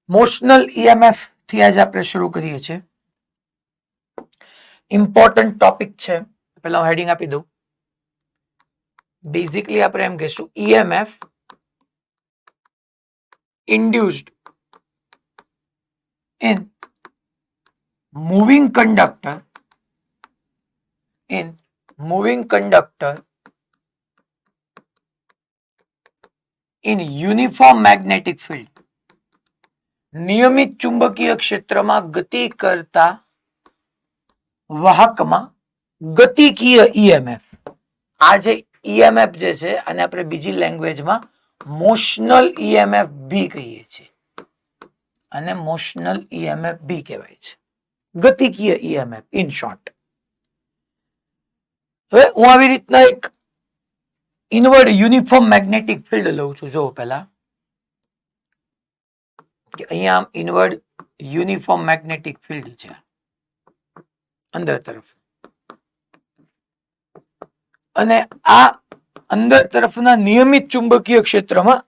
Motional EMF થી આજે આપણે શરૂ કરીએ છીએ. ઇમ્પોર્ટન્ટ ટોપિક છે. પહેલા હું હેડિંગ આપી દઉં. બેઝિકલી આપણે એમ કહીશું EMF induced in moving conductor in uniform magnetic field. નિયમિત ચુંબકીય ક્ષેત્રમાં ગતિ કરતા વાહકમાં ગતિકીય ઈએમએફ. આ જે ઈએમએફ જે છે અને આપણે બીજી લેંગ્વેજમાં મોશનલ ઈએમએફ બી કહીએ છીએ અને મોશનલ ઈએમએફ બી કહેવાય છે, ગતિકીય ઈએમએફ ઇન શોર્ટ. હવે હું આવી રીતના એક ઇનવર્ડ યુનિફોર્મ મેગ્નેટિક ફિલ્ડ લઉં છું. જો પહેલા કે અહીંયા ઇનવર્ડ યુનિફોર્મ મેગ્નેટિક ફિલ્ડ છે અંદર તરફ, અને આ અંદર તરફના નિયમિત ચુંબકીય ક્ષેત્રમાં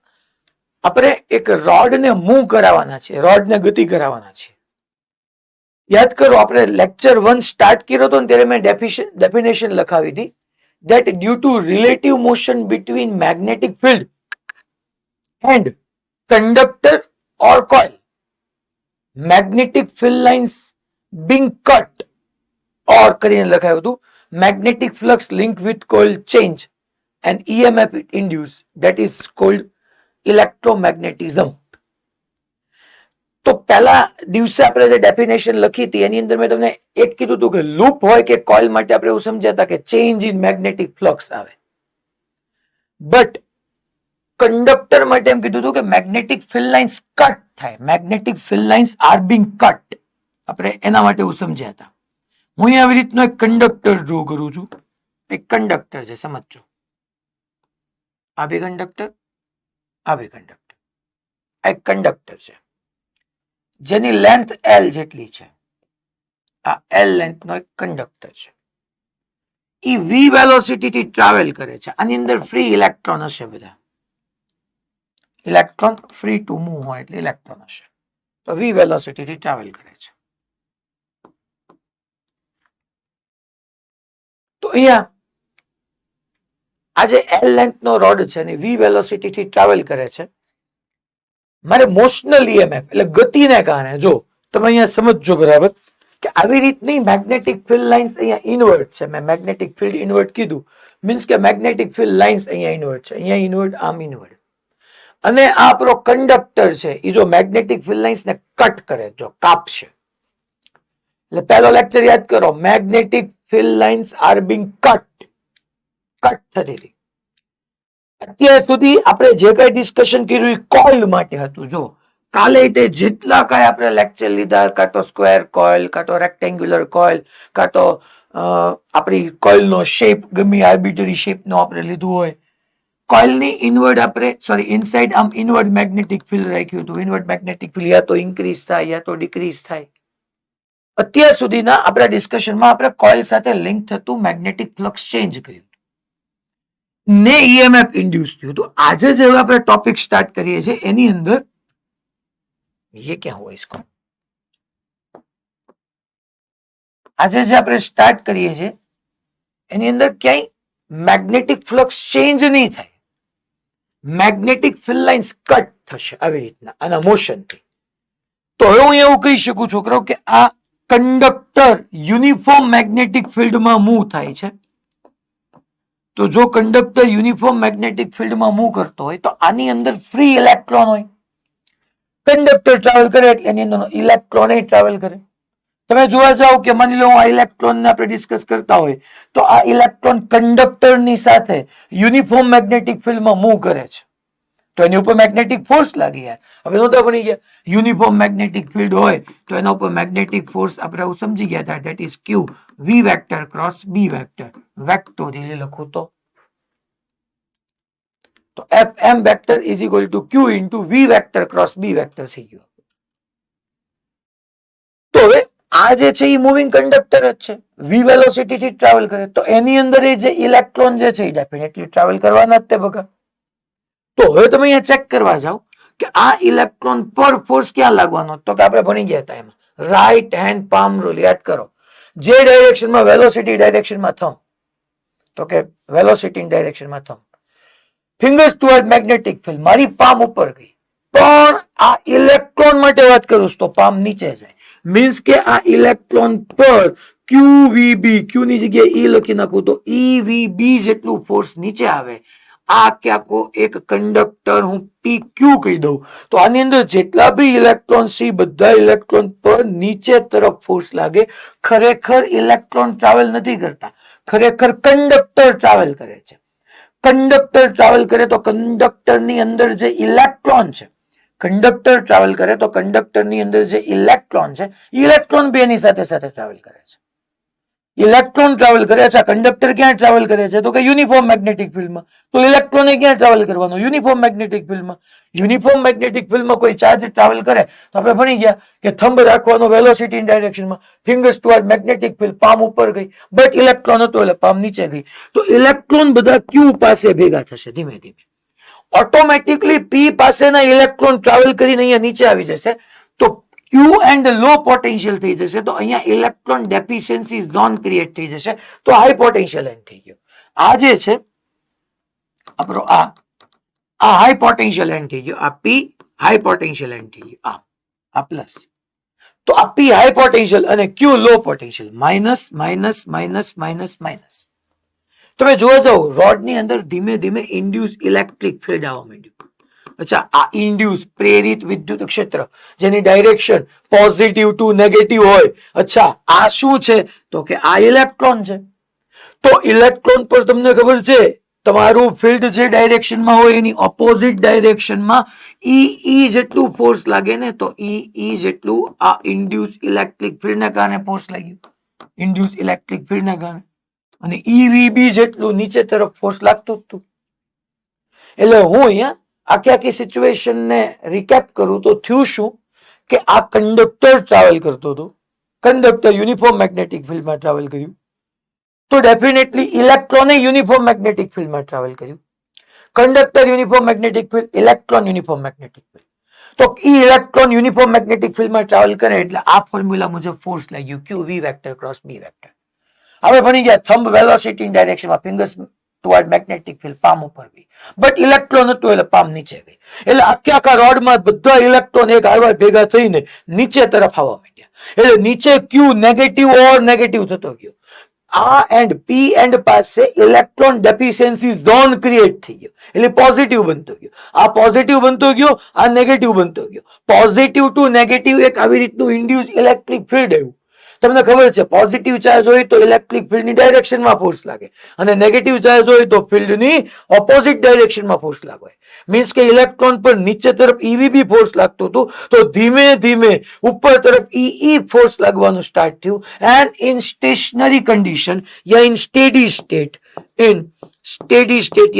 આપણે એક રોડને મૂવ કરાવવાના છે, રોડને ગતિ કરાવવાના છે. યાદ કરો આપણે લેક્ચર 1 સ્ટાર્ટ કર્યો હતો ને ત્યારે મેં ડેફિનેશન લખાવી હતી that due to relative motion between magnetic field and conductor or coil, magnetic field lines being cut or કરીને લખાયું હતું magnetic flux link with coil change and EMF induced, that is called electromagnetism. તો પહેલા દિવસે આપણે જે definition લખી હતી એની અંદર મેં તમને એક કીધું હતું કે લૂપ હોય કે કોઇલ માટે આપણે એવું સમજાતા કે ચેન્જ ઇન મેગ્નેટિક ફ્લક્સ આવે, બટ કંડક્ટર માટે એમ કીધું હતું કે મેગ્નેટિક ફિલ્ડ લાઇન્સ કટ થાય, magnetic field lines are being cut. આપણે એના માટે એવું સમજ્યા હતા. હું અહીં આવી રીતનો એક કંડક્ટર ડ્રો કરું છું. એક કંડક્ટર છે, સમજો. આ બી કંડક્ટર, આ બી કંડક્ટર. આ એક કંડક્ટર છે જેની લેન્થ L જેટલી છે. આ L લેન્થ નો એક કંડક્ટર છે. ઈ v વેલોસિટી થી ટ્રાવેલ કરે છે. આની અંદર ફ્રી ઇલેક્ટ્રોન હશે બધા. ઇલેક્ટ્રોન ફ્રી ટુ મૂવ હોય એટલે ઇલેક્ટ્રોન હશે. તો v વેલોસિટી થી ટ્રાવેલ કરે છે. તો અહીંયા આ જે L લેન્થ નો રોડ છે ને v વેલોસિટી થી ટ્રાવેલ કરે છે. મારે મોશનલ ઈએમએફ એટલે ગતિને કારણે, જો તમે અહીંયા સમજજો બરાબર કે આવી રીતની મેગ્નેટિક ફિલ્ડ લાઇન્સ અહીંયા ઇનવર્ટ છે. મેં મેગ્નેટિક ફિલ્ડ ઇનવર્ટ કીધું મીન્સ કે મેગ્નેટિક ફિલ્ડ લાઇન્સ અહીંયા ઇનવર્ટ છે, અહીંયા ઇનવર્ટ, આમ ઇનવર્ટ. અને આ આપણો કંડક્ટર છે એ જો મેગ્નેટિક ફિલ્ડ લાઇન્સ ને કટ કરે, જો કાપશે. એટલે પહેલો લેક્ચર યાદ કરો, magnetic field lines are being cut થતી હતી. અત્યાર સુધી આપણે જે કઈ ડિસ્કશન કર્યું એ કોઇલ માટે હતું. જો કાલે જેટલા કઈ આપણે લેક્ચર લીધા, કાં તો સ્ક્વેર કોઇલ, કાં તો રેક્ટેંગ્યુલર કોઇલ, કાં તો આપણી કોઇલનો શેપ ગમે આર્બિટરી શેપનો આપણે લીધું હોય, કોઇલની ઇનવર્ડ આપણે ઇનસાઇડ આમ ઇનવર્ડ મેગ્નેટિક ફિલ્ડ રાખ્યું હતું. ઇનવર્ડ મેગ્નેટિક ફિલ્ડ યા તો ઇન્ક્રીઝ થાય યા તો ડિક્રીઝ થાય. અત્યાર સુધીના આપણા ડિસ્કશનમાં આપણે કોઇલ સાથે લિંક થતું મેગ્નેટિક ફ્લક્સ ચેન્જ કર્યું ને ઈએમએફ ઇન્ડ્યુસ થયું. તો આજે જે આપણે ટોપિક સ્ટાર્ટ કરીએ છીએ એની અંદર ये क्या हुआ इसको, આજે જે આપણે સ્ટાર્ટ કરીએ છીએ એની અંદર ક્યાંય મેગ્નેટિક ફ્લક્સ ચેન્જ નહીં થાય, મેગ્નેટિક ફિલ્ડ લાઇન્સ કટ થશે આવી રીતના આના મોશનથી. તો હવે હું એવું કહી શકું છોકરાઓ કે આ કંડક્ટર યુનિફોર્મ મેગ્નેટિક ફિલ્ડમાં મૂવ થાય છે. તો જો કંડક્ટર યુનિફોર્મ મેગ્નેટિક ફિલ્ડમાં મૂવ કરતો હોય તો આની અંદર ફ્રી ઇલેક્ટ્રોન હોય. કંડક્ટર ટ્રાવેલ કરે એટલે એની અંદર ઇલેક્ટ્રોન ટ્રાવેલ કરે. તમે જોવા જાઓ કે માની લો આ ઇલેક્ટ્રોન ને આપણે ડિસ્કસ કરતા હોય તો આ ઇલેક્ટ્રોન કંડક્ટરની સાથે યુનિફોર્મ મેગ્નેટિક ફિલ્ડમાં મૂવ કરે છે તો એની ઉપર મેગ્નેટિક ફોર્સ લાગી જાય. હવે નહોતા બની ગયા યુનિફોર્મ મેગ્નેટિક ફિલ્ડ હોય તો એના ઉપર મેગ્નેટિક ફોર્સ આપણે સમજી ગયા હતા, that is Q V vector cross B vector. Vectorially લખું તો Fm vector is equal to Q into V vector cross B vector થઈ ગયું. તો હવે આ જે છે એ મૂવિંગ કંડક્ટર જ છે, વી વેલોસિટી થી ટ્રાવેલ કરે તો એની અંદર એ જે ઇલેક્ટ્રોન જે છે એ ડેફિનેટલી ટ્રાવેલ કરવાના જ તે બગા. તો હવે તમે અહીંયા ચેક કરવા જાઓ કે આ ઇલેક્ટ્રોન પર ફોર્સ ક્યાં લાગવાનો, તો કે આપણે ભણી ગયા હતા એમાં રાઈટ હેન્ડ પામ રૂલ યાદ કરો. જે ડાયરેક્શનમાં વેલોસિટી ડાયરેક્શનમાં થંબ, તો કે વેલોસિટી ડાયરેક્શનમાં thumb. Fingers toward magnetic field, મારી પામ ઉપર ગઈ, પણ આ ઇલેક્ટ્રોન માટે વાત કરું તો પામ નીચે જાય. મીન્સ કે આ ઇલેક્ટ્રોન પર QVB, ક્યુ ની જગ્યાએ ઈ લખી નાખું તો EVB જેટલું ફોર્સ નીચે આવે. આ ક્યાંકો એક કંડક્ટર હું PQ કહી દઉં તો આની અંદર જેટલા બી ઇલેક્ટ્રોન છે બધા ઇલેક્ટ્રોન પર નીચે તરફ ફોર્સ લાગે. ખરેખર ઇલેક્ટ્રોન ટ્રાવેલ નથી કરતા, ખરેખર કંડક્ટર ટ્રાવેલ કરે છે. કંડક્ટર ટ્રાવેલ કરે તો કંડક્ટરની અંદર જે ઇલેક્ટ્રોન છે, કંડક્ટર ટ્રાવેલ કરે તો કંડક્ટરની અંદર જે ઇલેક્ટ્રોન છે, ઇલેક્ટ્રોન બે ની સાથે સાથે ટ્રાવેલ કરે છે. ઇલેક્ટ્રોન ટ્રાવેલ કરે છે. કંડક્ટર ક્યાં ટ્રાવેલ કરે છે, તો કે યુનિફોર્મ મેગ્નેટિક ફિલ્ડમાં. તો ઇલેક્ટ્રોને ક્યાં ટ્રાવેલ કરવાનો, યુનિફોર્મ મેગ્નેટિક ફિલ્ડમાં. યુનિફોર્મ મેગ્નેટિક ફિલ્ડમાં કોઈ ચાર્જ ટ્રાવેલ કરે તો આપણે ભણી ગયા કે થંબ રાખવાનો વેલોસિટી ડાયરેક્શનમાં, fingers toward magnetic field, palm ઉપર ગઈ, બટ ઇલેક્ટ્રોન હતો એટલે પામ નીચે ગઈ. તો ઇલેક્ટ્રોન બધા ક્યુ પાસે ભેગા થશે ધીમે ધીમે. ઓટોમેટિકલી પી પાસેના ઇલેક્ટ્રોન ટ્રાવેલ કરીને અહીંયા નીચે આવી જશે. તો ક્યુ એન્ડ લો પોટેન્શિયલ થઈ જશે. તો અહીંયા ઇલેક્ટ્રોન ડેફિશિયન્સી ઝોન ક્રિએટ થઈ જશે. તો હાઈ પોટેન્શિયલ એન્ડ થઈ ગયો. આ જે છે આપણો આ હાઈ પોટેન્શિયલ એન્ડ થઈ ગયો. આ પી હાઈ પોટેન્શિયલ એન્ડ થઈ ગયો. આ પ્લસ. તો આ પી હાઈ પોટેન્શિયલ અને Q low potential. Minus minus minus minus minus. તમે જોવા જાઓ રોડની અંદર ધીમે ધીમે ઇન્ડ્યુસ ઇલેક્ટ્રિક ફિલ્ડ આવવા માંડ્યું. અચ્છા, આ ઇન્ડ્યુસ પ્રેરિત વિદ્યુત ક્ષેત્ર જેની ડાયરેક્શન પોઝિટિવ ટુ નેગેટિવ હોય. અચ્છા, આ શું છે, તો કે આ ઇલેક્ટ્રોન છે. તો ઇલેક્ટ્રોન પર તમને ખબર છે તમારું ફિલ્ડ જે ડાયરેક્શનમાં હોય એની ઓપોઝિટ ડાયરેક્શનમાં ઈ જેટલું ફોર્સ લાગે ને, તો ઈ જેટલું આ ઇન્ડ્યુસ ઇલેક્ટ્રિક ફિલ્ડના કારણે ફોર્સ લાગ્યું, ઇન્ડ્યુસ ઇલેક્ટ્રિક ફિલ્ડના કારણે. અને EVB જેટલું નીચે તરફ ફોર્સ લાગતું હતું. એટલે હું અહીંયા આખી સિચ્યુએશનને રિકેપ કરું તો થયું શું કે આ કંડક્ટર ટ્રાવેલ કરતો હતો, કંડક્ટર યુનિફોર્મ મેગ્નેટિક ફિલ્ડમાં ટ્રાવેલ કર્યું. તો ડેફિનેટલી ઇલેક્ટ્રોને યુનિફોર્મ મેગ્નેટિક ફિલ્ડમાં ટ્રાવેલ કર્યું. Conductor uniform magnetic field, electron uniform magnetic field. તો ઇલેક્ટ્રોન યુનિફોર્મ મેગ્નેટિક ફિલ્ડમાં ટ્રાવેલ કરે એટલે આ ફોર્મ્યુલા મુજબ ફોર્સ લાગ્યું QV vector cross B vector. હવે ભણી ગયા થંબ વેલોસિટી ડાયરેક્શનમાં, fingers toward magnetic field, palm ઉપર ગઈ, બટ ઇલેક્ટ્રોન હતું એટલે પામ નીચે ગઈ. એટલે આખા રોડમાં બધા ઇલેક્ટ્રોન એક હારવાર ભેગા થઈને નીચે તરફ આવવા માંડ્યા. એટલે નીચે ક્યુ નેગેટિવ ઓર નેગેટિવ થતો ગયો. આ એન્ડ પી એન્ડ પાસે ઇલેક્ટ્રોન ડેફિશિયન્સી ઝોન ક્રિએટ થઈ ગયો એટલે પોઝિટિવ બનતો ગયો. આ પોઝિટિવ બનતો ગયો, આ નેગેટિવ બનતો ગયો. પોઝિટિવ ટુ નેગેટિવ એક આવી રીતનું ઇન્ડ્યુસ ઇલેક્ટ્રિક ફિલ્ડ આવ્યું. તમને ખબર છે પોઝિટિવ ચાર્જ હોય તો ઇલેક્ટ્રિક ફિલ્ડની ડાયરેક્શનમાં ફોર્સ લાગે અને નેગેટિવ ચાર્જ હોય તો ફિલ્ડની ઓપોઝિટ ડાયરેક્શનમાં ફોર્સ લાગે. મીન્સ કે ઇલેક્ટ્રોન પર નીચે તરફ EVB ફોર્સ લાગતું હતું તો ધીમે ધીમે ઉપર તરફ EE ફોર્સ લાગવાનું સ્ટાર્ટ થયું. એન્ડ ઇન સ્ટેશનરી કન્ડિશન યા ઇન સ્ટેડી સ્ટેટ,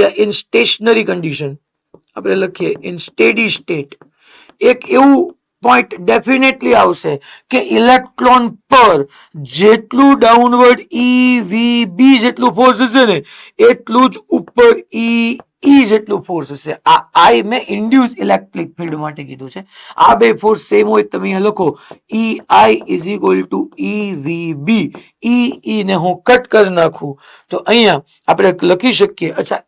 યા ઇન સ્ટેશનરી કન્ડિશન આપણે લખીએ ઇન સ્ટેડી સ્ટેટ, એક એવું પોઈન્ટ ડેફિનેટલી આવશે કે ઇલેક્ટ્રોન પર જેટલું ડાઉનવર્ડ EVB જેટલું ફોર્સ હશે ને એટલું જ ઉપર EE જેટલું ફોર્સ હશે. આ આઈ મેં ઇન્ડ્યુસ ઇલેક્ટ્રિક ફિલ્ડ માટે કીધું છે. આ બે ફોર્સ સેમ હોય તમે અહીંયા લખો EI is equal two EVB. EE ને હું કટ કરી નાખું તો અહીંયા આપણે લખી શકીએ. અચ્છા,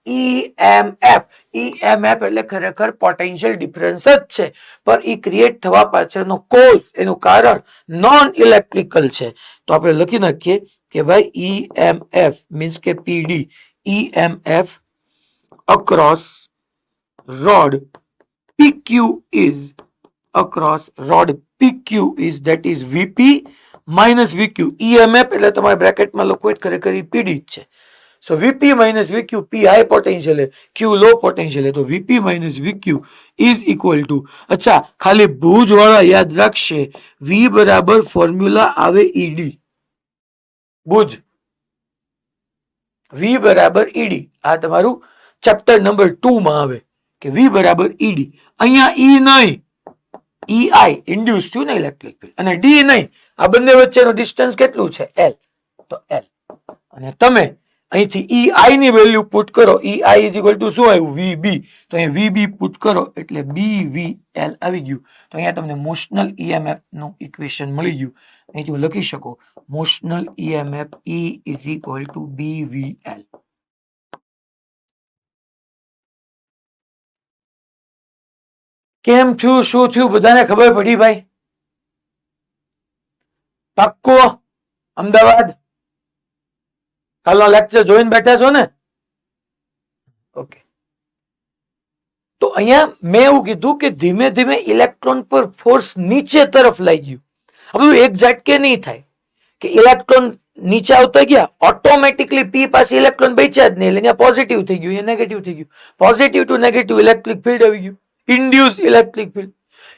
EMF એટલે ખરેખર પોટેન્શિયલ ડિફરન્સ જ છે, પણ એ ક્રિએટ થવા પાછળનો કોઝ, એનું કારણ નોન ઇલેક્ટ્રિકલ છે. તો આપણે લખી નાખીએ કે ભાઈ EMF મીન્સ કે PD, EMF across rod PQ is that is VP minus VQ. EMF એટલે તમારે બ્રેકેટમાં લખવું હોય ખરેખર PD જ છે. So VP minus VQ, P high potential है, Q low potential है, तो VP minus VQ is equal to, अच्छा खाली भुज वाला याद रखशे, V बराबर फॉर्म्यूला आवे ED, भुज V बराबर ED. आ तमारू चैप्टर नंबर 2 में आवे कि V बराबर ED. અહીંયા E નહીં, EI ઇન્ડ્યુસ થયું ને ઇલેક્ટ્રિક ફિલ્ડ, અને D નહીં. આ બંને વચ્ચેનો ડિસ્ટન્સ કેટલું છે? L. તો L. અને તમે અહીંથી ઈ આઈ ની વેલ્યુ પુટ કરો, ઈ આઈ ઇઝ ઇક્વલ ટુ શું આવ્યું? વીબી. તો અહીં વીબી પુટ કરો એટલે BVL આવી ગયું. તો અહીંયા તમને મોશનલ EMF નું ઇક્વેશન મળી ગયું. અહીંથી હું લખી શકો motional EMF E is equal to BVL. કેમ થયું, શું થયું, બધાને ખબર પડી ભાઈ? પાક્કો? અમદાવાદ કાલનો લેક્ચર જોઈને બેઠા છો ને? ઓકે. તો અહીંયા મેં એવું કીધું કે ધીમે ધીમે ઇલેક્ટ્રોન પર ફોર્સ નીચે તરફ લઈ ગયું. આ બધું એક ઝટકે નહીં થાય કે ઇલેક્ટ્રોન નીચે આવતા ગયા ઓટોમેટિકલી પી પાસે ઇલેક્ટ્રોન બચ્યા જ નહીં, એટલે અહીંયા પોઝિટિવ થઈ ગયું, અહીંયા નેગેટિવ થઈ ગયું. Positive to negative electric field આવી ગયું, induce electric field.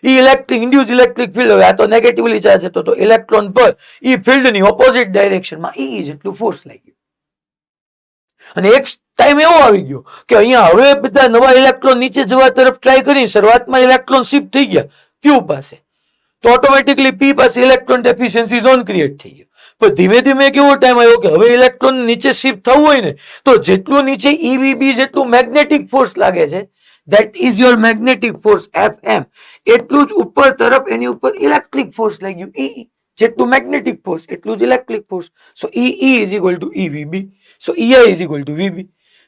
Induce electric field હવે આ તો નેગેટિવલી ચાર્જ હતો, તો ઇલેક્ટ્રોન પર ઈ ફિલ્ડની ઓપોઝિટ ડાયરેક્શનમાં ઈ જેટલું ફોર્સ લાગ્યું. અને એક ટાઈમ એવો આવી ગયો કે અહીંયા હવે બધા નવા ઇલેક્ટ્રોન નીચે જવા તરફ ટ્રાય કરી, શરૂઆતમાં ઇલેક્ટ્રોન શિફ્ટ થઈ ગયા ક્યુ પાસે, તો ઓટોમેટિકલી પી પાસે ઇલેક્ટ્રોન ડેફિશિયન્સી ઝોન ક્રિએટ થઈ ગયો. પણ ધીમે ધીમે કેવો ટાઈમ આવ્યો કે હવે ઇલેક્ટ્રોન નીચે શિફ્ટ થવું હોય ને, તો જેટલું નીચે ઈવીબી જેટલું મેગ્નેટિક ફોર્સ લાગે છે, that is your magnetic force Fm, એટલું જ ઉપર તરફ એની ઉપર ઇલેક્ટ્રિક ફોર્સ લાગ્યું E. જેટલું મેગ્નેટિક ફોર્સ એટલું જ electric force. So E is equal to EVB. So EI is equal to VB.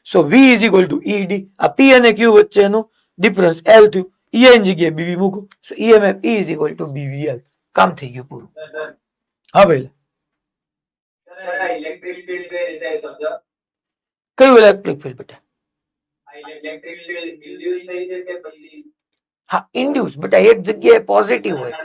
So V is equal to ED. આ P અને Q વચ્ચેનો ડિફરન્સ L થયું. EI ની જગ્યાએ BB મૂકો. સો EMF E is equal to BVL. કામ થઈ ગયું પૂરું. હા ભાઈ. ઇલેક્ટ્રિક ફિલ્ડ કઈ રીતે સમજો? કયું ઇલેક્ટ્રિક ફિલ્ડ બેટા? ઇલેક્ટ્રિક ફિલ્ડ ઇન્ડ્યુસ થઈ છે કે પછી? હા, ઇન્ડ્યુસ બેટા. એક જગ્યાએ પોઝિટિવ હોય,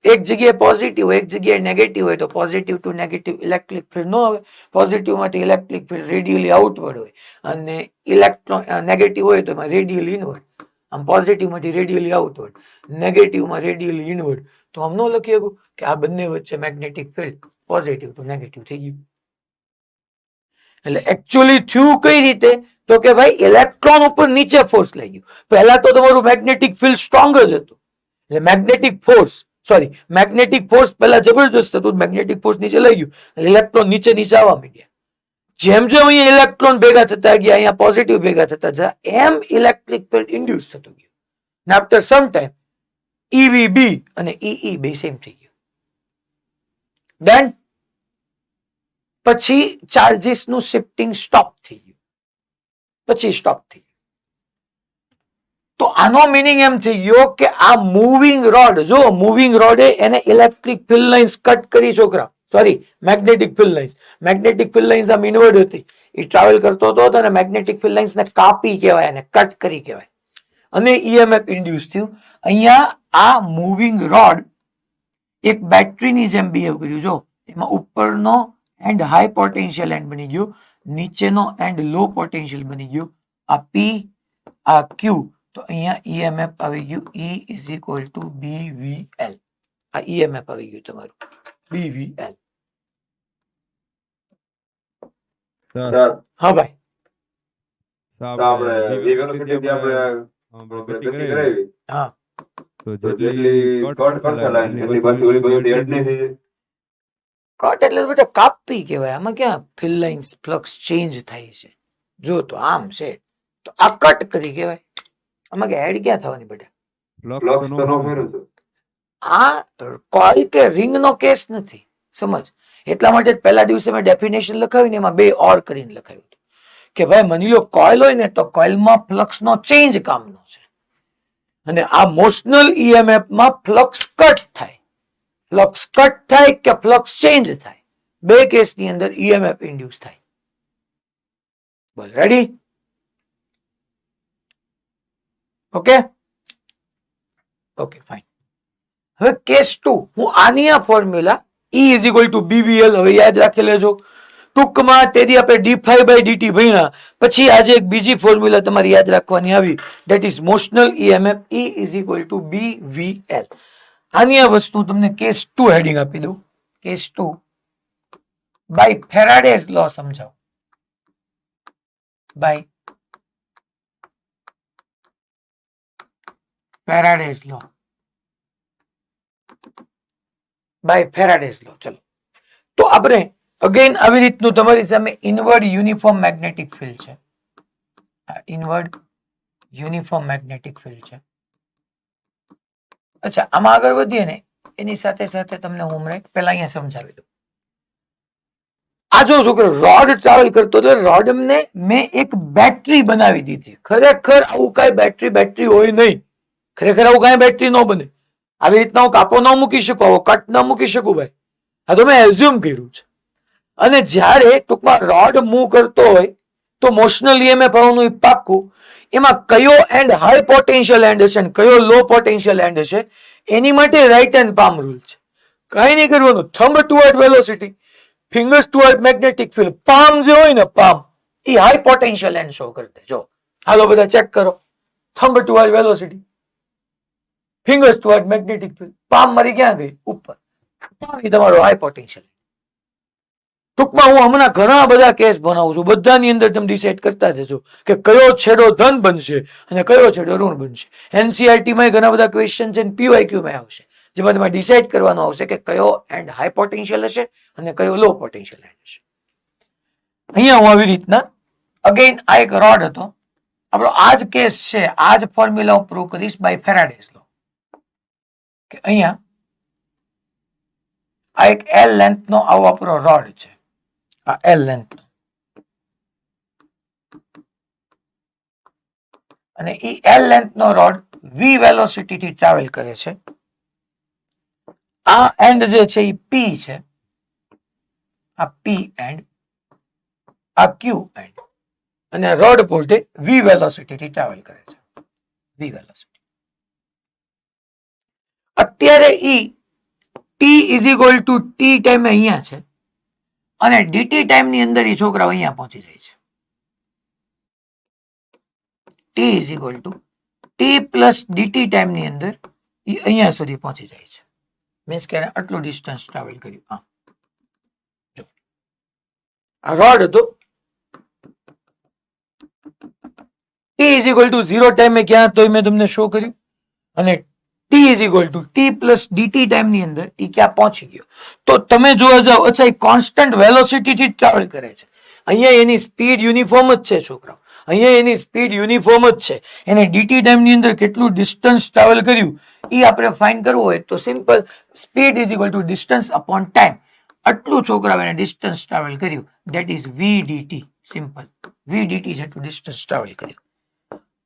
એક જગ્યાએ પોઝિટિવ હોય, એક જગ્યાએ નેગેટિવ હોય, તો positive to negative electric field ન આવે. પોઝિટિવ માટે ઇલેક્ટ્રિક ફિલ્ડ રેડિયલી આઉટવર્ડ હોય અને ઇલેક્ટ્રોન નેગેટિવ હોય તો એમાં રેડિયલી ઇનવર્ડ. આમ પોઝિટિવ માંથી રેડિયલી આઉટવર્ડ, નેગેટિવમાં રેડિયલી ઇનવર્ડ. તો આમ ન લખી શકું કે આ બંને વચ્ચે magnetic field positive to negative થઈ ગયું. એટલે એકચ્યુઅલી થયું કઈ રીતે? તો કે ભાઈ ઇલેક્ટ્રોન ઉપર નીચે ફોર્સ લઈ ગયું. પહેલા તો તમારું મેગ્નેટિક ફિલ્ડ સ્ટ્રોંગ જ હતું, એટલે મેગ્નેટિક ફોર્સ પહેલા જબરજસ્ત હતું, મેગ્નેટિક ફોર્સ નીચે લઈ ગયું, ઇલેક્ટ્રોન નીચે આવવા માંડ્યા. જેમ જેમ અહીંયા ઇલેક્ટ્રોન ભેગા થતા ગયા, અહીંયા પોઝિટિવ ભેગા થતા ગયા, એમ ઇલેક્ટ્રિક ફિલ્ડ ઇન્ડ્યુસ થતું ગયું. ને આફ્ટર સમ ટાઈમ EVB અને EE બે સેમ થઈ ગયું. દેન પછી ચાર્જીસ નું શિફ્ટિંગ સ્ટોપ થઈ ગયું. તો આનો મિનિંગ એમ થઈ ગયો કે આ મૂવિંગ રોડ, જો મૂવિંગ રોડે એને ઇલેક્ટ્રિક ફિલ્ડ લાઇન્સ કટ કરી, છોકરા, સોરી, મેગ્નેટિક ફિલ્ડ લાઇન્સ આમ ઇનવર્ડ હતી, એ ટ્રાવેલ કરતો હતો અને મેગ્નેટિક ફિલ્ડ લાઇન્સ ને કાપી કહેવાય, અને કટ કરી કહેવાય, અને EMF ઇન્ડ્યુસ થયું. અહીંયા આ મૂવિંગ રોડ એક બેટરીની જેમ બિહેવ કર્યું. જો એમાં ઉપરનો એન્ડ હાઈ પોટેન્શિયલ એન્ડ બની ગયો, નીચેનો એન્ડ લો પોટેન્શિયલ બની ગયો. આ P, આ Q, તો અહીંયા EMF આવી ગયું E is equal to BVL. આ EMF આવી ગયું તમારું BVL. હા ભાઈ, આપણે વેલોસિટી આપણે ગતિ કરાવી, હા, તો જેટલી કટ કરશે લાઈન એટલી પાછી ઓલી બાજુ એડ નહીં થઈ જાય. કટ એટલે બેટા કાપી કહેવાય. આમાં ક્યાં ફિલ્ડ લાઇન્સ ફ્લક્સ ચેન્જ થાય છે? જો તો આમ છે તો આ કટ કરી કહેવાય. આમાં કે એડ ક્યાં થવાની બેટા? ફ્લક્સ તો નો ફેરવું છે. આ કોઇલ કે રિંગ નો કેસ નથી, સમજ. એટલા માટે પહેલા દિવસે મેં ડેફિનેશન લખાવીને એમાં બે ઓર કરીને લખાવ્યું હતું કે ભાઈ માની લો કોઇલ હોય ને, તો કોઇલમાં ફ્લક્સ નો ચેન્જ કામનો છે, અને આ મોશનલ EMF માં ફ્લક્સ કટ થાય કે ફ્લક્સ ચેન્જ થાય, બે કેસની અંદર EMF ઇન્ડ્યુસ થાય. બોલ, રેડી? Okay, fine. હવે કેસ 2, હું આની આ formula E is equal to BVL હવે યાદ રાખી લેજો. ટૂંકમાં તેથી આપણે d∅dt ભણ્યા, પછી આજે એક બીજી ફોર્મ્યુલા તમારી યાદ રાખવાની આવી, that is motional EMF E is equal to BVL. આની આ વસ્તુ તમને કેસ 2 હેડિંગ આપી દઉં. કેસ 2 બાય ફેરાડેઝ લો સમજાવો. બાય ફેરાડેઝ લો. ચલો, તો આપણે અગેન આવી રીતનું તમારી સામે ઇનવર્ડ યુનિફોર્મ મેગ્નેટિક ફિલ્ડ છે. ઇનવર્ડ યુનિફોર્મ મેગ્નેટિક ફિલ્ડ છે. અચ્છા, આમાં આગળ વધીએ ને એની સાથે સાથે તમને હું હમણાં પહેલા અહીંયા સમજાવી દઉં. આ જો છોકરો રોડ ટ્રાવેલ કરતો એટલે રોડ ને મેં એક બેટરી બનાવી દીધી. ખરેખર આવું કઈ બેટરી હોય નહીં. ખરેખર આવું કઈ બેટરી ન બને. આવી રીતના હું કાપો ન મૂકી શકું, આવો કટ ન મૂકી શકું ભાઈ. આ તો મેં એઝ્યુમ કર્યું છે. અને જ્યારે ટૂંકમાં રોડ મૂવ કરતો હોય તો મોશનલ ઈએમએફ આવવાનું પાક્કું. એમાં કયો એન્ડ હાઈ પોટેન્શિયલ એન્ડ હશે ને કયો લો પોટેન્શિયલ એન્ડ હશે એની માટે રાઈટ હેન્ડ પામ રૂલ છે. કઈ નહીં કરવાનું. Thumb toward velocity, fingers toward magnetic field. Palm જે હોય ને palm A high potential and show કરી દે. જો હાલો બધા ચેક કરો. Thumb toward velocity, fingers toward magnetic field. Palm મારી ક્યાં ગઈ? ઉપર. પામ એ તમારો હાઈ પોટેન્શિયલ. ટૂંકમાં હું હમણાં ઘણા બધા કેસ બનાવું છું. બધાની અંદર તમે ડિસાઇડ કરતા જજો કે કયો છેડો ધન બનશે અને કયો છેડો ઋણ બનશે. એનસીઆરટી માં ઘણા બધા ક્વેશ્ચન છે, પીવાયક્યુ માં આવશે, જેમાં તમારે ડિસાઇડ કરવાનું આવશે કે કયો એન્ડ હાઈ પોટેન્શિયલ હશે અને કયો લો પોટેન્શિયલ એન્ડ હશે. અહીંયા હું આવી રીતના અગેન આ એક રોડ હતો આપણો. આ જ કેસ છે, આ જ ફોર્મ્યુલા હું પ્રૂવ કરીશ બાય ફેરાડેઝ લો. કે અહીંયા આ એક એલ લેન્થ નો આવો આપણો રોડ છે. આ એલ લેન્થ અને એ એલ લેન્થ નો રોડ વી વેલોસિટી થી ટ્રાવેલ કરે છે. આ એન્ડ જે છે એ પી છે. આ પી એન્ડ, આ ક્યુ એન્ડ. અને રોડ પોતે વી વેલોસિટી થી ટ્રાવેલ કરે છે. વી વેલોસિટી. અત્યારે ઈ T is equal two T ટાઈમે અહીંયા છે અને ડીટી ટાઈમ ની અંદર એ છોકરાઓ અહીંયા પહોંચી જાય છે. T is equal two T plus DT time ની અંદર એ અહીંયા સુધી પહોંચી જાય છે. મીન્સ કે આટલું ડિસ્ટન્સ ટ્રાવેલ કર્યું. હા, જો આ રોડ હતો. ટી ઇઝ ઇક્વલ ટુ 0 ટાઈમે ક્યાં હતો મેં તમને શો કર્યું અને T is equal two T plus DT time ની અંદર એ ક્યાં પહોંચી ગયો. તો તમે જોવા જાઓ, અચ્છા એ કોન્સ્ટન્ટ વેલોસિટી થી ટ્રાવેલ કરે છે. અહીંયા એની સ્પીડ યુનિફોર્મ જ છે છોકરાઓ. અહીંયા એની સ્પીડ યુનિફોર્મ જ છે. એને ડીટી ટાઈમ ની અંદર કેટલું ડિસ્ટન્સ ટ્રાવેલ કર્યું એ આપણે ફાઇન્ડ કરવું હોય તો simple speed is equal to distance upon time. આટલું છોકરાઓ એને ડિસ્ટન્સ ટ્રાવેલ કર્યું, that is V DT. Simple V DT જેટલું ડિસ્ટન્સ ટ્રાવેલ કર્યું.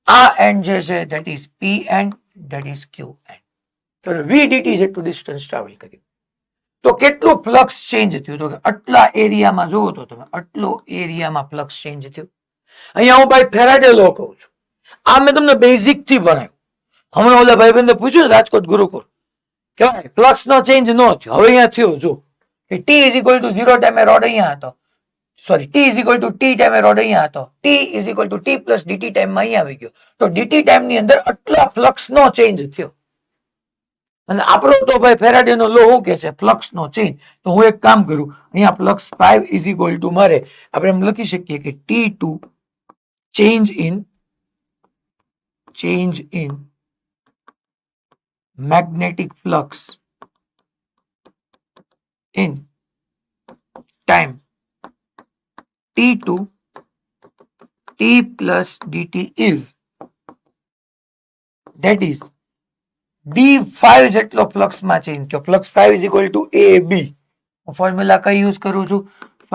આ એન્ડ જે છે that is P end, that is Q end. તો વી ડીટી જેટલું ડિસ્ટન્સ ટ્રાવેલ કર્યું. તો કેટલું ફ્લક્સ ચેન્જ થયું? તો આટલા એરિયામાં જોવો તો તમે આટલો એરિયામાં ફ્લક્સ ચેન્જ થયું. અહીંયા હું ભાઈ ફેરાડે લો કહું છું. આ મેં તમને બેઝિક થી ભણાવ્યું. હમણાં ઓલા ભાઈબંધે પૂછ્યું રાજકોટ ગુરુકુળ કેવાય ફ્લક્સ નો ચેન્જ ન થયો. હવે અહીંયા થયો. જો ટી ઇઝ ઇક્વલ ટુ 0 ટાઈમે રોડ અહીંયા હતો. Sorry, T is equal two T ટાઈમે રોડ અહીંયા હતો. T is equal two T plus DT ટાઈમમાં અહીંયા આવી ગયો. તો ડીટી ટાઈમ ની અંદર આટલા ફ્લક્સ નો ચેન્જ થયો. અને આપણો તો ભાઈ ફેરાડે નો લો શું કે છે? ફ્લક્સ નો ચેન્જ. તો હું એક કામ કરું, અહીંયા ફ્લક્સ 5 ઇઝ ઇક્વલ ટુ મારે આપણે એમ લખી શકીએ કે T2 change in magnetic flux in time T2 T plus dt is, that is D5 જેટલો ફ્લક્સ માં ચેન્જ થયો. Flux 5 is equal to AB. હું ફોર્મ્યુલા કઈ યુઝ કરું છું?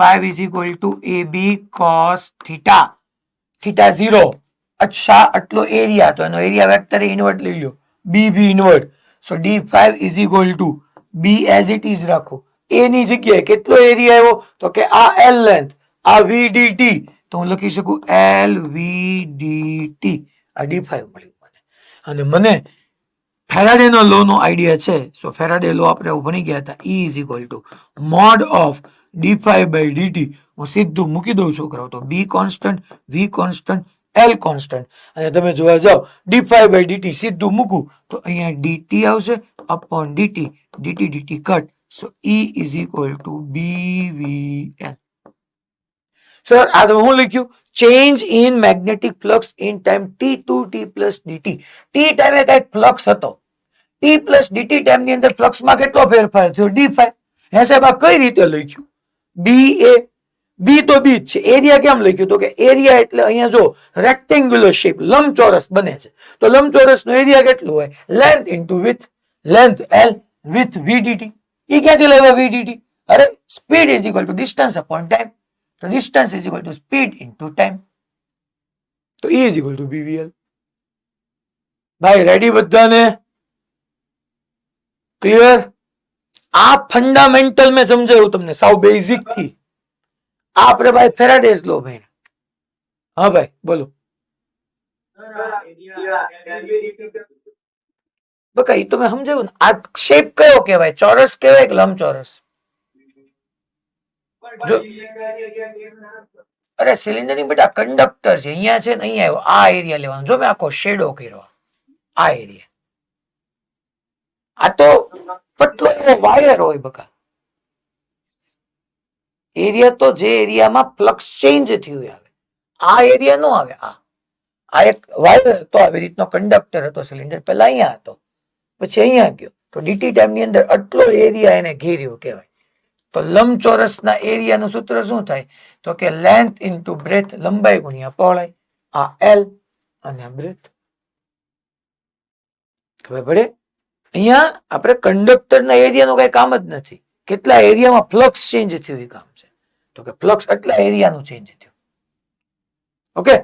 5 is equal to AB cos theta. Theta 0. અચ્છા, આટલો area તો એનો એરિયા વેક્ટર ઇન્વર્ટ લઈ લો, BB invert. So D5 is equal to B as it is રાખો. A ની જગ્યાએ કેટલો એરિયા આવ્યો? તો કે આ L લેન્થ, આ VDT. તો હું લખી શકું LVDT. આ D5 મળ્યું મને. અને મને ફેરાડે નો લો નો આઈડિયા છે. સો ફેરાડે લો આપણે ભણી ગયા હતા. E is equal to mod of D5 by dt. હું સીધું મૂકી દઉં છોકરાઓ. તો B constant, V constant, L constant. અને તમે જોવા જાઓ D5 by dt સીધું મૂકું તો અહીંયા dt આવશે upon dt, dt cut. So E is equal to BVL. Sir આ તો હું લખ્યું change in magnetic flux in time T2 T plus dt. T ટાઈમે કઈક ફ્લક્સ હતો. T plus dt ટાઈમ ની અંદર ફ્લક્સમાં કેટલો ફેરફાર થયો? D5. હે સાહેબ આ કઈ રીતે લખ્યું? બી એ બી તો બી જ છે. એરિયા કેમ લખ્યું તો કે એરિયા એટલે અહીંયા જો રેક્ટેન્ગ્યુલર શેપ લંબચોરસ બને છે તો લંબચોરસ નો એરિયા કેટલું હોય length into width length L width VDT. એ ક્યાંથી લેવા વીડીટી? અરે speed is equal to distance upon time. તો distance is equal to speed into time. તો E is equal to BVL. ભાઈ રેડી બધાને? ક્લિયર? આ ફંડામેન્ટલ મેં સમજાવ્યું તમને સાવ બેઝિક થી. આ આપણે ભાઈ ફેરાડેઝ લો ભાઈ. હા ભાઈ બોલો. બકા એ તો મેં સમજાવ્યું ને. આ શેપ કયો કહેવાય? ચોરસ કહેવાય કે લંબચોરસ? જો અરે સિલિન્ડર ની બેટા કંડક્ટર છે અહીંયા છે ને અહીંયા આવ્યો આ એરિયા લેવાનો. જો મેં આખો શેડો કર્યો આ એરિયા. આ તો પતલો એવો વાયર હોય બકા. એરિયા તો જે એરિયામાં ફ્લક્સ ચેન્જ થયું આવે આ એરિયા નો આવે. આ એક વાયર હતો આવી રીતનો કંડક્ટર હતો સિલિન્ડર પહેલા અહીંયા હતો પછી અહીંયા ગયો તો ડીટી ટાઈમ ની અંદર આટલો એરિયા એને ઘેર્યો કહેવાય. તો લંબચોરસના એરિયાનું સૂત્ર શું થાય તો કે લેન્થ ઇન્ટુ બ્રેથ લંબાઈ ગુણ્યા પહોળાઈ. આ એલ અને બ્રેથ. ખબર પડે? અહીંયા આપણે કંડક્ટરના એરિયાનું કઈ કામ જ નથી. કેટલા એરિયામાં ફ્લક્સ ચેન્જ થયું એ કામ છે. તો કે ફ્લક્સ એટલા એરિયાનું ચેન્જ થયું. ઓકે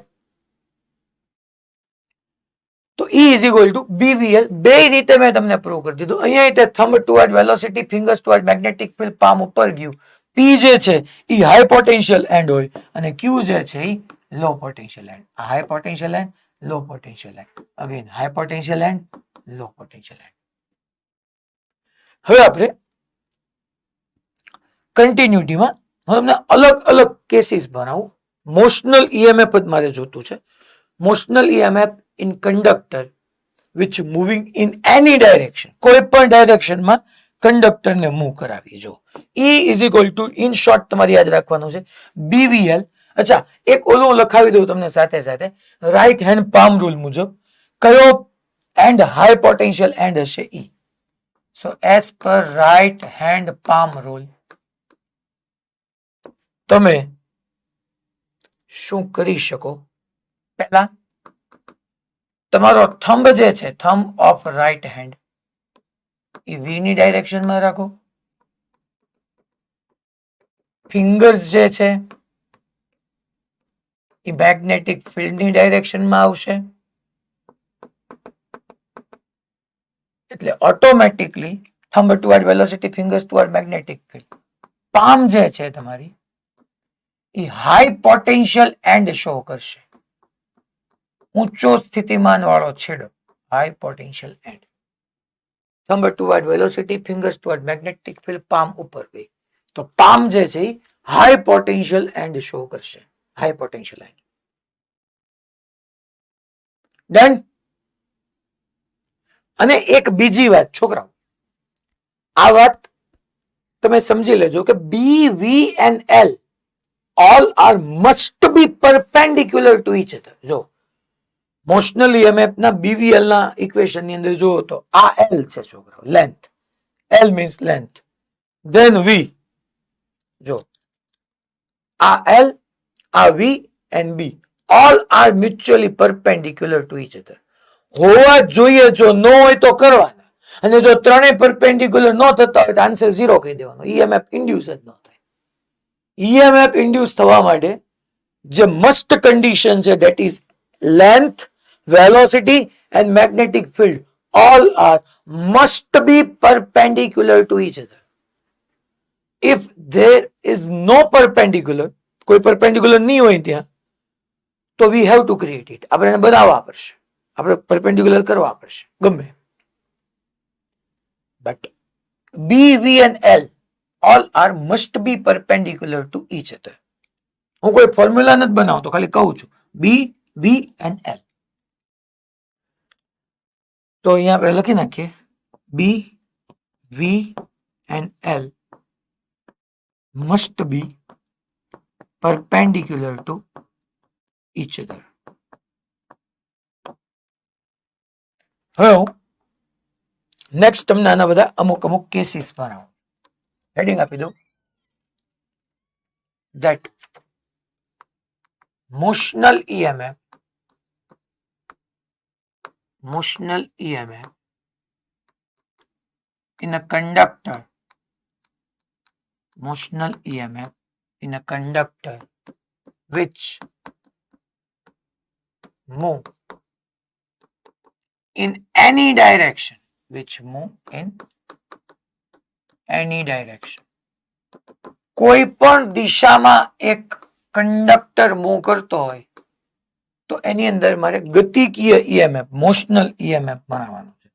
તો E is equal to BVL. બે રીતે મેં તમને પ્રૂવ કરી દીધું. અહીંયા તે thumb toward velocity, fingers toward magnetic field, palm ઉપર ગયું. P જે છે એ હાઈ પોટેન્શિયલ એન્ડ હોય અને Q જે છે એ લો પોટેન્શિયલ એન્ડ. આ high potential end low potential end. Again high potential end low potential end. હવે આપણે કન્ટિન્યુટીમાં હું તમને અલગ અલગ કેસીસ બનાવું. મોશનલ EMF જ મારે જોતું છે. Motional EMF in conductor which moving in any direction. કોઈ પણ ડાયરેક્શનમાં કંડક્ટરને મૂવ કરાવીએ. જો E is equal to in short તમારે યાદ રાખવાનું છે BVL. અચ્છા એક ઓલું લખાવી દઉં તમને સાથે સાથે. રાઈટ હેન્ડ પામ રૂલ મુજબ કયો એન્ડ હાઈ પોટેન્શિયલ એન્ડ હશે E. સો as per right hand palm rule તમે શું કરી શકો? પહેલા તમારો થંબ જે છે thumb of right hand A V ની ડાયરેક્શનમાં રાખો. ફિંગર્સ જે છે એ મેગ્નેટિક ફિલ્ડની ડાયરેક્શનમાં આવશે. એટલે automatically thumb toward velocity, fingers toward magnetic field. Palm જે છે તમારી એ હાઈ પોટેન્શિયલ એન્ડ શો કરશે. ઊંચો સ્થિતિમાન વાળો છેડો high potential and. Thumb toward velocity, fingers toward magnetic field, palm ઉપર ગઈ તો પામ જે છે એ હાઈ પોટેન્શિયલ એન્ડ શો કરશે. High potential and. ડન. અને એક બીજી વાત છોકરાઓ, આ વાત તમે સમજી લેજો કે B, V and L all are must be perpendicular to each other. જો મોશનલ EMF ના BVL ના ઇક્વેશન ની અંદર જુઓ તો આ L છે છોકરાઓ, length. L means length. Then V. જો આ L, આ V and B all are mutually perpendicular to each other. હોવા જોઈએ. જો ન હોય તો કરવાના. અને જો ત્રણેય પરપેન્ડિક્યુલર ન થતા હોય તો આન્સર 0 કહી દેવાનો. EMF ઇન્ડ્યુસ જ ન થાય. EMF ઇન્ડ્યુસ થવા માટે જે મસ્ટ કન્ડિશન છે that is length, velocity and magnetic field all are must be perpendicular to each other. If there is no perpendicular, કોઈ perpendicular નહીં હોય ત્યાં તો we have to create it. આપણે એને બનાવવા પડશે. આપણે perpendicular કરવા પડશે ગમે. But B, V and L all are must be perpendicular to each other. હું કોઈ ફોર્મ્યુલા નથી બનાવતો, ખાલી કહું છું B, V and L. તો અહીંયા આપણે લખી નાખીએ B, V and L must be perpendicular to each other. હવે હું નેક્સ્ટ તમને આના બધા અમુક કેસીસ બનાવું. હેડિંગ આપી દઉં. that motional EMF in a conductor which move in any direction, કોઈ પણ દિશામાં એક કંડક્ટર મૂવ કરતો હોય તો એની અંદર મારે ગતિકીય EMF મોશનલ EMF બનાવવાનું છે.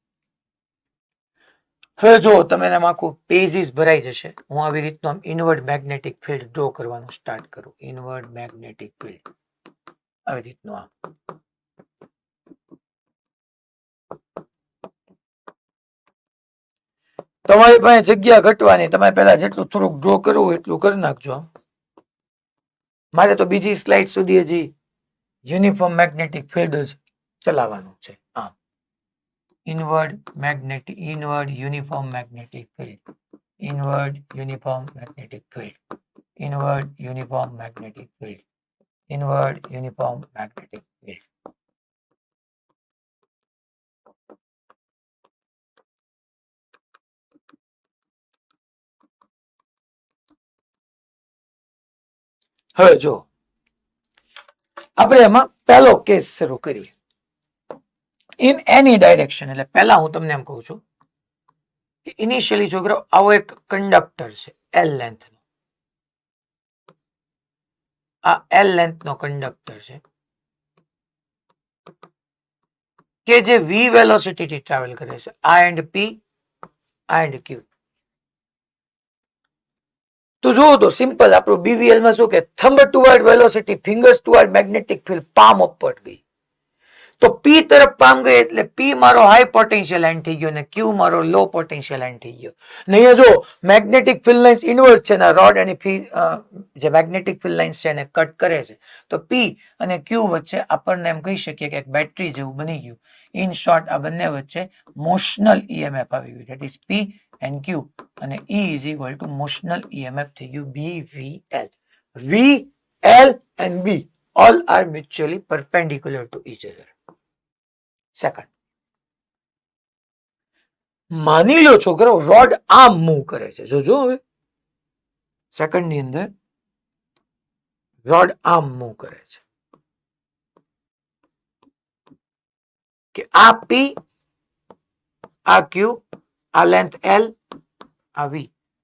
હવે જો તમે એમાં આખું પેજીસ ભરાઈ જશે. હું આવી રીતનું આમ ઇનવર્ડ મેગ્નેટિક ફિલ્ડ ડ્રો કરવાનું સ્ટાર્ટ કરું. ઇનવર્ડ મેગ્નેટિક ફિલ્ડ આવી રીતનું આમ તમારી પાસે જગ્યા ઘટવાની. તમે પહેલા જેટલું થોડુંક ડ્રો કરવું હોય એટલું કરી નાખજો. મારે તો બીજી સ્લાઇડ સુધી હજી યુનિફોર્મ મેગ્નેટિક ફિલ્ડ જ ચલાવવાનું છે. આમ ઇનવર્ડ યુનિફોર્મ મેગ્નેટિક ફિલ્ડ હવે જો આપણે એમાં પહેલો કેસ શરૂ કરીએ. ઇન એની ડાયરેક્શન એટલે પહેલા હું તમને એમ કહું છું કે ઇનિશિયલી છોકરો આવો એક કંડક્ટર છે એલ લેન્થ નો. આ એલ લેન્થ નો કંડક્ટર છે કે જે વી વેલોસિટી થી ટ્રાવેલ કરે છે. આ એન્ડ પી, આ એન્ડ ક્યુ. તો જુઓ તો સિમ્પલ આપણું BVL માં શું કે thumb toward velocity, fingers toward magnetic field, palm upward ગઈ. તો P તરફ પામ ગઈ એટલે P મારો હાઈ પોટેન્શિયલ એન્ડ થઈ ગયો અને Q મારો લો પોટેન્શિયલ એન્ડ થઈ ગયો. ને અહીંયા જો મેગ્નેટિક ફિલ્ડ લાઇન્સ ઇનવર્ડ છે ને રોડ એની જે મેગ્નેટિક ફિલ્ડ લાઇન્સ છે એને કટ કરે છે. તો P અને Q વચ્ચે આપણને એમ કહી શકીએ કે એક બેટરી જેવું બની ગયું. ઇન શોર્ટ આ બંને વચ્ચે મોશનલ EMF આવી ગયું. That is P and Q અને E is equal to motional EMF થઈ ગયું BVL. V, L and B all are mutually perpendicular to each other. Second, માની લો છોકરો રોડ આમ મૂવ કરે છે. જોજો હવે સેકન્ડ ની અંદર રોડ આમ મૂવ કરે છે કે આ P, આ Q, આ લેન્થ L, આ V.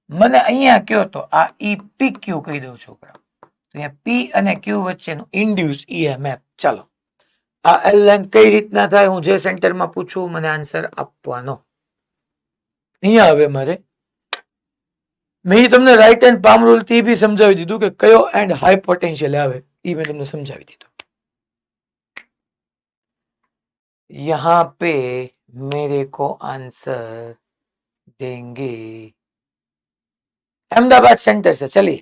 મને અહીંયા કયો તો આ EPQ કહી દઉં છોકરા. અહીંયા P અને Q વચ્ચેનું ઇન્ડ્યુસ EMF. ચાલો આ L લેન્થ કઈ રીતના થાય હું જે સેન્ટરમાં પૂછું મને આન્સર આપવાનો. અહીંયા હવે મારે મેં તમને રાઈટ હેન્ડ પામ રૂલ થી બી સમજાવી દીધું કે કયો એન્ડ હાઈ પોટેન્શિયલ આવે એ મેં તમને સમજાવી દીધું. यहाँ पे मेरे को आंसर देंगे अहमदाबाद सेंटर से. चलिए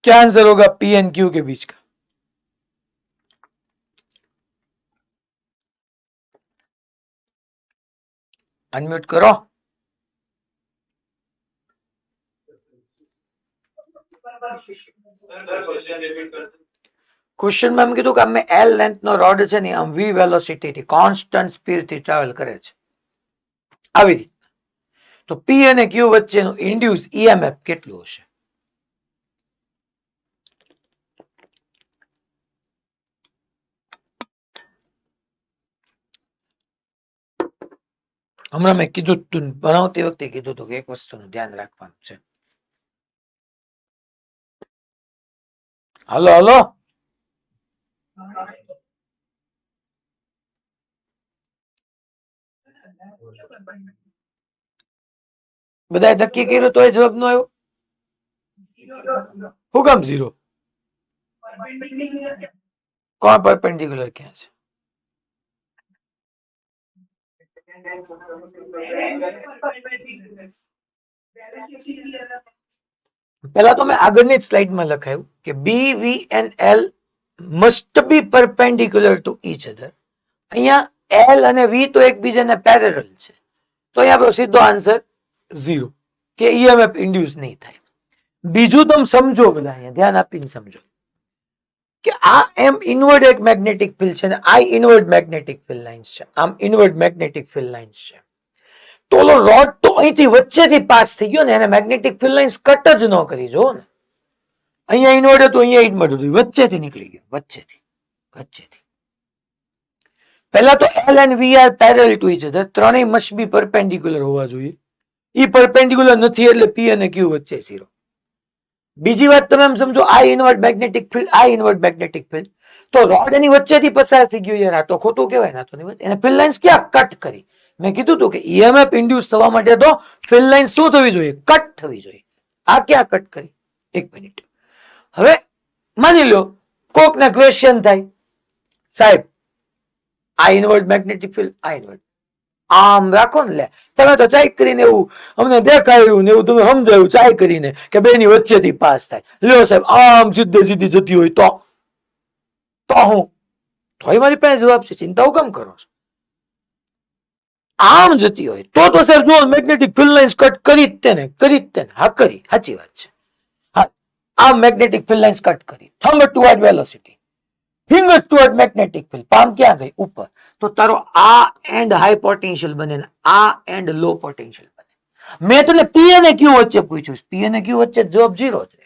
क्या आंसर होगा P एंड Q के बीच का? अनम्यूट करो. क्वेश्चन में हम कीधु कि અમે L લેન્થ નો રોડ છે ને આમ V વેલોસિટી થી કોન્સ્ટન્ટ સ્પીડ થી ટ્રાવેલ કરે છે આવી રીતે. તો P અને Q વચ્ચેનું ઇન્ડ્યુસ EMF કેટલું હશે? હમણાં મેં કીધું તું ભણાવતી વખતે કીધું હતું કે એક વસ્તુનું ધ્યાન રાખવાનું છે. હાલો હાલો બધાએ નક્કી કર્યું તો જવાબ નો આવ્યો. શું કામ 0? કોણ પરપેન્ડિક્યુલર ક્યાં છે? પહેલા તો મેં આગળની સ્લાઇડમાં લખાયું કે B, V and L must be perpendicular to each other. અહીંયા L અને V તો એકબીજાને પેરેલલ છે તો અહીંયા આપણો સીધો આન્સર 0. કે ઈએમએફ ઇન્ડ્યુસ નહીં થાય. બીજું તમે સમજો, બધા અહીંયા ધ્યાન આપીને સમજો કે આ એમ ઇનવર્ડ એક મેગ્નેટિક ફિલ્ડ છે ને આ ઇનવર્ડ મેગ્નેટિક ફિલ્ડ લાઇન્સ છે. આમ ઇનવર્ડ મેગ્નેટિક ફિલ્ડ લાઇન્સ છે. તો ઓલો રોડ તો અહીંથી વચ્ચેથી પાસ થઈ ગયો ને, એને મેગ્નેટિક ફિલ્ડ લાઇન્સ કટ જ ન કરી. જો ને અહીંયા ઇનવર્ડ હતું, અહીંયા ઇનવર્ડ હતું, વચ્ચેથી નીકળી ગયો, વચ્ચેથી. પહેલા તો L and V are parallel to each other. ત્રણેય must be perpendicular હોવા જોઈએ. ઈ perpendicular નથી એટલે P અને Q વચ્ચે 0. બીજી વાત તમે એમ સમજો, આ ઇનવર્ડ મેગ્નેટિક ફિલ્ડ, આ ઇનવર્ડ મેગ્નેટિક ફિલ્ડ, તો રોડ એની વચ્ચેથી પસાર થઈ ગયો. યાર આ તો ખોટું કહેવાય ને. તો એને ફિલ્ડ લાઇન્સ ક્યાં કટ કરી? મેં કીધું હતું કે ઈએમએફ ઇન્ડ્યુસ થવા માટે તો ફિલ્ડ લાઇન્સ શું થવી જોઈએ? કટ થવી જોઈએ. આ ક્યાં કટ કરી? એક મિનિટ. હવે માની લો કોકને ક્વેશ્ચન થાય, સાહેબ આ ઇનવર્ડ મેગ્નેટિક ફિલ્ડ, આ ઇનવર્ડ આમ રાખો ને, લે તમે તો ચાઈ કરીને એવું અમને દેખાયું ને એવું તમે સમજાયું ચાઈ કરીને કે બેની વચ્ચેથી પાસ થાય. લ્યો સાહેબ આમ સીધી જતી હોય તો હું તો મારી પાસે જવાબ છે. ચિંતાઓ કેમ કરો છો? આમ જતી હોય તો સાહેબ જો મેગ્નેટિક ફિલ્ડ લાઇન્સ કટ કરી જ તેને. હા કરી, સાચી વાત છે. હા, આ મેગ્નેટિક ફિલ્ડ લાઇન્સ કટ કરી. Thumb toward velocity, finger toward magnetic field, palm ક્યાં ગઈ? ઉપર. તો તારો આ એન્ડ હાઈ પોટેન્શિયલ બને ને આ એન્ડ લો પોટેન્શિયલ બને. મેં તને પી અને ક્યુ વચ્ચે પૂછ્યું, પી અને ક્યુ વચ્ચે જવાબ 0 છે.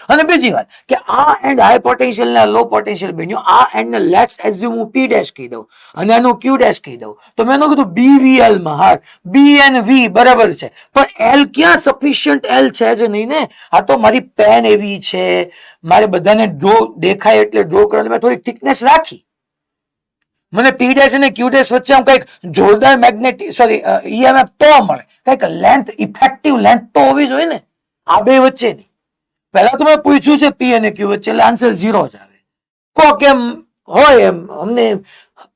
અને બીજી વાત કે આ એન્ડ હાઈ પોટેન્શિયલ ને લો પોટેન્શિયલ બન્યો, આ એન્ડ ને લેટ્સ એઝ્યુમ હું P ડેશ કહી દઉં અને આનું Q ડેશ કહી દઉં, તો મેં કીધું BVL માં હાર B and V બરાબર છે, પણ L ક્યાં સફિશિયન્ટ L છે જ નહીં ને. આ તો મારી પેન એવી છે, મારે બધાને ડ્રો દેખાય એટલે ડ્રો કરવાની મેં થોડી થિકનેસ રાખી. મને P ડેશ અને Q ડેશ વચ્ચે આમ કઈક જોરદાર મેગ્નેટિક ઈએમએફ તો મળે, કઈક લેન્થ, ઇફેક્ટિવ લેન્થ તો હોવી જોઈએ ને આ બે વચ્ચે ની. પહેલા તો મેં પૂછ્યું છે P અને Q વચ્ચે એટલે આન્સર 0 જ આવે. કોક એમ હોય એમ અમને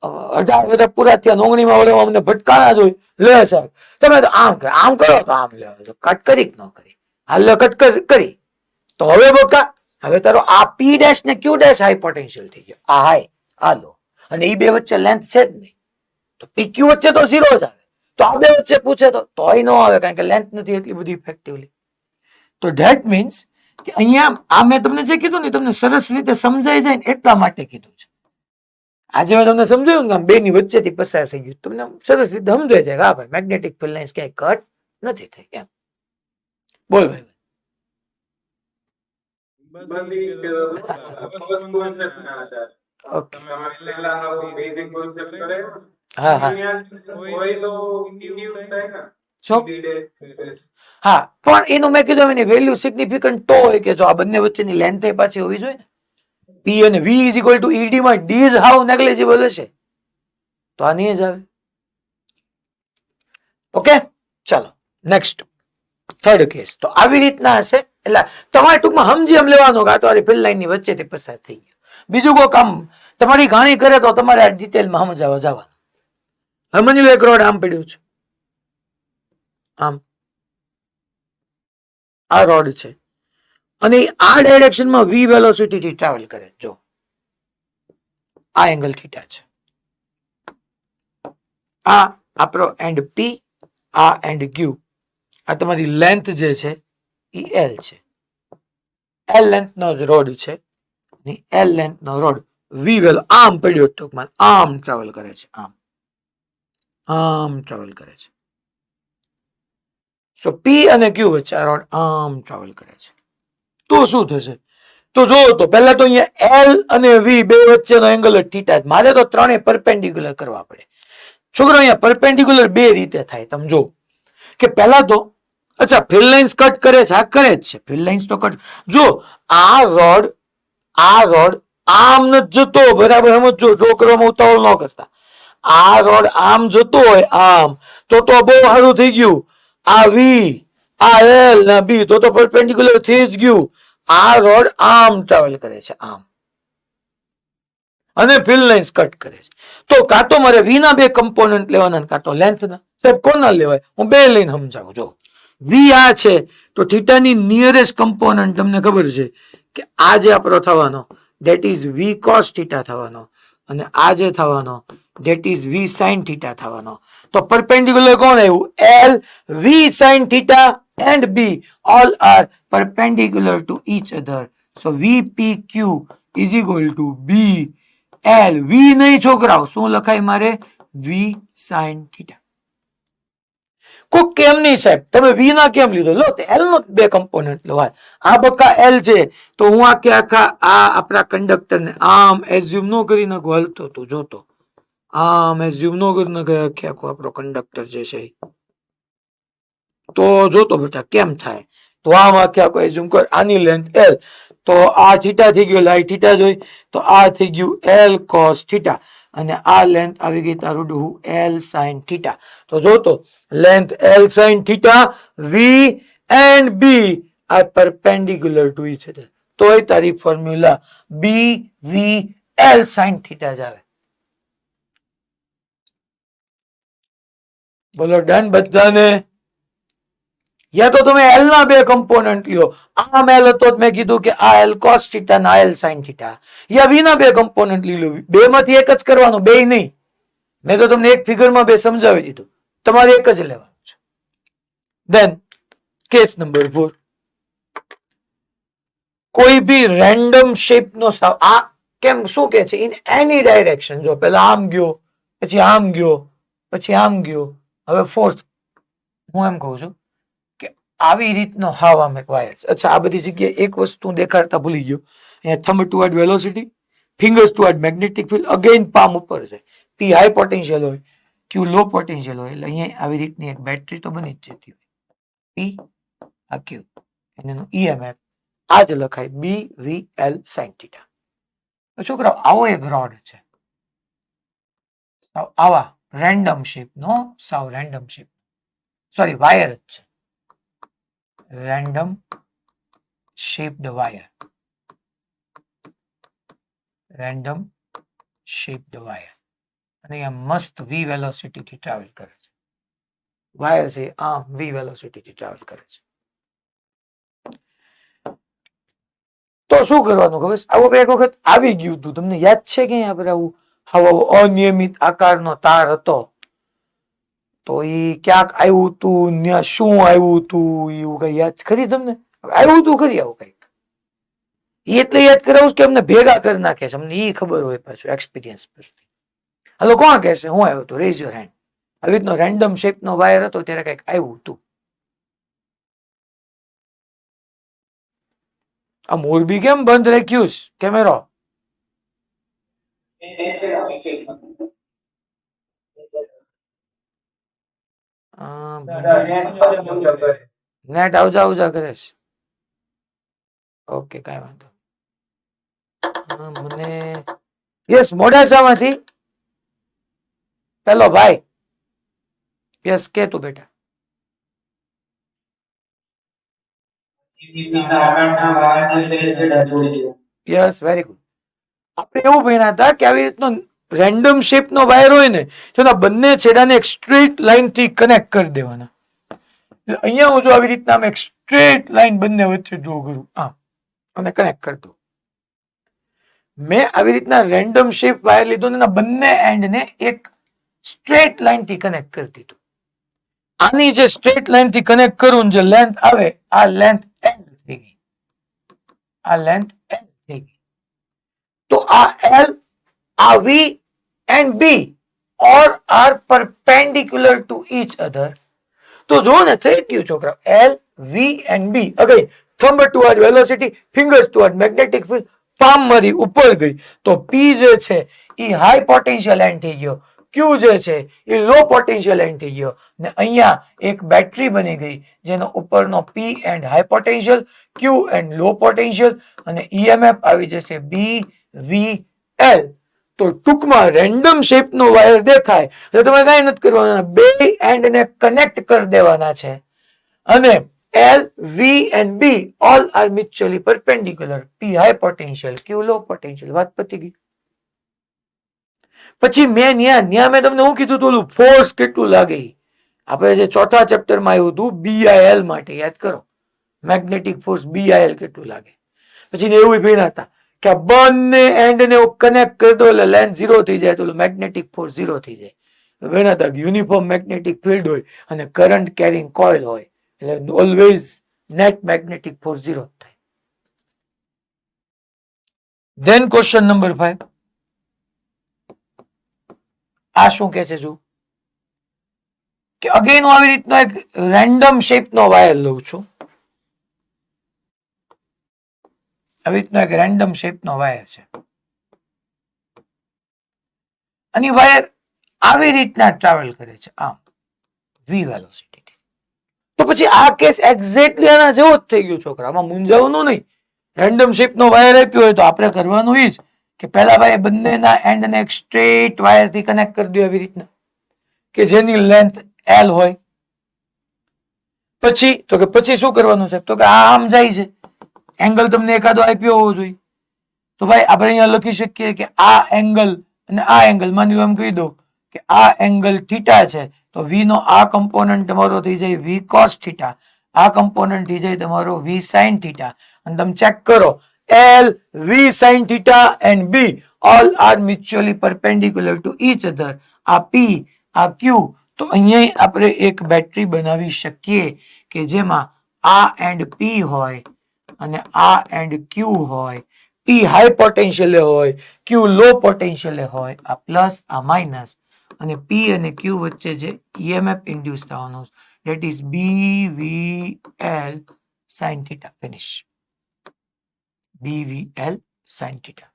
18 વર્ષ પૂરા થયા નોંગણીમાં વળે અમને ભટકાણા જ હોય, લે સાહેબ તમે તો આમ કરો તો આમ લે, કટ કરી ન કરી, હાલ કટ કરી. તો હવે બોકા હવે તારો આ P ડેશ ને Q ડેશ હાઈ પોટેન્શિયલ થઈ ગયો. આ હાઈ, આ લો, અને એ બે વચ્ચે લેન્થ છે જ નહીં, તો PQ વચ્ચે તો 0 જ આવે. તો આ બે વચ્ચે પૂછે તોય ન આવે, કારણ કે લેન્થ નથી એટલી બધી ઇફેક્ટિવલી. તો ધેટ મીન્સ કે અહીંયા આ મેં તમને જે કીધું ને તમને સરસ રીતે સમજાઈ જાય ને એટલા માટે કીધું છે. આજે મેં તમને સમજાયું ને બે ની વચ્ચેથી પસાર થઈ ગયું, તમને સરસ રીતે સમજાય જાય. હા ભાઈ, મેગ્નેટિક ફિલ્ડ લાઇન્સ ક્યાંય કટ નથી થઈ એમ. બોલ ભાઈ. હા, પણ એનું મેં કીધું એની વેલ્યુ સિગ્નિફિકન્ટ તો હોય કે જો આ બંને વચ્ચેની લેન્થ પાછી હોવી જોઈએ ને. P અને V is equal two ED માં D ઇઝ હાઉ નેગ્લિજિબલ હશે તો આ નહીં જ આવે. ઓકે, ચાલો નેક્સ્ટ થર્ડ કેસ. તો આવી રીતના હશે એટલે તમારે ટૂંકમાં સમજી એમ લેવાનો કે આ તો ફિલ્ડ લાઇન ની વચ્ચેથી પસાર થઈ ગયો. બીજું કોઈ કામ તમારી ઘાણી કરે તો તમારે આ ડિટેલમાં સમજાવવા જવાનું. હવે માની લો એક રોડ આમ પડ્યું છે, આમ આ રોડ છે અને આ ડાયરેક્શનમાં v વેલોસિટી થી ટ્રાવેલ કરે. જો આ એંગલ થીટા છે, આ આપણો એન્ડ P, આ એન્ડ Q, આ તમારી લેન્થ જે છે એ L છે. L લેન્થ નો રોડ છે, L લેન્થ નો રોડ v વેલો આમ પડ્યો તો આમ ટ્રાવેલ કરે છે, આમ ટ્રાવેલ કરે છે. સો P અને Q વચ્ચે આ રોડ આમ ટ્રાવેલ કરે છે. તો શું થશે? તો જો તો પહેલા તો અહીંયા L અને V બે વચ્ચેનો એંગલ થીટા. મારે તો ત્રણે પરપેન્ડિક્યુલર કરવા પડે. છોકરો અહીંયા પરપેન્ડિક્યુલર બે રીતે થાય. તમે જો કે પહેલા તો અચ્છા ફિલ્ડ લાઇન્સ કટ કરે છે, આ કરે જ છે ફિલ્ડ લાઇન્સ તો કટ. જો આ રોડ આમ નથી જતો, બરાબર સમજો, ડ્રો કરવામાં ઉતાવળ ન કરતા. આ રોડ આમ જતો હોય આમ તો બહુ સારું થઈ ગયું. આ V, આ L ના B તો પરપેન્ડિક્યુલર થઈ જ ગયું. આ રોડ આમ ટ્રાવેલ કરે છે આમ અને ફિલ્ડ લાઇન્સ કટ કરે છે. તો કાં તો મારે V ના બે કમ્પોનન્ટ લેવાના, કાં તો લેન્થ ના. સાહેબ કોના લેવાય? હું બે લઈને સમજાવું. જો V આ છે તો થીટાની નિયરેસ્ટ કમ્પોનન્ટ તમને ખબર છે કે આ જે આપણો થવાનો that is V cos theta થવાનો, અને આ જે થવાનો that is V sin theta થવાનો. તો પરપેન્ડિક્યુલર કોણ આવ્યું? L V sin theta and B all are perpendicular to each other. So VPQ is equal to B L. V નહીં છોકરાઓ, શું લખાય મારે? V sin theta. કોઈ કેમ નહીં સાહેબ, તમે V ના કેમ લીધો? લો L નો બે કમ્પોનન્ટ લો. આ બકા L છે તો હું આખે આખા આ આપણા કંડક્ટર ને આમ એઝ્યુમ નો કરી નાખો, હલતો તો જોતો, આમ એઝ્યુમ નો કરી નાખે આખે આખો આપણો કંડક્ટર જે છે તો જોતો બેટા કેમ થાય. તો આમ આખે આખો એઝ્યુમ કર, આની લેન્થ L, તો આ થીટા થઈ ગયો, લાઈ થીટા જોઈ, તો આ થઈ ગયું L cos થીટા, અને આ લેન્થ આવી ગઈ તારું ડુહુ L sin થીટા. તો જોતો length L sin theta, V and B are perpendicular to each other. તો એ તારી formula B V L sin theta જ આવે. બોલો ડન બધાને? યા તો તમે L ના બે કમ્પોનન્ટ લ્યો, આમ L હતો મેં કીધું કે આ L cos થીટા ના L sin થીટા, યા V ના બે કમ્પોનન્ટ લઈ લો, બે માંથી એક જ કરવાનું, બે નહીં. મેં તો તમને એક ફિગરમાં બે સમજાવી દીધું, તમારે એક જ લેવાનું છે. દેન કેસ નંબર 4, કોઈ બી રેન્ડમ શેપ નો આ કેમ શું કે છે? In any direction. જો પેલા આમ ગયો, પછી આમ ગયો, પછી આમ ગયો, હવે ફોર્થ હું એમ કહું છું આવી રીતનો હાવ આમ એક વાયર. અચ્છા, આ બધી જગ્યાએ એક વસ્તુ દેખાડતા ભૂલી ગયો. અહીંયા thumb toward velocity, fingers toward magnetic field, again palm ઉપર છે. P હાઈ પોટેન્શિયલ હોય, Q લો પોટેન્શિયલ હોય, એટલે અહીંયા આવી રીતની એક બેટરી તો બની જ જતી હોય. P આ Q, એનું EMF આ જ લખાય B V L sin theta. છોકરાઓ આવો એક રોડ છે, આવા રેન્ડમ શેપ નો, સાવ રેન્ડમ શેપ, સોરી વાયર જ છે, random shaped wire, random shaped wire, અને આ મસ્ત v વેલોસિટી થી ટ્રાવેલ કરે છે. વાયર છે આ v વેલોસિટી થી ટ્રાવેલ કરે છે. તો શું કરવાનું ખબર છે? આવું એક વખત આવી ગયું હતું, તમને યાદ છે કે આપણે આવું અનિયમિત આકારનો તાર હતો, તો એ ક્યાંક આવ્યું હતું, શું આવ્યું હતું એવું કઈ યાદ ખરી તમને? આવ્યું હતું ખરી આવું કઈક? એટલે યાદ કરાવું કે અમને ભેગા કરી નાખે છે, અમને એ ખબર હોય પાછું એક્સપિરિયન્સ પરથી. હાલો કોણ કહેશે હું આવ્યું હતું? Rays your hand. આવી રીતનો રેન્ડમ શેપ નો વાયર હતો, ત્યારે કઈક આવ્યું હતું. આ મોરબી કેમ બંધ રાખ્યું કેમેરો? નેટ આવજા આવજા કરે છે. ઓકે કઈ વાંધો. મને યસ મોડાસામાંથી પેલો ભાઈ, યસ કે તું બેટા. Yes very good. આપણે એવું ભણ્યા હતા કે આવી રીતનો રેન્ડમ શેપ નો વાયર હોય ને, તો બંને છેડાને એક સ્ટ્રેટ લાઈન થી કનેક્ટ કરી દેવાના. અહીંયા હું જો આવી રીતના એક સ્ટ્રેટ લાઈન બંને વચ્ચે ડ્રો કરું આમ અને કનેક્ટ કરી દઉં. મેં આવી રીતના રેન્ડમ શેપ વાયર લીધો ને બંને એન્ડ ને એક સ્ટ્રેટ લાઈન થી કનેક્ટ કરી દીધું. આની જે સ્ટ્રેટ લાઈન થી કનેક્ટ કરું જે લેન્થ આવે, આ લેન્થ L થઈ ગઈ, આ લેન્થ L થઈ ગઈ. તો આ L, આ V and B all are perpendicular to each other. તો જો ને થઈ ગયું છોકરા, L V and B, again thumb toward velocity, fingers toward magnetic field, palm મારી ઉપર ગઈ. તો P જે છે એ હાઈ પોટેન્શિયલ એન્ડ થઈ ગયો, Q જે છે એ લો પોટેન્શિયલ એન્ડ થઈ ગયો, ને અહીંયા એક બેટરી બની ગઈ જેનો ઉપરનો P end high potential, Q end low potential, અને EMF આવી જશે B V L. તો ટૂંકમાં રેન્ડમ શેપ નો વાયર દેખાય એટલે તમે કઈ નથી કરવાનું, બે એન્ડ ને કનેક્ટ કરી દેવાના છે, અને L V and B all are mutually perpendicular. P high potential, Q low potential. વાત પતી ગઈ. પછી મેં મેં તમને શું કીધું હતું, ફોર્સ કેટલું લાગે? આપણે જે ચોથા ચેપ્ટર માં આવ્યું હતું BIL માટે યાદ કરો, મેગ્નેટિક ફોર્સ BIL કેટલું લાગે. પછી એવું ભીના હતા કે બંને એન્ડ ને કનેક્ટ કરી દો એટલે લેન્થ 0 થઈ જાય, તો મેગ્નેટિક ફોર્સ 0 થઈ જાય. બેના તક યુનિફોર્મ મેગ્નેટિક ફિલ્ડ હોય અને કરંટ કેરિંગ કોઇલ હોય, એટલે ઓલવેઝ નેટ મેગ્નેટિક ફોર્સ 0 થાય. Then question number 5. આ શું કે છે? જો કે અગેન હું આવી રીતનો એક રેન્ડમ શેપનો વાયર લઉં છું. આવી રીતનો એક રેન્ડમ શેપનો વાયર છે અને વાયર આવી રીતના ટ્રાવેલ કરે છે આમ v વેલોસિટી. તો પછી આ કેસ એક્ઝેક્ટલી આના જેવો જ થઈ ગયો છોકરા. આમાં મૂંઝાવવાનું નહીં. રેન્ડમ શેપનો વાયર આપ્યો હોય તો આપણે કરવાનું એ જ કે પહેલા ભાઈ બંનેના એન્ડને એક સ્ટ્રેટ વાયરથી કનેક્ટ કરી દો આવી રીતના કે જેની લેન્થ L હોય. પછી શું કરવાનું છે? તો કે આ આમ જાય છે. એંગલ તમને એકાદો આપ્યો હોવો જોઈએ. તો ભાઈ આપણે અહીંયા લખી શકીએ કે આ એંગલ અને આ એંગલ, માની લો એમ કહી દો કે આ એંગલ થીટા છે, તો v નો આ કમ્પોનન્ટ તમારો થઈ જાય v cos થીટા, આ કમ્પોનન્ટ થઈ જાય તમારો v sin થીટા. અને તમે ચેક કરો L, v sin theta and b all are mutually perpendicular to each other. આ p, આ q. તો અહીંયા આપણે એક બેટરી બનાવી શકીએ કે જેમાં આ એન્ડ p હોય અને આ એન્ડ q હોય. p હાઈ પોટેન્શિયલે હોય, q લો પોટેન્શિયલે હોય. આ પ્લસ, આ માઇનસ, અને p અને q વચ્ચે જે EMF ઇન્ડ્યુસ થવાનું, that is BVL sin theta. Finish. BVL sin theta.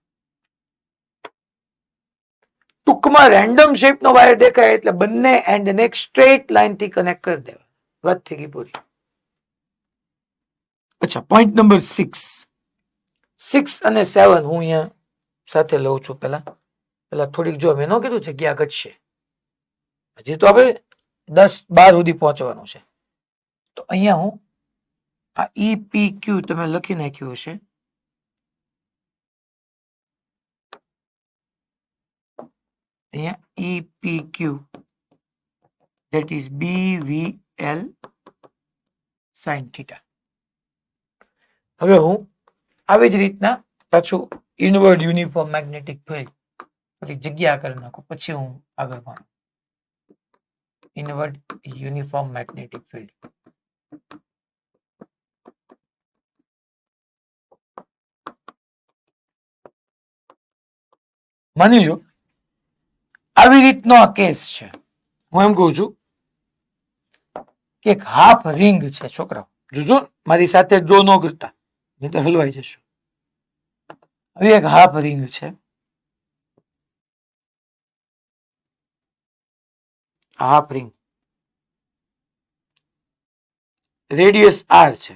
ટૂંકમાં રેન્ડમ શેપનો વાયર દેખાય એટલે બંને એન્ડને એક સ્ટ્રેટ લાઇનથી કનેક્ટ કરી દેવા. વાત થઈ ગઈ પૂરી. અચ્છા, પોઈન્ટ નંબર 6 અને 7 હું અહીંયા સાથે લઉં છું. પેલા થોડીક જો મેં ન કીધું જગ્યા ઘટશે. હજી તો આપણે 10-12 સુધી પહોંચવાનું છે. તો અહીંયા હું આ EPQ તમે લખી નાખ્યું હશે. અહીંયા EPQ that is BVL sin theta. હવે હું આવી જ રીતના પાછું ઇનવર્ડ યુનિફોર્મ મેગ્નેટિક ફિલ્ડ થોડી જગ્યા કરી નાખું પછી હું આગળ ભણું. Inward uniform magnetic field. માની લો આવી રીતનો આ કેસ છે. હું એમ કહું છું કે એક હાફ રિંગ છે છોકરાઓ. જોજો મારી સાથે ડ્રો ન કરતા, નહીં તો હલવાઈ જશું. હવે એક હાફ રિંગ છે. હાફ રિંગ રેડિયસ r છે.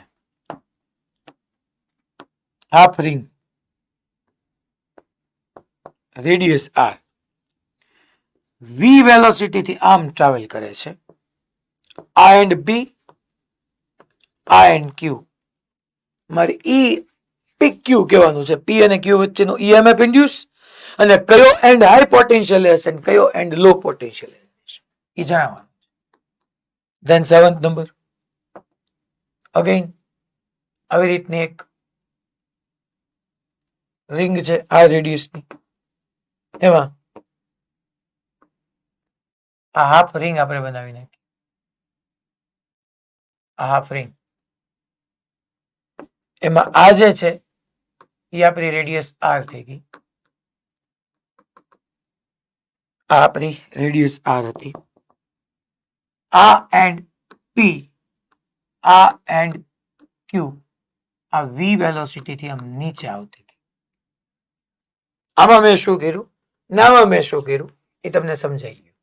Half ring radius r v velocity થી આમ ટ્રાવેલ કરે છે. આ એન્ડ p, આ એન્ડ q. મારે e PQ કહેવાનું છે. p અને q વચ્ચેનો EMF ઇન્ડ્યુસ અને કયો એન્ડ હાઈ પોટેન્શિયલ હશે અને કયો એન્ડ લો પોટેન્શિયલ હશે એ જણાવવાનું. Than 7th number. અગેન આવી રીતની એક રિંગ છે આ રેડિયસની. એમાં આ હાફ રિંગ આપણે બનાવી નાખી. આ હાફ રિંગ એમાં આ જે છે એ આપણી રેડિયસ r થઈ ગઈ. આ આપણી રેડિયસ r હતી. આ એન્ડ p, આ એન્ડ q આ v વેલોસિટી થી આમ નીચે આવતી હતી. આમાં મેં શું કર્યું ને આમાં મેં શું કર્યું એ તમને સમજાઈ ગયું.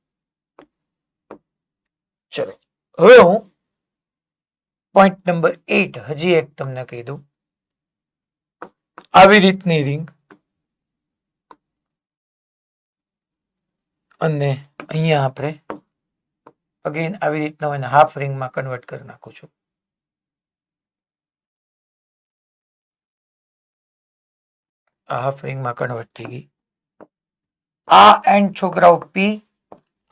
ચલો હવે હું પોઈન્ટ નંબર 8 હજી એક તમને કહી દઉં. આવી રીતની રિંગ અને અહીંયા આપણે અગેન આવી રીતના એને હાફ રિંગમાં કન્વર્ટ કરી નાખું છું. આ હાફ રિંગમાં કન્વર્ટ થઈ ગઈ. આ એન્ડ છોકરાઓ p,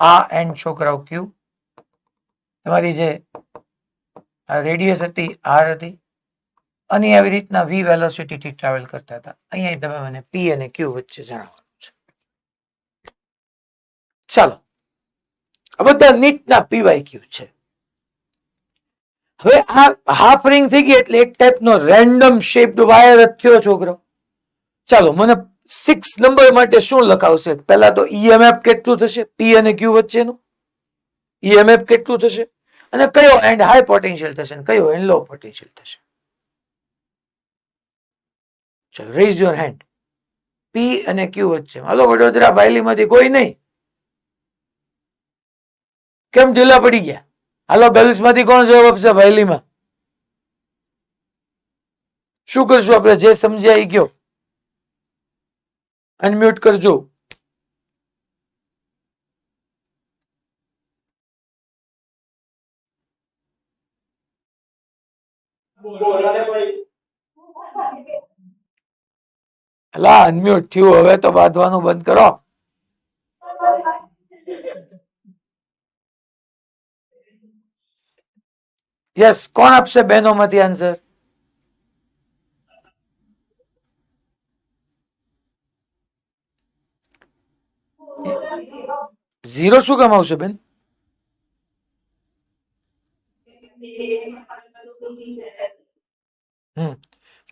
આ એન્ડ છોકરાઓ q. તમારી જે રેડિયસ હતી r હતી અને આવી રીતના v વેલોસિટી થી ટ્રાવેલ કરતા હતા. અહીંયા તમે મને p અને q વચ્ચે જણાવવાનું છે. ચાલો આ બધા નીટના PYQ છે. હવે આ હાફ રિંગ થઈ ગઈ એટલે એક ટાઈપનો રેન્ડમ શેપ્ડ વાયર જ થયો છોકરો. ચાલો મને 6 નંબર માટે શું લખાવશે? પહેલા તો ઈએમએફ કેટલું થશે પી અને ક્યુ વચ્ચેનું? ઈએમએફ કેટલું થશે અને કયો એન્ડ હાઈ પોટેન્શિયલ થશે અને કયો એન્ડ લો પોટેન્શિયલ થશે? ચલો રેઝ યોર હેન્ડ. પી અને ક્યુ વચ્ચે. હાલો વડોદરા ભાઈલી માંથી કોઈ નહીં? કેમ ઢીલા પડી ગયા? હાલો ગર્લ્સ માંથી કોણ જવાબ આપશે ભાઈલીમાં? શું કરશું આપણે? જે સમજ્યા એ કયો. અનમ્યુટ કરજો. અલા અનમ્યુટ થયું, હવે તો બાંધવાનું બંધ કરો. યસ, કોણ આપશે બહેનોમાંથી આન્સર? ઝીરો શું કામ આવશે બેન?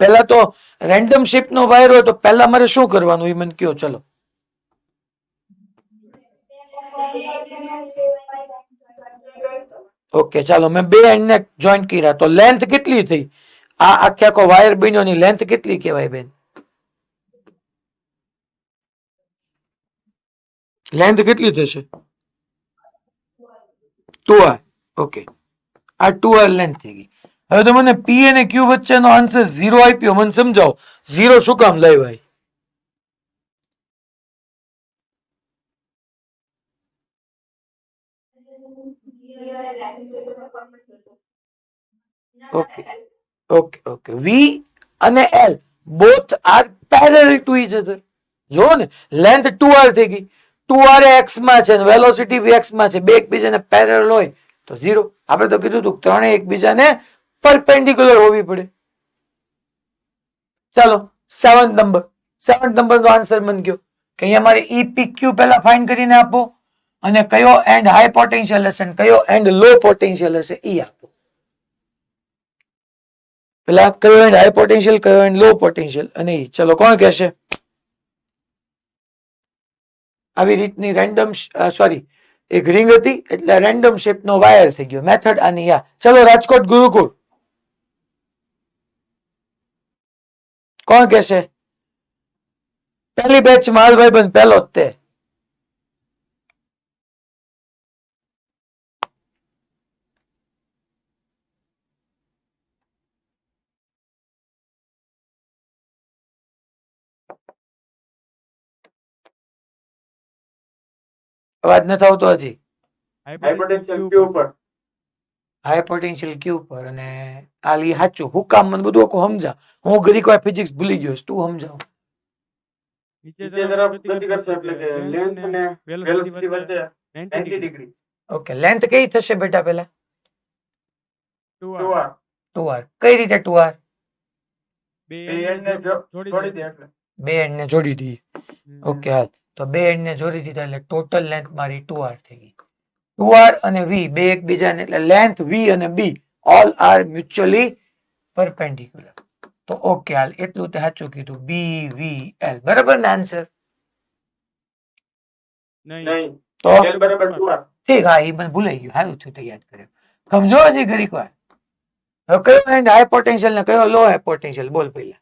પહેલા તો રેન્ડમ શેપ નો વાયર હોય તો પહેલા મારે શું કરવાનું એ મને કયો. ચલો ઓકે, ચાલો મેં બે એન્ડ ને જોઈન્ટ કર્યા તો લેન્થ કેટલી થઈ? આ આખે આખો વાયર બન્યો ની લેન્થ કેટલી કહેવાય બેન? લેન્થ કેટલી થશે? 2r. ઓકે, આ 2r લેન્થ થઈ ગઈ. હવે તો મને પી અને ક્યુ વચ્ચેનો આન્સર 0 આપ્યો, મને સમજાવો 0 શું કામ લેવાય? ઓકે ઓકે ઓકે, વી અને L both are parallel to each other. જો ને લેન્થ 2r થઈ ગઈ. 2r એ x માં છે અને વેલોસિટી v x માં છે. બે એકબીજાને પેરેલલ હોય તો 0. આપણે તો કીધું હતું ત્રણે એકબીજાને પરપેન્ડિક્યુલર હોવી પડે. ચાલો 7th નંબર. 7th નંબર નો આન્સર મને કયો કે અહીંયા મારે ઈ પી ક્યુ પહેલા ફાઇન્ડ કરીને આપો અને કયો એન્ડ હાઈ પોટેન્શિયલ હશે અને કયો એન્ડ લો પોટેન્શિયલ હશે ઈ આપો. પેલા કયો એન્ડ હાઈ પોટેન્શિયલ, કયો એન્ડ લો પોટેન્શિયલ અને ઈ. ચલો કોણ કહેશે? આવી રીતની રેન્ડમ સોરી એક રિંગ હતી એટલે રેન્ડમ શેપ નો વાયર થઈ ગયો. મેથડ આની આ. ચલો રાજકોટ ગુરુકુળ કોણ કહેશે? પહેલી બેચ માલભાઈ બંધ પહેલો જ તે. અવાજ નથી આવતો હજી. હાઈ પોટેન્શિયલ ક્યુ પર અને આ લી સાચું. હું કામ મને બધું આખું સમજા. હું ઘડીક વાર ફિઝિક્સ ભૂલી ગયો છું. તું સમજાવ. નીચે તરફ ગતિ કરશે એટલે કે લેન્થ અને વેલોસિટી વચ્ચે 90 ડિગ્રી. ઓકે, લેન્થ કઈ થશે બેટા? પેલા 2r 2r. કઈ રીતે 2r? બે એન્ડને જોડી દે એટલે બે એન્ડ ને જોડી દઈએ. ઓકે હાલ, તો બે એન્ડ ને જોડી દીધા એટલે ટોટલ લેન્થ મારી 2r થઈ ગઈ. 2r અને v બે એકબીજાને એટલે લેન્થ v અને b all are mutually perpendicular. તો ઓકે હાલ, એટલું તે સાચું કીધું. b v l બરાબર ને આન્સર? નહીં તો l બરાબર 2r. ઠીક, હા એ મને ભૂલાઈ ગયું. સારું થયું તે યાદ કર્યું. સમજો હજી ઘડીક વાર. હવે કયો એન્ડ હાઈ પોટેન્શિયલ ને કયો લો હાઈ પોટેન્શિયલ બોલ પહેલા.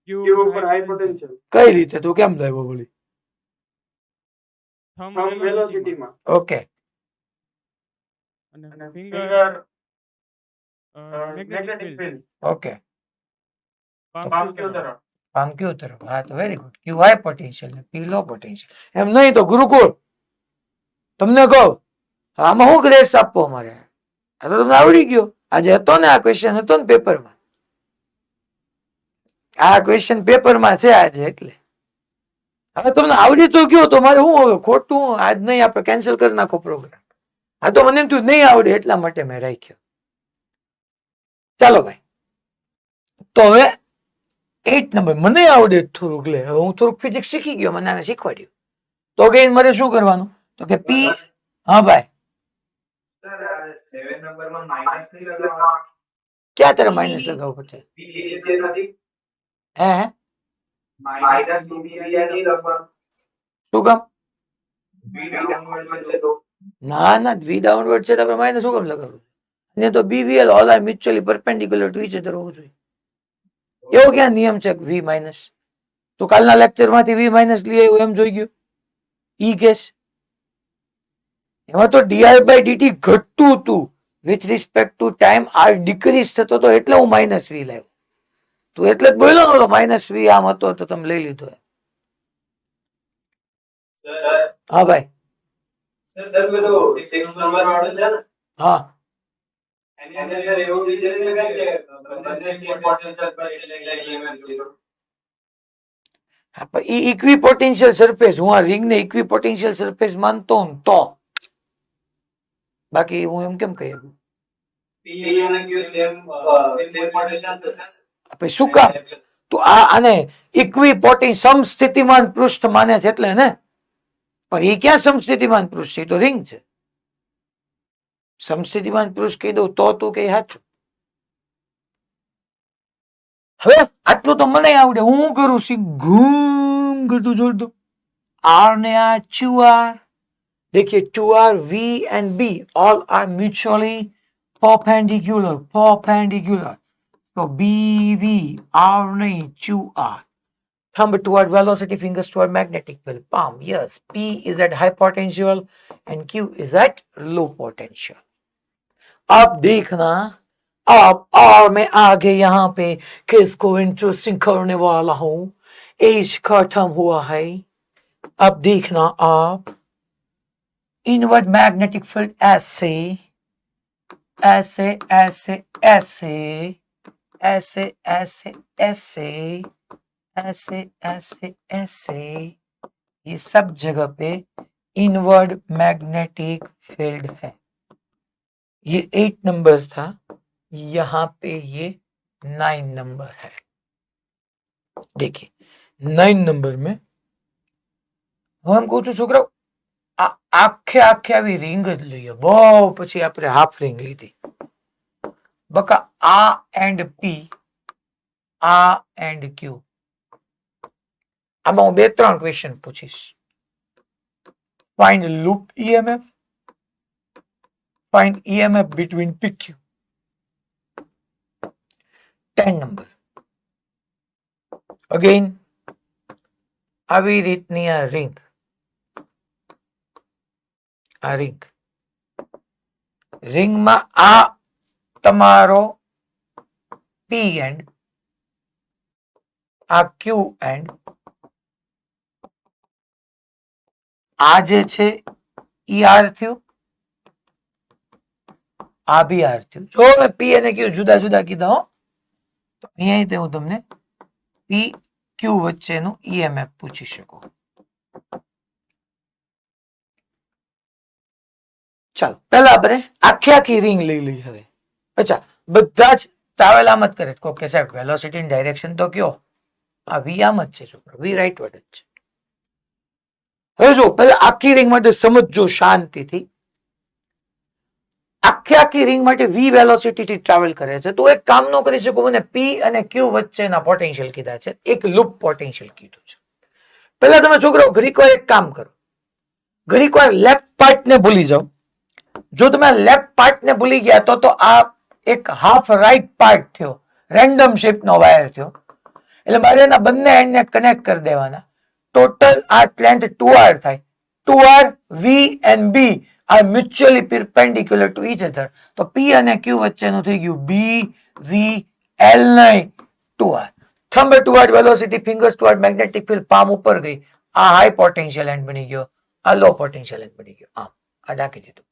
q ઉપર હાઈ પોટેન્શિયલ કઈ રીતે? તું કેમ લાવ્યો બોલી? થંબ વેલોસિટી માં ઓકે અને finger magnetic field okay, palm Q તરફ. પામ ક્યુ તરફ. હા તો very good. Q high potential ને પી લો પોટેન્શિયલ. એમ નહીં તો ગુરુકુળ તમને કહું આમાં શું ગ્રેસ આપવો અમારે? આ તો તમને આવડી ગયો. આજે હતો ને આ ક્વેશ્ચન હતો ને પેપરમાં. આ ક્વેશ્ચન પેપરમાં છે આજે એટલે હવે તમને આવડી તો ગયો તો મારે શું હવે ખોટું આજ નહીં આપણે કેન્સલ કરી નાખો પ્રોગ્રામ. આ તો મને એમ થયું નહીં આવડે એટલા માટે મેં રાખ્યો. ચાલો ભાઈ, તો હવે 8 નંબર મને આવડે થોડુંક. લે હવે હું થોડુંક ફિઝિક્સ શીખી ગયો, મને આને શીખવાડ્યું. તો અગેન મારે શું કરવાનું? તો કે પી. હા ભાઈ, સર 7 નંબરમાં માઈનસ નહીં લગાવવાનો. ક્યાં તારે માઇનસ લગાવવું પડશે? હે માઇનસ નહીં લખવાનું. શું કામ? V downward છે તો ના V ડાઉનવર્ડ છે તો આપણે માઇનસ શું કામ લગાવવું? ને તો BVL all are mutually perpendicular to each other હોવું જોઈએ. એવો ક્યાં નિયમ છે V માઇનસ? તો કાલના લેક્ચર માંથી V માઇનસ લઈ આવ્યો એમ જોઈ ગયું ઈ કેસ. એમાં તો di by dt ઘટતું હતું with respect to time, R decrease થતો હતો એટલે હું માઇનસ V લાવ્યો. તું એટલે જ બોલ્યો નતો માઇનસ V આમ હતો તો તમે લઈ લીધો. સર હા ભાઈ. સર પેલો 6 નંબર વાળો છે ને હા એની અંદર એવું વિચારી શકાય કે બંને પોટેન્શિયલ પર એટલે EMF 0. ઇક્વી પોટેન્શિયલ સરફેસ, હું આ રિંગ ને ઇક્વી પોટેન્શિયલ સરફેસ માનતો હોઉં તો, બાકી હું એમ કેમ કહી શકું? P અને Q સેમ પોટેન્શિયલ છે. પછી શું કામ તું આને ઇક્વી સમસ્થિતિમાન પૃષ્ઠ માને છે એટલે ને? પણ એ ક્યાં સમસ્થિતિમાન પૃષ્ઠ છે? એ તો રિંગ છે. સમસ્થિતિમાન પૃષ્ઠ કહી દઉં તો તું કઈ સાચું. હવે આટલું તો મને આવડે, હું કરું છું ઘૂમ કરતું જોડ દઉં R ને આ 2R. देखिए 2R V and B all are mutually perpendicular. So BV R नहीं 2R. Thumb toward velocity, fingers toward magnetic field, palm. Yes, P is at high potential and Q is at low potential. अब देखना, अब और मैं आगे यहाँ पे किसको इंटरेस्टिंग करने वाला हूं. एज खत्म हुआ है. अब देखना आप इनवर्ड मैग्नेटिक फील्ड ऐसे ऐसे ऐसे ऐसे ऐसे ऐसे ऐसे ऐसे ऐसे ऐसे ये सब जगह पे इनवर्ड मैग्नेटिक फील्ड है. ये 8 नंबर था, यहां पे ये 9 नंबर है. देखिए 9 नंबर में हम कहूँ છું છોકરાઓ આખે આવી રિંગ જ લઈએ, બહુ પછી આપણે હાફ રિંગ લીધી. બકા આ એન્ડ P, આ એન્ડ Q, આમાં હું 2-3 ક્વેશ્ચન પૂછીશ. Find loop EMF, find EMF between PQ. 10 number. Again આવી રીતની આ રિંગ, રિંગમાં આ તમારો P એન્ડ, આ Q એન્ડ, આ જે છે ઈ R થયું, આ બી R થયું. જો મેં P અને Q જુદા જુદા કીધા હો, તો અહીંયા હું તમને P Q વચ્ચેનું EMF પૂછી શકું. ચાલો પહેલા આપણે આખી રિંગ લઈ લઈ. હવે અચ્છા બધા જ ટ્રાવેલ આમ જ કરે કે સાહેબ વેલોસિટી ડાયરેક્શન તો કયો? આ V આમ જ છે છોકરો, V રાઈટ વર્ડ જ છે. હવે જો પહેલા આખી રિંગ માટે સમજજો શાંતિથી. આખી રિંગ માટે V વેલોસિટી થી ટ્રાવેલ કરે છે. તો એક કામ નો કરી શકો, મને P અને Q વચ્ચેના પોટેન્શિયલ કીધા છે, એક લૂપ પોટેન્શિયલ કીધું છે. પહેલા તમે છોકરો ઘડીકવાર એક કામ કરો, ઘડીકવાર લેફ્ટ પાર્ટ ને ભૂલી જાઓ. જો તમે લેફ્ટ પાર્ટ ને ભૂલી ગયા તો આ એક હાફ રાઈટ પાર્ટ થયો, રેન્ડમ શેપ નો વાયર થયો. એટલે મારે એના બંને એન્ડ ને કનેક્ટ કરી દેવાના. ટોટલ આ લેન્થ 2R થાય. 2R V and B are mutually perpendicular to each other. તો P અને Q વચ્ચેનું થઈ ગયું B V L નહીં 2R. Thumb toward velocity, fingers toward magnetic field, palm ઉપર ગઈ. આ હાઈ પોટેન્શિયલ એન્ડ બની ગયો, આ લો પોટેન્શિયલ એન્ડ બની ગયો. આમ આ ડાકી દીધું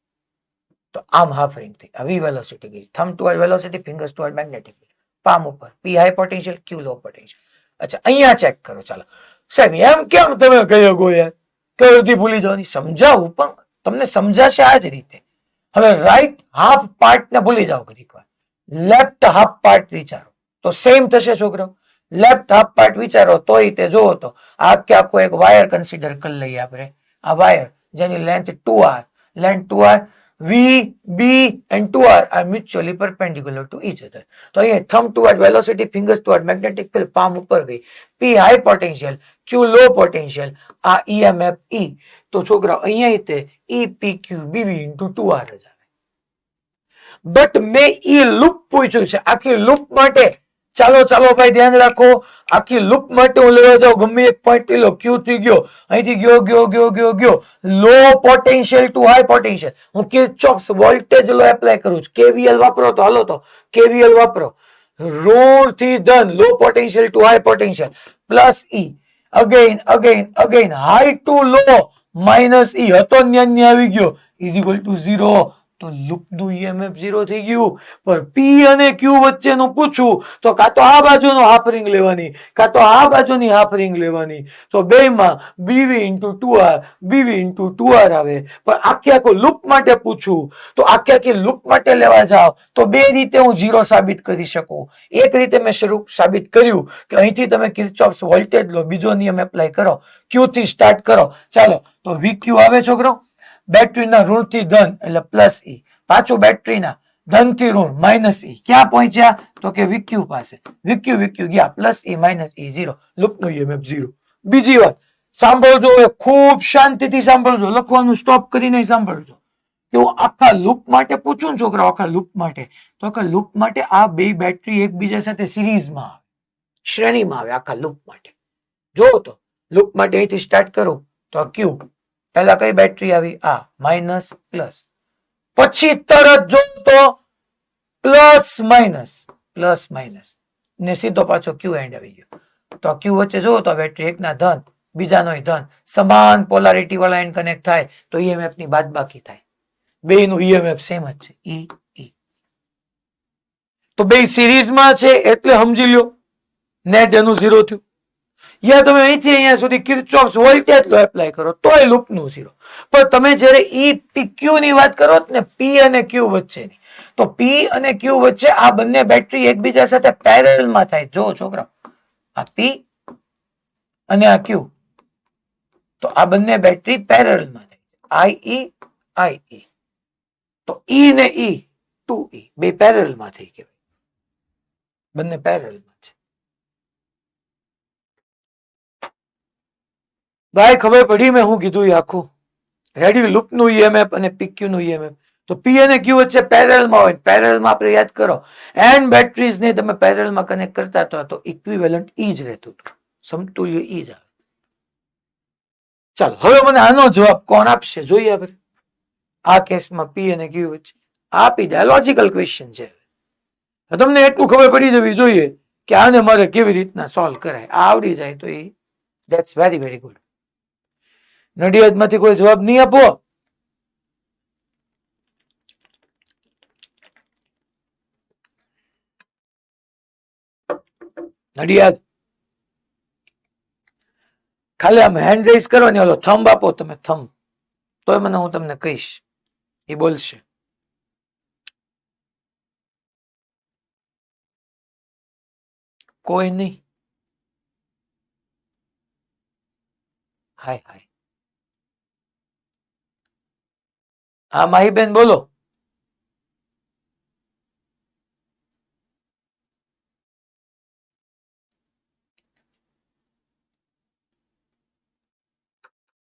તો આમ હાફ રિંગ થઈ. આ V વેલોસિટી ગઈ, thumb toward velocity, fingers toward magnetic field, palm ઉપર, P હાઈ પોટેન્શિયલ, Q લો પોટેન્શિયલ. અચ્છા અહીંયા ચેક કરો. ચાલો સાહેબ એમ કેમ તમે કહી શકો યાર, કઈ ભૂલી જવાની? સમજાવું પણ તમને સમજાશે આ જ રીતે. હવે રાઈટ હાફ પાર્ટ ને ભૂલી જાઓ ઘડીક વાર, લેફ્ટ હાફ પાર્ટ વિચારો તો સેમ થશે છોકરો. લેફ્ટ હાફ પાર્ટ વિચારો તોય તે જોવો તો આખો એક વાયર કન્સિડર કરી લઈએ આપણે. આ વાયર જેની length 2R, V, B and 2R are mutually perpendicular to each other. તો અહીંયા thumb toward velocity, fingers toward magnetic field, palm ઉપર ગઈ. P high potential, Q low potential, આ EMF E. તો છોકરાઓ અહીંયા તે EPQ BV into 2R જ આવે. બટ મેં એ લૂપ પૂછ્યું છે આખી લૂપ માટે. ચાલો ભાઈ ધ્યાન રાખો, આખી લૂપ માટે હું લેવા જાઉં ગમે એક પોઈન્ટ લો, ક્યુ થી ગયો, અહીંથી ગયો લો પોટેન્શિયલ ટુ હાઈ પોટેન્શિયલ. હું કિર્ચોફ્સ વોલ્ટેજ લો એપ્લાય કરું છું. કેવીએલ વાપરો તો હાલો, તો કેવીએલ વાપરો. ઋણ થી ધન, low potential to high potential, plus E, again high to low, minus E હતો ન્યા આવી ગયો, ઇઝ ઇક્વલ ટુ 0. તો લૂપ નું EMF 0 થઈ ગયું. પણ P અને Q વચ્ચેનું પૂછું તો કાં તો આ બાજુનો હાફ રિંગ લેવાની, કાં તો આ બાજુની હાફ રિંગ લેવાની. તો બેમાં BV into 2R, BV into 2R આવે. પણ આખું લૂપ માટે પૂછું તો આખી લૂપ માટે લેવા જાવ તો બે રીતે હું 0 સાબિત કરી શકું. એક રીતે મેં સાબિત કર્યું કે અહીંથી તમે કિર્ચોફ્સ વોલ્ટેજ લો, બીજો નિયમ એપ્લાય કરો, Q થી સ્ટાર્ટ કરો. ચાલો તો VQ આવે છોકરો, બેટરીના ઋણ થી ધન એટલે પ્લસ ઈ, પાછું બેટરીના ધન થી ઋણ માઇનસ ઈ. ક્યાં પહોંચ્યા તો કે VQ પાસે, VQ ગયા પ્લસ ઈ માઇનસ ઈ 0, લૂપ નો EMF 0. બીજી વાત સાંભળજો, હવે ખૂબ શાંતિથી સાંભળજો, લખવાનું સ્ટોપ કરીને સાંભળજો કે હું આખા લૂપ માટે પૂછું ને છોકરા, આખા લૂપ માટે, તો આખા લૂપ માટે આ બે બેટરી એકબીજા સાથે સિરીઝમાં આવે, શ્રેણીમાં આવે આખા લૂપ માટે. જો તો લૂપ માટે અહીંથી સ્ટાર્ટ કરું તો Q પહેલા કઈ બેટરી આવી, આ માઇનસ પ્લસ, પછી તરત જો તો પ્લસ માઇનસ ને સીધો પાછો Q એન્ડ આવી ગયો. તો Q વચ્ચે જો તો બેટરી એકના ધન બીજાનો ધન, સમાન પોલારિટી વાળા એન્ડ કનેક્ટ થાય તો EMF ની બાદબાકી થાય. બે નું EMF સેમ જ છે, E. તો બે સિરીઝમાં છે એટલે સમજી લ્યો નેટ એનું 0 થયું. યા તમે અહીંથી અહીંયા સુધી કિર્ચોફ્સ વોલ્ટેજ લો એપ્લાય કરો તોય લૂપ નું 0. પણ તમે જ્યારે EPQ ની વાત કરો ને P અને Q વચ્ચેની, તો P અને Q વચ્ચે આ બંને બેટરી એકબીજા સાથે પેરેલલમાં થાય. જો છોકરા આ P અને આ Q, તો આ બંને બેટરી પેરેલલમાં થાય, IE. તો E ને E 2E બે પેરેલલમાં થઈ કહેવાય, બંને પેરેલલમાં છે. ભાઈ ખબર પડી મેં હું કીધું એ આખું રેડી? લૂપ નું EMF અને PQ નું EMF. તો P અને Q વચ્ચે પેરેલલમાં હોય, પેરેલલમાં આપણે યાદ કરો એન્ડ બેટરીઝ ને તમે પેરેલલમાં કનેક્ટ કરતા હતા તો ઇક્વિવેલન્ટ E જ રહેતું હતું, સમતુલ્ય E જ આવે. ચાલો હવે મને આનો જવાબ કોણ આપશે જોઈએ આપણે. આ કેસમાં P અને Q વચ્ચે આપી દે, લોજિકલ ક્વેશ્ચન છે. તમને એટલું ખબર પડી જવી જોઈએ કે આને મારે કેવી રીતના સોલ્વ કરાય. આ આવડી જાય તો એ ધેટ્સ વેરી ગુડ. નડિયાદ માંથી કોઈ જવાબ નહીં આપો? નડિયાદ ખાલી આમ હેન્ડ રેઝ કરો ને, ઓલો થંબ આપો તમે, થંબ, તોય મને હું તમને કહીશ, એ બોલશે. કોઈ નહીં? હાય હા માહીબેન બોલો.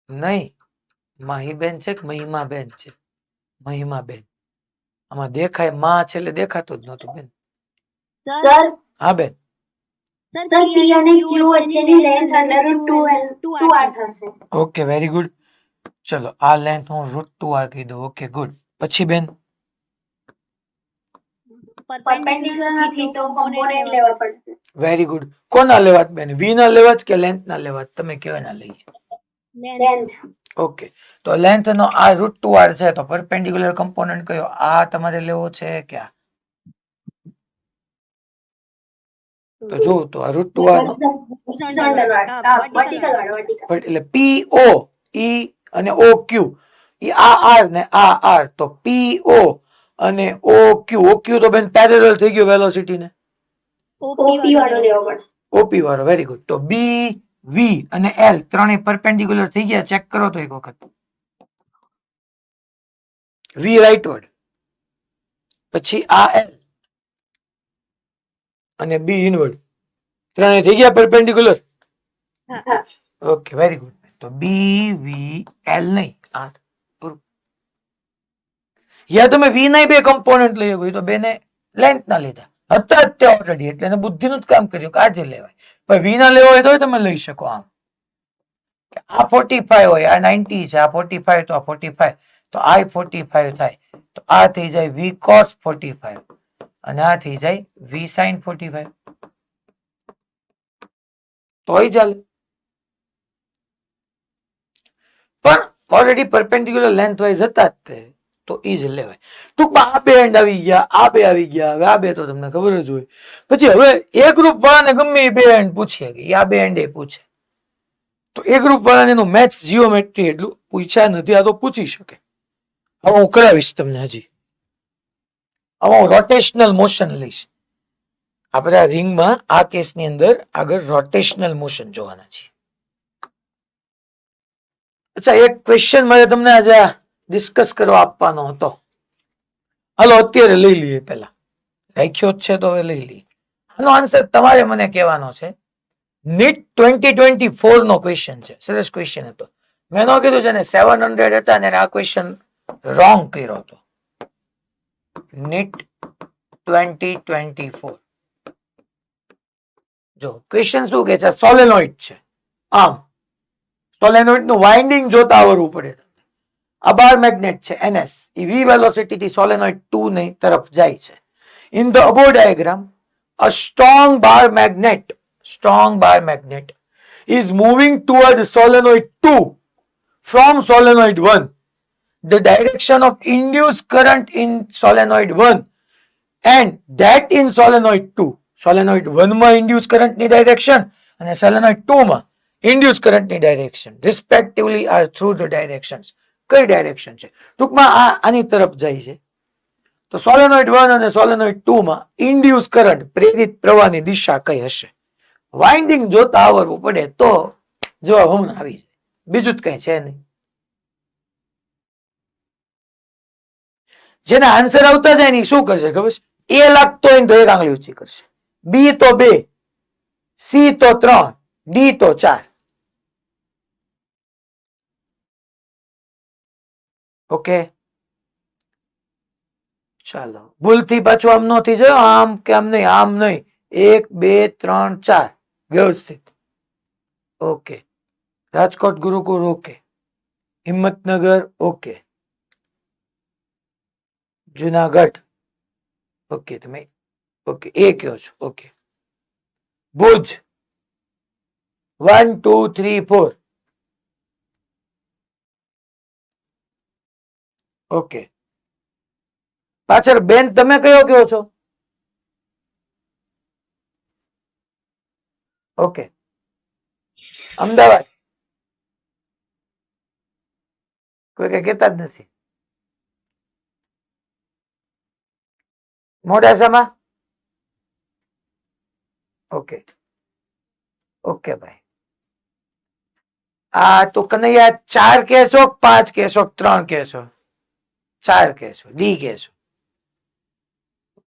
નહીં, માહીબેન છે કે મહિમાબેન છે? મહિમાબેન. આમાં દેખાય માં છે એટલે દેખાતું જ નહોતું બેન. સર હા બેન. સર P અને Q વચ્ચેની લેન્થ √2R થશે. Okay very good. ચલો આ લેન્થ હું √2R કહી દઉં. Okay good. પછી બેન પરપેન્ડિક્યુલર નથી તો કોમ્પોનન્ટ લેવા પડશે. Very good. કોના લેવાત બેન? V ના લેવાત કે લેન્થ ના લેવાત? તમે કયો એના લઈએ. લેન્થ. ઓકે તો લેન્થ નો આ √2R છે તો પરપેન્ડિક્યુલર કમ્પોનન્ટ કયો? આ તમારે લેવો છે કે આ? તો જો તો આ √2R નો વર્ટિકલ વાળો. એટલે PO E અને OQ એ આ R ને આ R, તો PO અને OQ તો બેન પેરેલલ થઈ ગયો વેલોસિટી ને. OP વાળો લેવો પડશે. OP વાળો વેરી ગુડ. તો B V અને L ત્રણેય પરપેન્ડિક્યુલર થઈ ગયા, ચેક કરો તો એક વખત. વી રાઇટવર્ડ, પછી આ એલ અને બી ઇનવર્ડ, ત્રણે થઈ ગયા પરપેન્ડિક્યુલર. Okay, very good. તો બી વી એલ નહીં, આ યા તમે વી ના બે કમ્પોનન્ટ લઈ ગયું તો બેને લેન્થ ના લીધા હતા જ તે ઓલરેડી, એટલે એને બુદ્ધિનું જ કામ કર્યું કે આજે લેવાય. પણ વી ના લેવા હોય તો તમે લઈ શકો. આમ કે આ 45 હોય, આ 90 છે, આ 45 તો આ 45, તો આ 45 થાય, તો આ થઈ જાય વી cos 45 અને આ થઈ જાય વી sin 45, તોય ચાલે. પણ ઓલરેડી પરપેન્ડિક્યુલર લેન્થ વાઇઝ હતા જ તે, તો ઈ જ લેવાય. ટૂંકમાં આ બે એન્ડ આવી ગયા, આ બે આવી ગયા. હવે આ બે તો તમને ખબર જ હોય. પછી હવે એ ગ્રુપ વાળાને ગમે એ બે એન્ડ પૂછીએ કે આ બે એન્ડ એ પૂછે, તો એ ગ્રુપ વાળાને એનું મેથ્સ જીઓમેટ્રી એટલું પૂછ્યા નથી, આ તો પૂછી શકે. હવે હું કરાવીશ તમને હજી. હવે હું રોટેશનલ મોશન લઈશ. આપણે આ રિંગમાં આ કેસની અંદર આગળ રોટેશનલ મોશન જોવાના છે. અચ્છા, એક ક્વેશ્ચન મારે તમને આજે ડિસ્કસ કરવા આપવાનો હતો. હાલો અત્યારે લઈ લઈએ. પેલા રાખ્યો જ છે તો હવે લઈ લઈએ. આનો આન્સર તમારે મને કહેવાનો છે. નીટ 2024 નો ક્વેશ્ચન છે. સરસ ક્વેશ્ચન હતો. મેં નો કીધું છે ને 700 હતા ને આ ક્વેશ્ચન રોંગ કર્યો હતો. નીટ 2024 જો ક્વેશ્ચન શું કે છે, સોલેનોઇડ છે. આમ સોલેનોઇડ નું વાઇન્ડિંગ જોતા આવડવું પડે. આ બાર મેગ્નેટ છે NS, એ v વેલોસિટી થી સોલેનોઇડ 2 ની તરફ જાય છે. In the અબો diagram a strong bar magnet is moving toward solenoid 2 from solenoid 1. The direction of induced current in solenoid 1 and that in solenoid 2. solenoid 1 માં induced current ની direction અને solenoid 2 માં induced current ની direction respectively are through the directions. કઈ direction છે? ટૂંકમાં આની તરફ જાય છે. તો સોલેનોઇડ 1 અને સોલેનોઇડ 2 માં ઇન્ડ્યુસ કરંટ પ્રેરિત પ્રવાહની દિશા કઈ હશે? વાઇન્ડિંગ જોતા આવડવું પડે તો જવાબ હમણાં આવી જાય. બીજું જ કઈ છે નહીં. જેના આન્સર આવતા જાય ને શું કરશે ખબર છે? એ લાગતો હોય તો એક આંગળી ઊંચી કરશે, બી તો 2, સી તો 3, ડી તો 4. ઓકે, ચાલો ભૂલથી પાછું આમ નો થઈ જાય. આમ કે આમ નહીં, આમ નહીં. 1 2 3 4 વ્યવસ્થિત. Okay, Rajkot Gurukul okay, Himmatnagar okay, Junagadh okay, તમે ઓકે એ કયો છો ઓકે, ભુજ 1 2 3 4 ઓકે. પાછળ બેન તમે કયો કયો છો? ઓકે, અમદાવાદ કોઈ કઈ કહેતા જ નથી. મોડાસામાં ઓકે ઓકે ભાઈ. આ તો કનૈયા 4 કહેશો, 5 કહેશો, 3 કહેશો, 4 કહેશો, ડી કહેશો.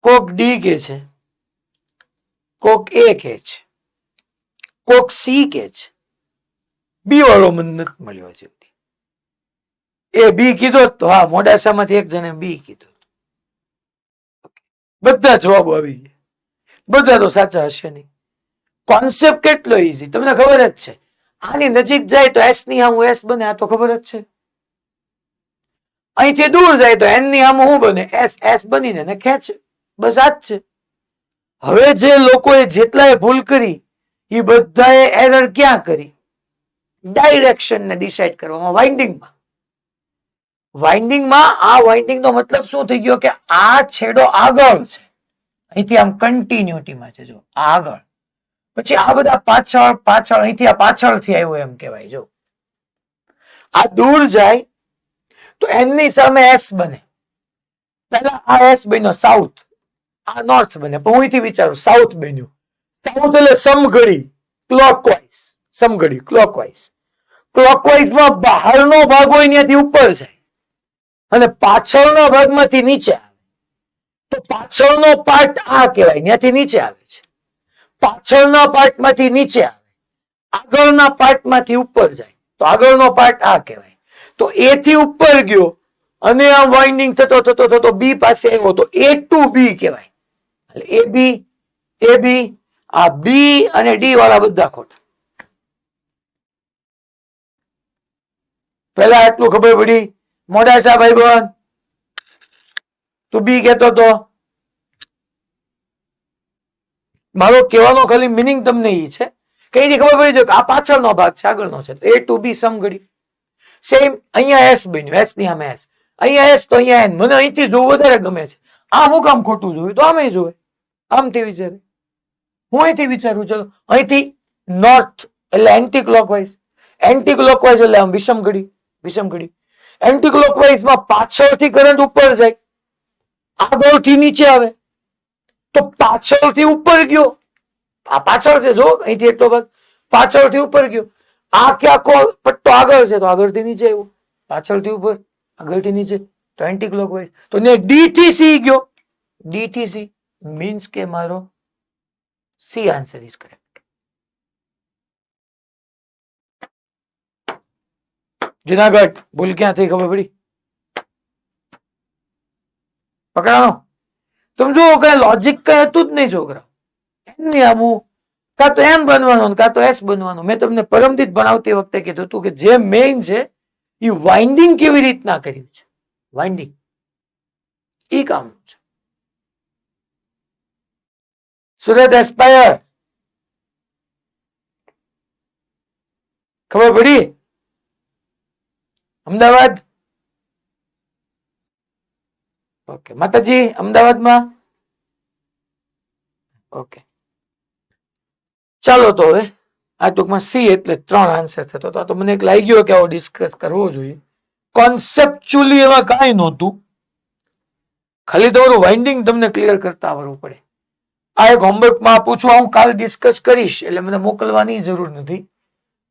કોક ડી કે છે, કોક એ કે છે, કોક સી કે છે. બી વાળો મને નથી મળ્યો છે. એ બી કીધો તો હા, મોડાસામાંથી એક જણે બી કીધો. બધા જવાબો આવી ગયા. બધા તો સાચા હશે નહીં. કોન્સેપ્ટ કેટલો ઈઝી, તમને ખબર જ છે. આની નજીક જાય તો એસ ની આમ એસ બને, આ તો ખબર જ છે. અહીંથી દૂર જાય તો એન ની આમ શું બને? એસ. એસ બનીને એને ખેંચે. બસ આ જ છે. હવે જે લોકોએ જેટલાએ ભૂલ કરી એ બધાએ એરર ક્યાં કરી? ડાયરેક્શન ને ડિસાઈડ કરવામાં, વાઇન્ડિંગમાં. વાઇન્ડિંગમાં આ વાઇન્ડિંગ નો મતલબ શું થઈ ગયો કે આ છેડો આગળ છે, અહીંથી આમ કન્ટિન્યુટીમાં છે. જો આગળ, પછી આ બધા પાછળ પાછળ, અહીંથી આ પાછળથી આવ્યો એમ કહેવાય. જો આ દૂર જાય તો એન ની સામે એસ બને. પહેલા આ એસ બન્યો સાઉથ, આ નોર્થ બને. પણ હું અહીંથી વિચારું સાઉથ બન્યું. સાઉથ એટલે સમઘડી, ક્લોકવાઇઝ. સમઘડી ક્લોકવાઇઝ. ક્લોકવાઇઝ માં બહારનો ભાગ હોય ત્યાંથી ઉપર જાય. અને પાછળના ભાગમાંથી નીચે આવે તો પાછળનો પાર્ટ આ કહેવાય, ત્યાંથી નીચે આવે છે. પાછળના પાર્ટમાંથી નીચે આવે, આગળના પાર્ટમાંથી ઉપર જાય તો આગળનો પાર્ટ આ કહેવાય. તો એ થી ઉપર ગયો અને આ વાઇન્ડિંગ થતો થતો થતો બી પાસે આવ્યો તો એ ટુ બી કહેવાય. એ બી આ બી અને ડી વાળા બધા ખોટા. પેલા એટલું ખબર પડી મોડાસા ભાઈબંધ, તું બી કહેતો તો. મારો કહેવાનો ખાલી મિનિંગ તમને એ છે કે અહીંથી ખબર પડી જાય કે આ પાછળનો ભાગ છે, આગળનો છે. એ ટુ બી સમઘડી. સેમ અહીંયા એસ બન્યું, એસ ની સામે એસ, અહીંયા એસ તો અહીંયા એન. મને અહીંથી જોવું વધારે ગમે છે. આમ હું કામ ખોટું જોયું તો આમે જોવે, આમથી વિચારે. હું અહીંથી વિચારું, ચલો અહીંથી નોર્થ એટલે એન્ટી ક્લોકવાઇઝ, એન્ટી ક્લોકવાઇઝ એટલે આમ વિષમઘડી, વિષમઘડી. એન્ટી ક્લોકવાઇઝ માં પાછળથી કરંટ ઉપર જાય, આગળથી નીચે આવે. તો પાછળથી ઉપર ગયો, આ પાછળ છે, જો અહીંથી એટલો ભાગ પાછળથી ઉપર ગયો. આ કે આખો પટ્ટો આગળ છે તો આગળથી નીચે આવ્યો, પાછળથી ઉપર આગળથી નીચે તો એન્ટી ક્લોકવાઇઝ. તો ને ડી થી સી ગયો, ડી થી સી મીન્સ કે મારો C answer is correct. Junagadh ભૂલ ક્યાં થઈ ખબર પડી? પકડાણો? તમે જુઓ કઈ લોજિક કઈ હતું જ નહીં છોકરા. એમની આમું કાં તો એમ બનવાનું કાં તો એસ બનવાનું. મેં તમને પરમદિત ભણાવતી વખતે કીધું હતું કે જે મેઇન છે એ વાઇન્ડિંગ કેવી રીતના કર્યું છે, વાઇન્ડિંગ એ કામનું છે. સુરત એસ્પાયર ખબર પડી? અમદાવાદ ઓકે. માતાજી અમદાવાદમાં ઓકે. ચાલો તો હવે આ ટૂંકમાં સી એટલે 3 આન્સર થતો હતો. તો મને એક લાગી ગયો કે આવો ડિસ્કસ કરવો જોઈએ. કોન્સેપ્ચ્યુઅલી એમાં કાંઈ નહોતું, ખાલી તમારું વાઇન્ડિંગ તમને ક્લિયર કરતા આવડવું પડે. આ એક હોમવર્કમાં આપું છું, હું કાલ ડિસ્કસ કરીશ એટલે મને મોકલવાની જરૂર નથી.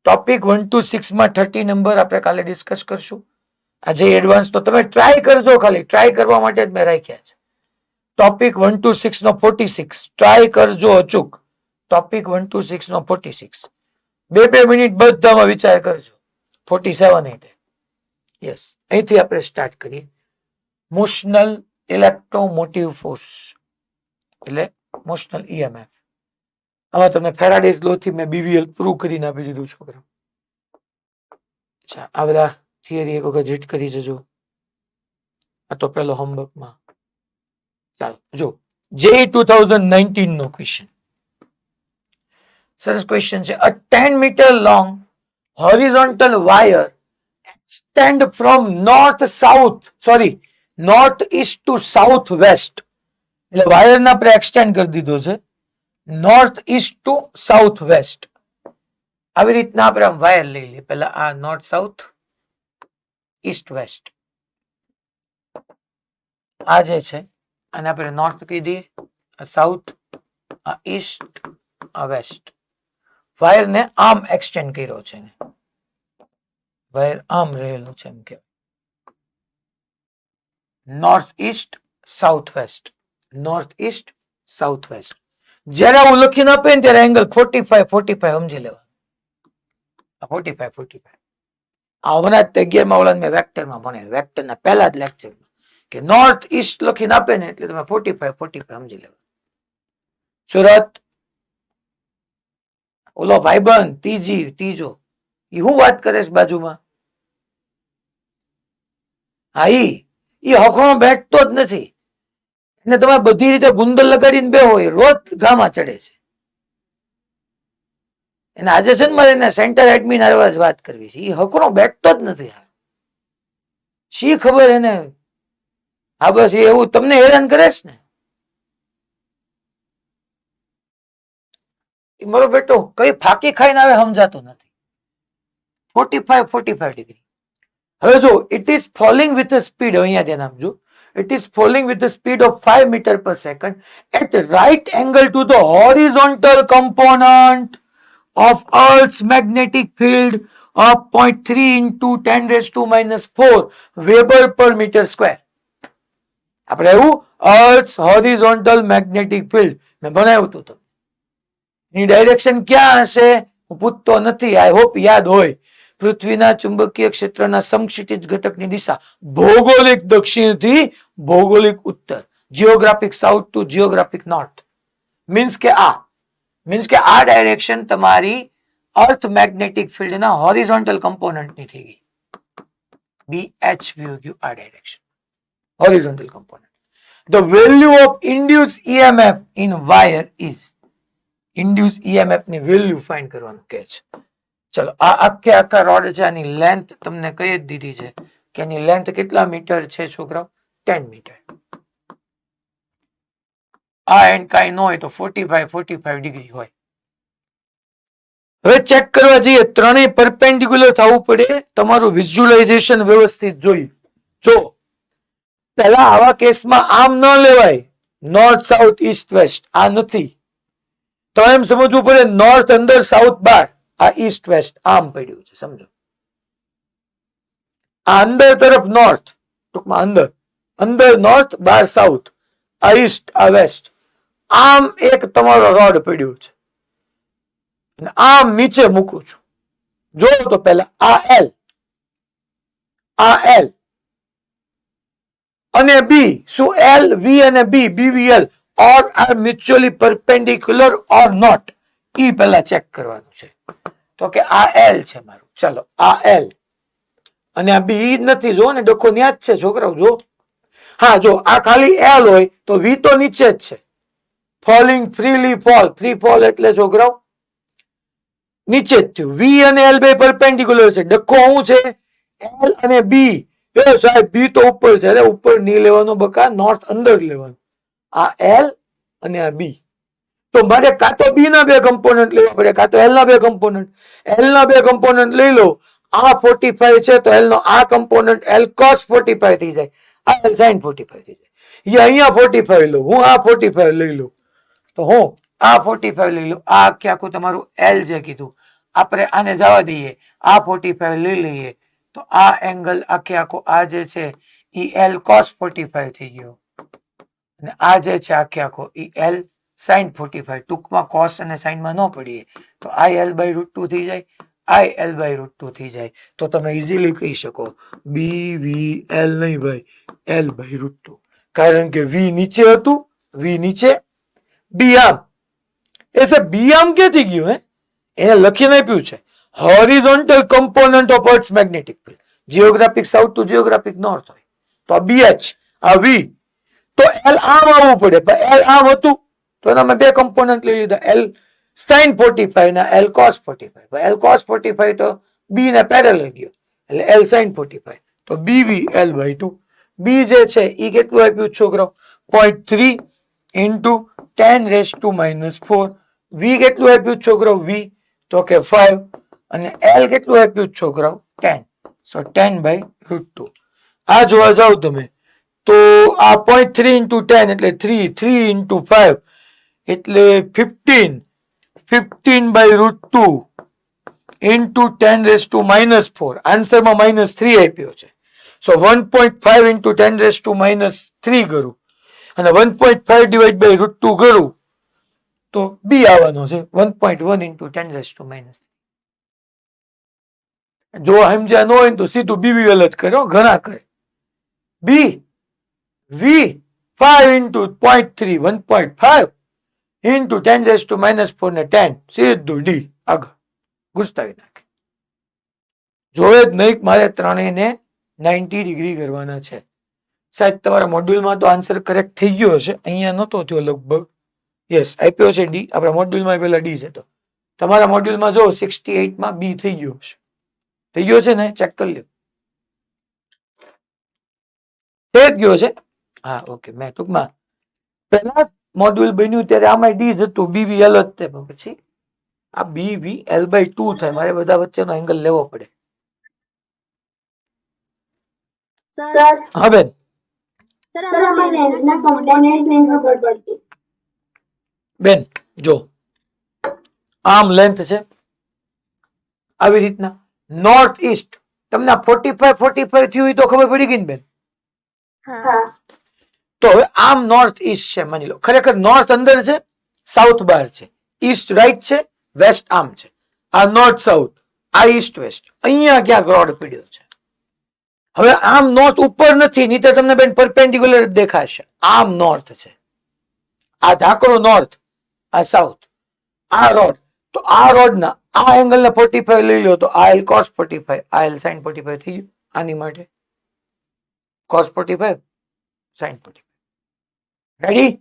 ટોપિક 1 to 6 માં 30 નંબર આપણે કાલે ડિસ્કસ કરશું. આજે એડવાન્સ તો તમે ટ્રાય કરજો, ખાલી ટ્રાય કરવા માટે જ મેં રાખ્યા છે. ટોપિક 1 to 6 નો 46 ટ્રાય કરજો અચૂક. ટોપિક 1 to 6 નો 46 2 મિનિટ બધામાં વિચાર કરજો. 47 નહીં. યસ, અહીંથી આપણે સ્ટાર્ટ કરીએ. મોશનલ ઇલેક્ટ્રોમોટિવ ફોર્સ એટલે મોશનલ EMF. આમાં તમને ફેરાડેઝ લો થી મેં BVL પ્રૂવ કરીને આપી દીધું છોકરા. અચ્છા, આ બધા થિયરી એક વખત રીડ કરી જજો. આ તો પેલો હોમવર્કમાં. ચાલો જો જે 2019 નો ક્વેશ્ચન, સરસ ક્વેશ્ચન છે. અ 10 meter long horizontal wire extend from north east to south west. એટલે વાયર ને આપણે એક્સટેન્ડ કરી દીધો છે north east to south west. આવી રીતના આપણે આમ વાયર લઈ લઈએ. પેલા આ નોર્થ સાઉથ ઈસ્ટ વેસ્ટ આ જે છે અને આપણે નોર્થ કહી દઈએ, આ સાઉથ, આ ઈસ્ટ, આ વેસ્ટ. વાયર ને આમ એક્સટેન્ડ કર્યો છે, વાયર આમ રહેલો છે એમ કે north East south waste, north East south waste. જયારે આવું લખીને આપે ને ત્યારે એંગલ 45 સમજી લેવા. 45. આ હમણાં જ 11માં ઓલા મેં વેક્ટરમાં ભણેલું, વેક્ટરના પહેલા જ લેક્ચરમાં કે નોર્થ ઈસ્ટ લખીને આપે ને એટલે તમે 45 સમજી લેવા. સુરત ઓલો ભાઈબંધ ત્રીજો ઈ હું વાત કરે છે બાજુમાં? હા, ઈ હખણો બેઠતો જ નથી. ને તમે બધી રીતે ગુંદર લગાડીને બે હોય, રોજ ગામાં ચડે છે. એને આજે છે ને મારે એને સેન્ટર એડમિન હારે જ વાત કરવી છે. એ હકરો બેઠતો જ નથી. શી ખબર એને? હા બસ એવું તમને હેરાન કરે છે ને. મારો બેટો કઈ ફાંકી ખાઈને આવે સમજાતો નથી. 45 ડિગ્રી. હવે જો it is falling with speed, અહીંયા ધ્યાન આપજો. It is falling with the speed of 5 meters per second at right angle to the horizontal component of Earth's magnetic field of 0.3 into 10 raised to minus 4 Weber per meter square. આપણે એવું Earth's horizontal magnetic field મેં બનાવ્યું હતું તમને. એની direction ક્યાં હશે હું પૂછતો નથી, આઈ હોપ યાદ હોય. પૃથ્વીના ચુંબકીય ક્ષેત્રના સમક્ષિતિજ ઘટકની દિશા ભૌગોલિક દક્ષિણથી ભૌગોલિક ઉત્તર, geographic south to geographic north. Means કે આ ડાયરેક્શન તમારી અર્થ મેગ્નેટિક ફિલ્ડના હોરિઝોન્ટલ કમ્પોનન્ટની થઈ ગઈ. BH વ્યુ ગયું આ direction horizontal component. The value of induced EMF in wire is, induced EMF ની વેલ્યુ ફાઇન્ડ કરવાનું કહે છે. ચલો આ આખા રોડ છે, આની લેન્થ તમને કહી જ દીધી છે કે એની લેન્થ કેટલા મીટર છે છોકરાઓ? 10 મીટર. આ એન્ડ કાંઈ ન હોય તો 45 ડિગ્રી હોય. હવે ચેક કરવા જઈએ, ત્રણેય પરપેન્ડિક્યુલર થવું પડે, તમારું વિઝ્યુઅલાઇઝેશન વ્યવસ્થિત જોઈએ. જો પહેલા આવા કેસમાં આમ ન લેવાય, નોર્થ સાઉથ ઈસ્ટ વેસ્ટ, આ નથી. તો એમ સમજવું પડે નોર્થ અંદર સાઉથ બહાર, આ ઈસ્ટ વેસ્ટ આમ પડ્યું છે, સમજો. આ અંદર તરફ નોર્થ, ટૂંકમાં અંદર નોર્થ બહાર સાઉથ, આ ઈસ્ટ આ વેસ્ટ, આમ એક તમારો રોડ પડ્યો છે. આમ નીચે મૂકું છું, જો તો પહેલા આ એલ અને બી, શું એલ વી અને બી BVL or are mutually perpendicular or not, ઈ પહેલા ચેક કરવાનું છે. તો કે આ એલ છે મારું, ચાલો આ એલ અને આ બી નથી, જો ને ડખો ન્યા જ છે છોકરાઓ, જો. હા જો આ ખાલી એલ હોય તો વી તો નીચે જ છે. ફોલિંગ ફ્રી ફોલ એટલે છોકરાઓ નીચે જ થયું. વી અને એલ બે પરપેન્ડિક્યુલર છે, ડખો શું છે? એલ અને બી. એ સાહેબ બી તો ઉપર છે, અરે ઉપર નહીં લેવાનો બકા, નોર્થ અંદર લેવાનું. આ એલ અને આ બી. તો મારે કાં તો બી ના બે કમ્પોનન્ટ લેવા પડે, કાં તો એલ ના બે કમ્પોનન્ટ. એલ ના બે કમ્પોનન્ટ લઈ લો, આ 45 છે તો એલ નો આ કમ્પોનન્ટ એલ cos 45 થઈ જાય, આ એલ sin 45 થઈ જાય. એ અહીંયા 45 લો, હું આ 45 લઈ લઉં, તો હું આ 45 લઈ લઉં. આ આખું તમારું એલ જે કીધું આપણે આને જવા દઈએ, આ 45 લઈ લઈએ, તો આ એંગલ આખો આ જે છે એ એલ cos 45 થઈ ગયો, અને આ જે છે આખો એ એલ sin 45. ટૂંકમાં cos અને sin માં ન પડીએ તો આ એલ બાય √2 થઈ જાય, આ એલ બાય √2 થઈ જાય. તો તમે ઇઝીલી કહી શકો BVL નહીં ભાઈ, એલ બાય √2, કારણ કે વી નીચે હતું, વી નીચે, બી આમ. એ સર બી આમ ક્યાંથી ગયું? એને લખીને આપ્યું છે horizontal component of earth's magnetic field, geographic south to geographic north હોય તો આ BH, આ વી, તો એલ આમ આવવું પડે, પણ એલ આમ હતું તો એના મેં બે કમ્પોનન્ટ લઈ લીધા, એલ sin 45 ના એલ cos 45. એલ cos 45 તો બી ને પેરેલલ ગયો એટલે એલ sin 45, તો BV L by 2. બી જે છે એ કેટલું આપ્યું છોકરો? 0.3 into 10 raised to minus 4. વી કેટલું આપ્યું છોકરો? વી તો કે 5, અને એલ કેટલું આપ્યું છોકરો? 10. સો 10 by √2. આ જોવા જાવ તમે તો આ 0.3 into 10 એટલે 3 into 5 એટલે 15 by √2 into 10 raised to minus 4. આન્સરમાં -3 આપ્યો છે. સો 1.5 into 10 raised to -3 કરું અને 1.5 ડિવાઈડ બાય √2 કરું તો બી આવવાનો છે 1.1 into 10 raised to -3. જો સમજ્યા ન હોય તો સીધું BVL જ કરો, ઘણા કરે. બી વી 5 into 0.3 1.5 into 10 raised to -4 ને 10, સીધું ડી આગળ ગુસ્તાવી નાખે. જોવે જ નહીં, મારે ત્રણેયને 90 ડિગ્રી કરવાના છે. સાહેબ તમારા મોડ્યુલમાં તો આન્સર કરેક્ટ થઈ ગયો હશે, અહીંયા નહોતો થયો લગભગ. યસ આપ્યો છે ડી, આપણા મોડ્યુલમાં પેલા ડી છે, તો તમારા મોડ્યુલમાં જો 68 માં બી થઈ ગયો હશે. થઈ ગયો છે ને? ચેક કરી લ્યો. થઈ ગયો છે? હા ઓકે. મેં ટૂંકમાં પહેલા મોડ્યુલ બન્યું ત્યારે આમાં ડી જ હતું, BVL જ તે, પછી આ BVL by 2 થાય. મારે બધા વચ્ચેનો એંગલ લેવો પડે. સર હા બેન, સર આમાં લેન્થના કમ્પોનન્ટ નહીં ખબર પડતી. બેન જો આમ લેન્થ છે, આવી રીતના નોર્થ ઈસ્ટ તમને 45 થયું હોય તો ખબર પડી ગઈ ને બેન. હા. તો હવે આમ નોર્થ ઈસ્ટ છે માની લો, ખરેખર નોર્થ અંદર છે, સાઉથ બહાર છે, ઈસ્ટ રાઈટ છે, વેસ્ટ આમ છે. આ નોર્થ સાઉથ, આ ઈસ્ટ વેસ્ટ, અહીંયા ક્યાંક રોડ પીડ્યો છે. હવે આમ નોર્થ ઉપર નથી, નહીં તો તમને બેન પરપેન્ડિક્યુલર દેખાશે. આમ નોર્થ છે, આ ઢાંકણો નોર્થ, આ સાઉથ, આ રોડ. તો આ રોડ ના આ એંગલ ને 45 લઈ લો તો આ cos 45, આ sin 45 થઈ ગયું. આની માટે cos 45 sin 45. રેડી?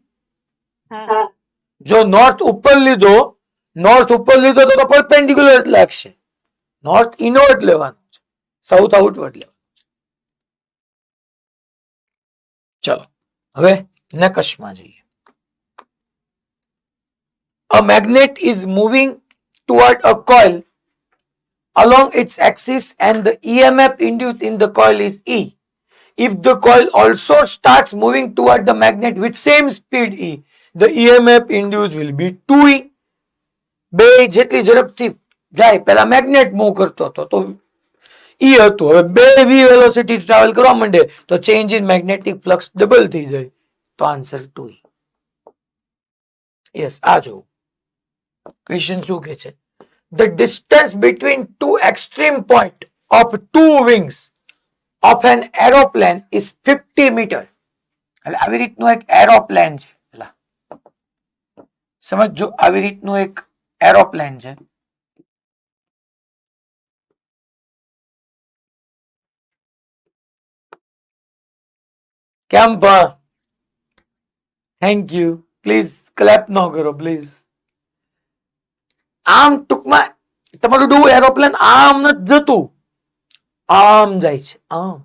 હા. જો નોર્થ ઉપર લીધો તો પરપેન્ડિક્યુલર લાગશે. નોર્થ ઇનવર્ડ લેવાનું છે, સાઉથ આઉટવર્ડ લેવાનું. ચલો હવે નેક્સ્ટમાં જઈએ. A magnet is moving toward a coil along its axis and the EMF induced in the coil is E. If the coil also starts moving toward the magnet with same speed E, the EMF induced will be 2E. બે જેટલી ઝડપથી જાય, પેલા magnet move કરતો હતો તો E હતું, હવે બે v વેલોસિટી ટ્રાવેલ કરવા માંડે તો change in magnetic flux double થઈ જાય, તો આન્સર 2E. યસ, આ જો ક્વેશ્ચન શું કહે છે? The distance between two extreme point of two wings of an aeroplane is 50 meter. એટલે આવી રીતનું એક એરોપ્લેન છે, પેલા સમજો, આવી રીતનું એક એરોપ્લેન છે. કેમ પણ? Thank you. પ્લીઝ ક્લેપ ન કરો પ્લીઝ. આમ ટૂંકમાં તમારું ડુ એરોપ્લેન આમ નથી જતું, આમ જાય છે, આમ.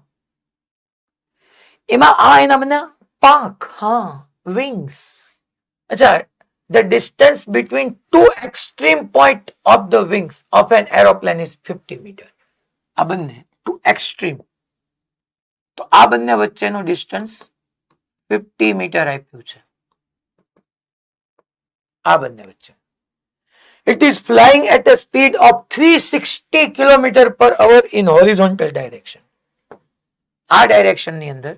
એમાં આ એના બન્યા પાંખ, હા, વિંગ્સ. અચ્છા, the distance between two extreme point of the wings of an aeroplane is 50 meter. આ બંને ટુ એક્સ્ટ્રીમ, તો આ બંને વચ્ચેનું ડિસ્ટન્સ 50 મીટર આપ્યું છે. આ બંને વચ્ચે. It is flying at a speed of 360 km per hour in horizontal direction. આ ડાયરેક્શન ની અંદર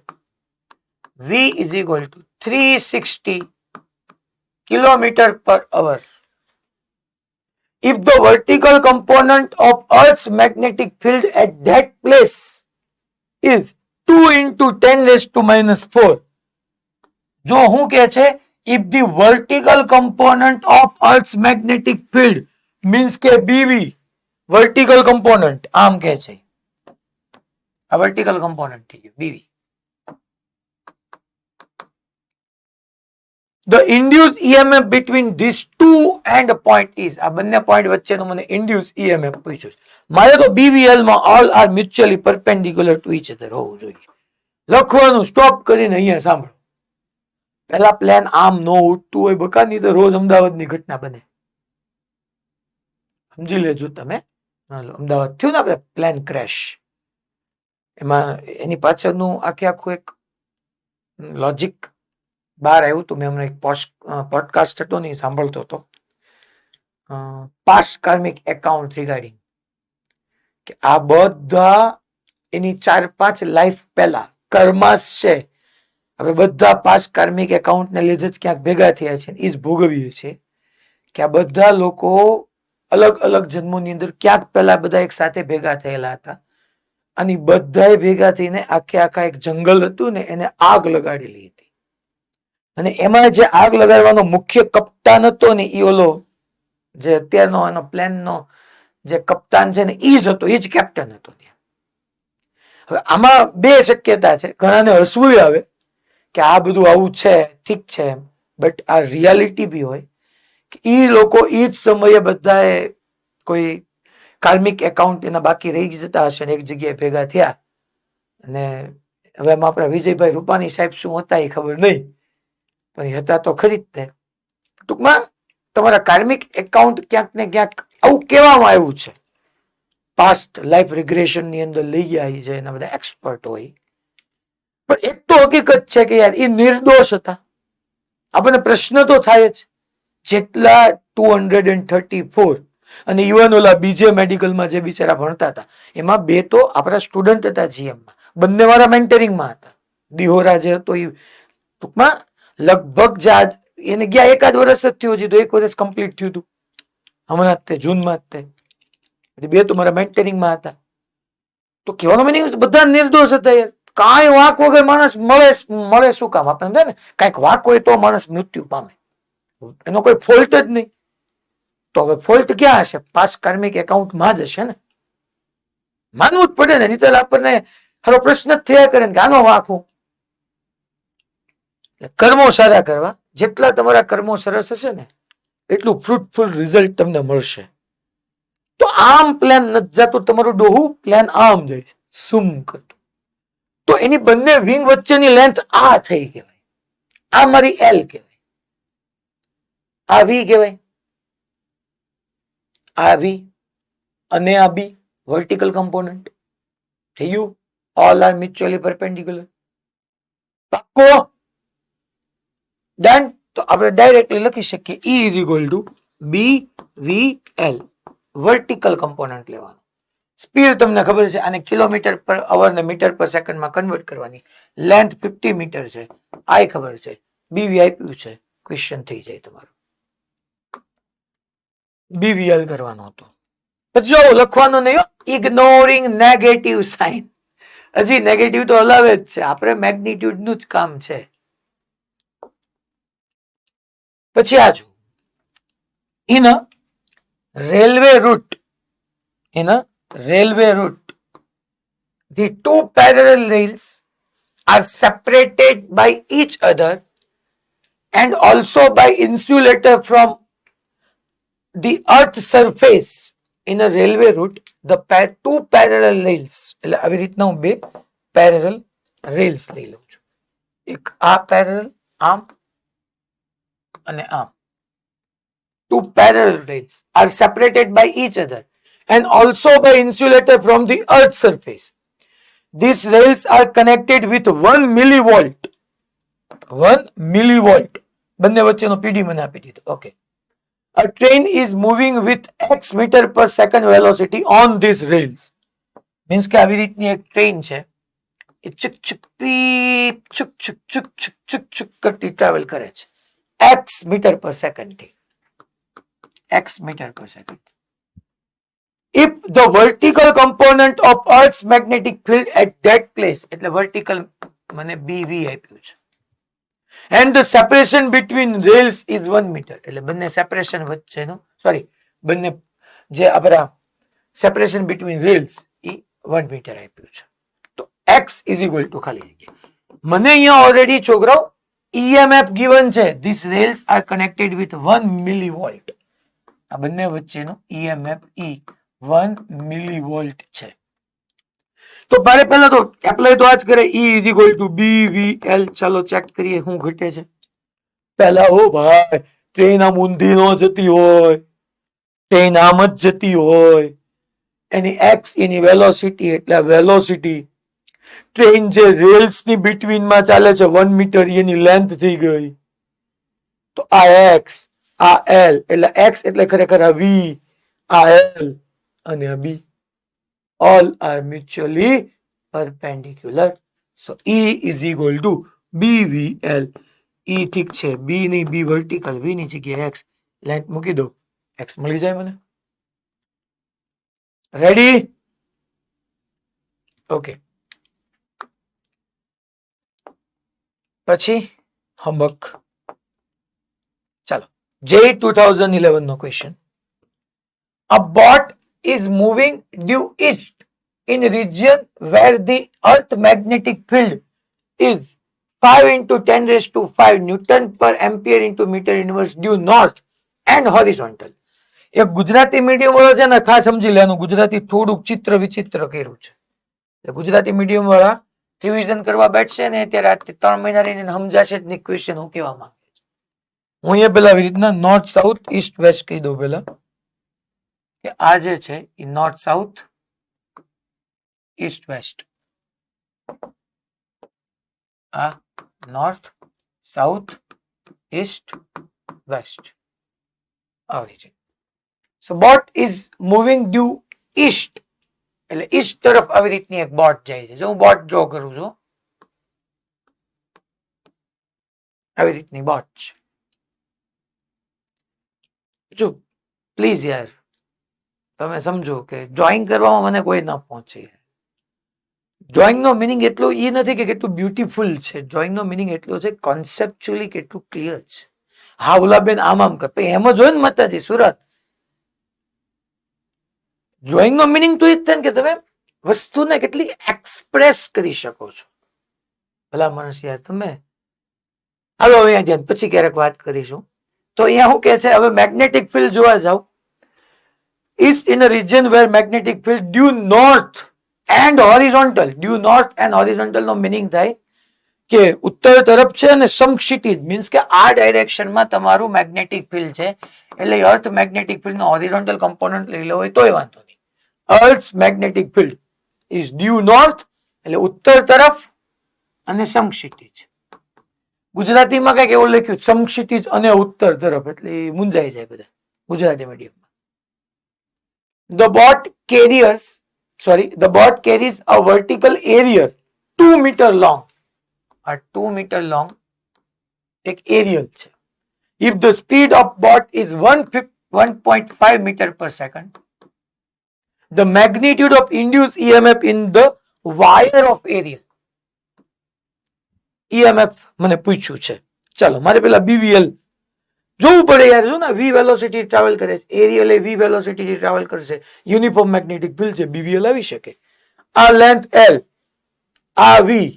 v is equal to 360 km per hour. If the vertical component of Earth's magnetic field at that place is 2 into 10 raised to minus 4. જો હું કહે છે, if the vertical component of Earth's magnetic field means કે BV, vertical component, આમ કહે છે, આ vertical component થઈ ગયું BV. The induced EMF between these two end point is, આ બંને પોઈન્ટ વચ્ચેનું મને induced EMF પૂછ્યું છે. મારે તો BVL માં all are mutually perpendicular to each other હોવું જોઈએ. લખવાનું સ્ટોપ કરીને અહીંયા સાંભળો. પેલા પ્લેન આમ નો ઉડતું હોય બકાની તો રોજ અમદાવાદની ઘટના બને, સમજી લેજો તમે. અમદાવાદ થયું ને આપણે પ્લેન ક્રેશ, એમાં એની પાછળનું આખું એક લોજિક બહાર આવ્યું હતું. મેં હમણાં એક પોડકાસ્ટ હતો ને સાંભળતો હતો, પાસ્ટ કાર્મિક એકાઉન્ટ રિગાર્ડિંગ, કે આ બધા એની 4-5 લાઈફ પહેલા કર્માસ છે. હવે બધા પાસ્ટ કાર્મિક એકાઉન્ટ ને લીધે જ ક્યાંક ભેગા થયા છે, એ જ ભોગવીએ છે કે આ બધા લોકો અલગ અલગ જન્મોની અંદર ક્યાંક પહેલા બધા એક સાથે ભેગા થયેલા હતા, અને બધાએ ભેગા થઈને આખા એક જંગલ હતું ને એને આગ લગાડેલી હતી. અને એમાં જે આગ લગાડવાનો મુખ્ય કપ્તાન હતો ને એ ઓલો જે અત્યારનો એનો પ્લેનનો જે કપ્તાન છે ને એ જ હતો, એ જ કેપ્ટન હતો. હવે આમાં બે શક્યતા છે, ઘણાને હસવું આવે કે આ બધું આવું છે, ઠીક છે, બટ આ રિયાલિટી બી હોય કે એ લોકો એ જ સમયે બધાએ કોઈ કાર્મિક એકાઉન્ટ એના બાકી રહી જતા હશે ને એક જગ્યાએ ભેગા થયા. અને હવે એમાં આપણા વિજયભાઈ રૂપાણી સાહેબ શું હતા એ ખબર નહીં, પણ એ હતા તો ખરી જ ને. ટૂંકમાં તમારા કાર્મિક એકાઉન્ટ ક્યાંક ને ક્યાંક આવું કહેવામાં આવ્યું છે, પાસ્ટ લાઈફ રિગ્રેશન ની અંદર લઈ ગયા છે એના બધા એક્સપર્ટ હોય. પણ એક તો હકીકત છે કે યાર એ નિર્દોષ હતા. આપણને પ્રશ્ન તો થાય જ, જેટલા 234 અને ઇવન ઓલા બીજે મેડિકલમાં જે બિચારા ભણતા હતા એમાં 2 તો આપણા સ્ટુડન્ટ હતા જીએમમાં, બંને વાળા મેન્ટરિંગમાં હતા. દિહોરા જે હતો એ ટૂંકમાં લગભગ એને ગયા 1 જ વર્ષ જ થયું, હજી તો 1 વર્ષ કમ્પ્લીટ થયું હતું હમણાં જ તે જૂનમાં જ તે. 2 તો મારા મેન્ટરિંગમાં હતા. તો કહેવાનો મિનિંગ બધા નિર્દોષ હતા યાર. કાંઈ વાંક વગર માણસ મળે શું કામ? આપણે ને કાંઈક વાંક હોય તો માણસ મૃત્યુ પામે, એનો કોઈ ફોલ્ટ જ નહીં. તો હવે ફોલ્ટ ક્યાં હશે? પાસ કાર્મિક એકાઉન્ટમાં જ હશે ને, માનવું જ પડે ને. નહીં તો આપણને હારો પ્રશ્ન જ થયા કરે ને કે આનો વાંક હું. કર્મો સારા કરવા, જેટલા તમારા કર્મો સરસ હશે ને એટલું ફ્રૂટફુલ રિઝલ્ટ તમને મળશે. તો આમ પ્લાન નથી જતું તમારું ડોહું, પ્લાન આમ જાય સુમ કરતું. તો એની બંને વિંગ વચ્ચેની લેન્થ આ થઈ કહેવાય, આ મારી એલ કહેવાય, આ વી કહેવાય, આ વી અને આ બી વર્ટિકલ કમ્પોનન્ટ થઈ ગયું. All are mutually perpendicular. પાક્કો? ડન. તો આપણે ડાયરેક્ટલી લખી શકીએ E is equal to BVL. Vertical component લેવાનો. સ્પીડ તમને ખબર છે, આને કિલોમીટર પર અવર ને મીટર પર સેકન્ડમાં કન્વર્ટ કરવાની. લેન્થ 50 મીટર છે, આઈ ખબર છે, BV આપ્યું છે, ક્વેશ્ચન થઈ જાય તમારો. BVL કરવાનો હતો. પછી જો લખવાનું નહીં, ઇગ્નોરિંગ નેગેટિવ સાઇન. હજી નેગેટિવ તો હલાવે જ છે, આપણે મેગ્નિટ્યુડ નું જ કામ છે. પછી આ જો in a railway route, the 2 parallel rails are separated by each other and also by insulator from the earth surface. In a railway route, the 2 parallel rails, એટલે આવી રીતના હું 2 parallel rails લઈ લઉં છું. એક આ parallel આમ અને આમ. 2 parallel rails are separated by each other and also by insulator from the earth's surface. These rails are connected with 1 millivolt. 1 millivolt. બંને વચ્ચેનો PD મને આપી દીધો. Okay. A train is moving with x meter per second velocity on these rails. Means કે આવી રીતની એક train છે, એ ચુક ચુક પીપ ચુક ચુક ચુક ચુક ચુક ચુક કરતી ટ્રાવેલ કરે છે x મીટર પર સેકન્ડ થી. x meter per second. If the vertical component of Earth's magnetic field at that place, એટલે vertical મને BV આપ્યું છે, and the separation between rails is 1 meter, એટલે બંને સેપરેશન વચ્ચેનો બંને જે આપણા સેપરેશન between rails એ 1 meter આપ્યું છે. તો x is equal to ખાલી જગ્યા. મને અહીંયા ઓલરેડી છોકરાઓ EMF given છે. These rails are connected with 1 millivolt. આ બંને વચ્ચેનો EMF E 1 મિલીવોલ્ટ છે. તો મારે પહેલા તો એપ્લાય તો આ જ કરે. E is equal to BVL. ચાલો ચેક કરીએ શું ઘટે છે. પહેલા ઓ ભાઈ, ટ્રેન આમ ઊંધી નો જતી હોય, ટ્રેન આમ જ જતી હોય, એની x એની વેલોસિટી એટલે વેલોસિટી. ટ્રેન જે રેલ્સ ની બિટવીન માં ચાલે છે 1 મીટર એની લેન્થ થઈ ગઈ. તો આ x આ L એટલે x એટલે ખરેખર આ V, આ L અને આ B. All are mutually perpendicular. So E is equal to BVL. E ઠીક છે, B ની B વર્ટિકલ, V ની જગ્યાએ x. લેન્થ મૂકી દો, x મળી જાય મને. રેડી? ઓકે. પછી હંબક. ચાલો, JEE 2011 નો question. A boat is moving due east in region where the earth magnetic field is 5 into 10 raised to 5 Newton per ampere into meter inverse due north and horizontal. એક Gujarati medium વાળો છે ને, ખાસ સમજી લેવાનું, ગુજરાતી થોડુંક ચિત્ર વિચિત્ર કર્યું છે. ગુજરાતી મીડિયમ વાળા રિવિઝન કરવા બેઠશે ને ત્યારે 3 મહિના રહીને સમજાશે જ નહીં ક્વેશ્ચન હું કેવા માંગે છે. હું અહીંયા પેલા આવી રીતના નોર્થ સાઉથ ઈસ્ટ વેસ્ટ કહી દઉં પેલા, કે આ જે છે એ નોર્થ સાઉથ ઈસ્ટ વેસ્ટ, આ નોર્થ સાઉથ ઈસ્ટ વેસ્ટ આવી છે. So boat is moving due east, એટલે ઈસ્ટ તરફ આવી રીતની એક બોટ જાય છે. જો હું બોટ ડ્રો કરું છું, આવી રીતની બોટ છે. જો પ્લીઝ યાર તમે સમજો કે ડ્રોઈંગ કરવામાં મને કોઈ ન પહોંચે. ડ્રોઈંગ નો મિનિંગ એટલો એ નથી કે કેટલું બ્યુટીફુલ છે, ડ્રોઈંગ નો મિનિંગ એટલો છે કોન્સેપ્ચ્યુઅલી કેટલું ક્લિયર છે. હા ઓલાબેન આમ કર, એમ જ હોય ને માતાજી સુરત. ડ્રોઈંગ નો મિનિંગ તો એ જ થાય ને કે તમે વસ્તુને કેટલી એક્સપ્રેસ કરી શકો છો. ભલા માણસ યાર તમે. હાલો હવે અહીંયા ધ્યાન, પછી ક્યારેક વાત કરીશું. તો અહીંયા શું કે છે, હવે મેગ્નેટિક ફિલ્ડ જોવા જાવ. is in a region where magnetic field due north and horizontal, due north and horizontal no meaning થાય કે ઉત્તર તરફ છે અને સમક્ષિતિજ મીન્સ કે આ ડાયરેક્શનમાં તમારું મેગ્નેટિક ફિલ્ડ છે, એટલે અર્થ મેગ્નેટિક ફિલ્ડ નો હોરિઝોન્ટલ કમ્પોનન્ટ લઈ લો હોય તોય વાંધો નહીં. Earth magnetic field is due north, એટલે ઉત્તર તરફ અને સમક્ષિતિજ. ગુજરાતીમાં કઈક એવું લખ્યું સમક્ષિતિજ અને ઉત્તર તરફ, એટલે મૂંઝાઈ જાય બધા Gujarati medium. The boat carries a vertical area 2 meter long. A 2 meter long એક aerial છે. If the speed of boat is 1.5 meter per second, the magnitude of induced EMF in the wire of aerial. EMF મને પૂછ્યું છે. ચાલો મારે પેલા BVL જોવું પડે યાર. જો ને વી વેલોસિટી ટ્રાવેલ કરે છે, એરિયલ એ વી વેલોસિટી ટ્રાવેલ કરશે, યુનિફોર્મ મેગ્નેટિક ફિલ્ડ છે, બીવીએલ આવી શકે. આ લેન્થ એલ, આ વી.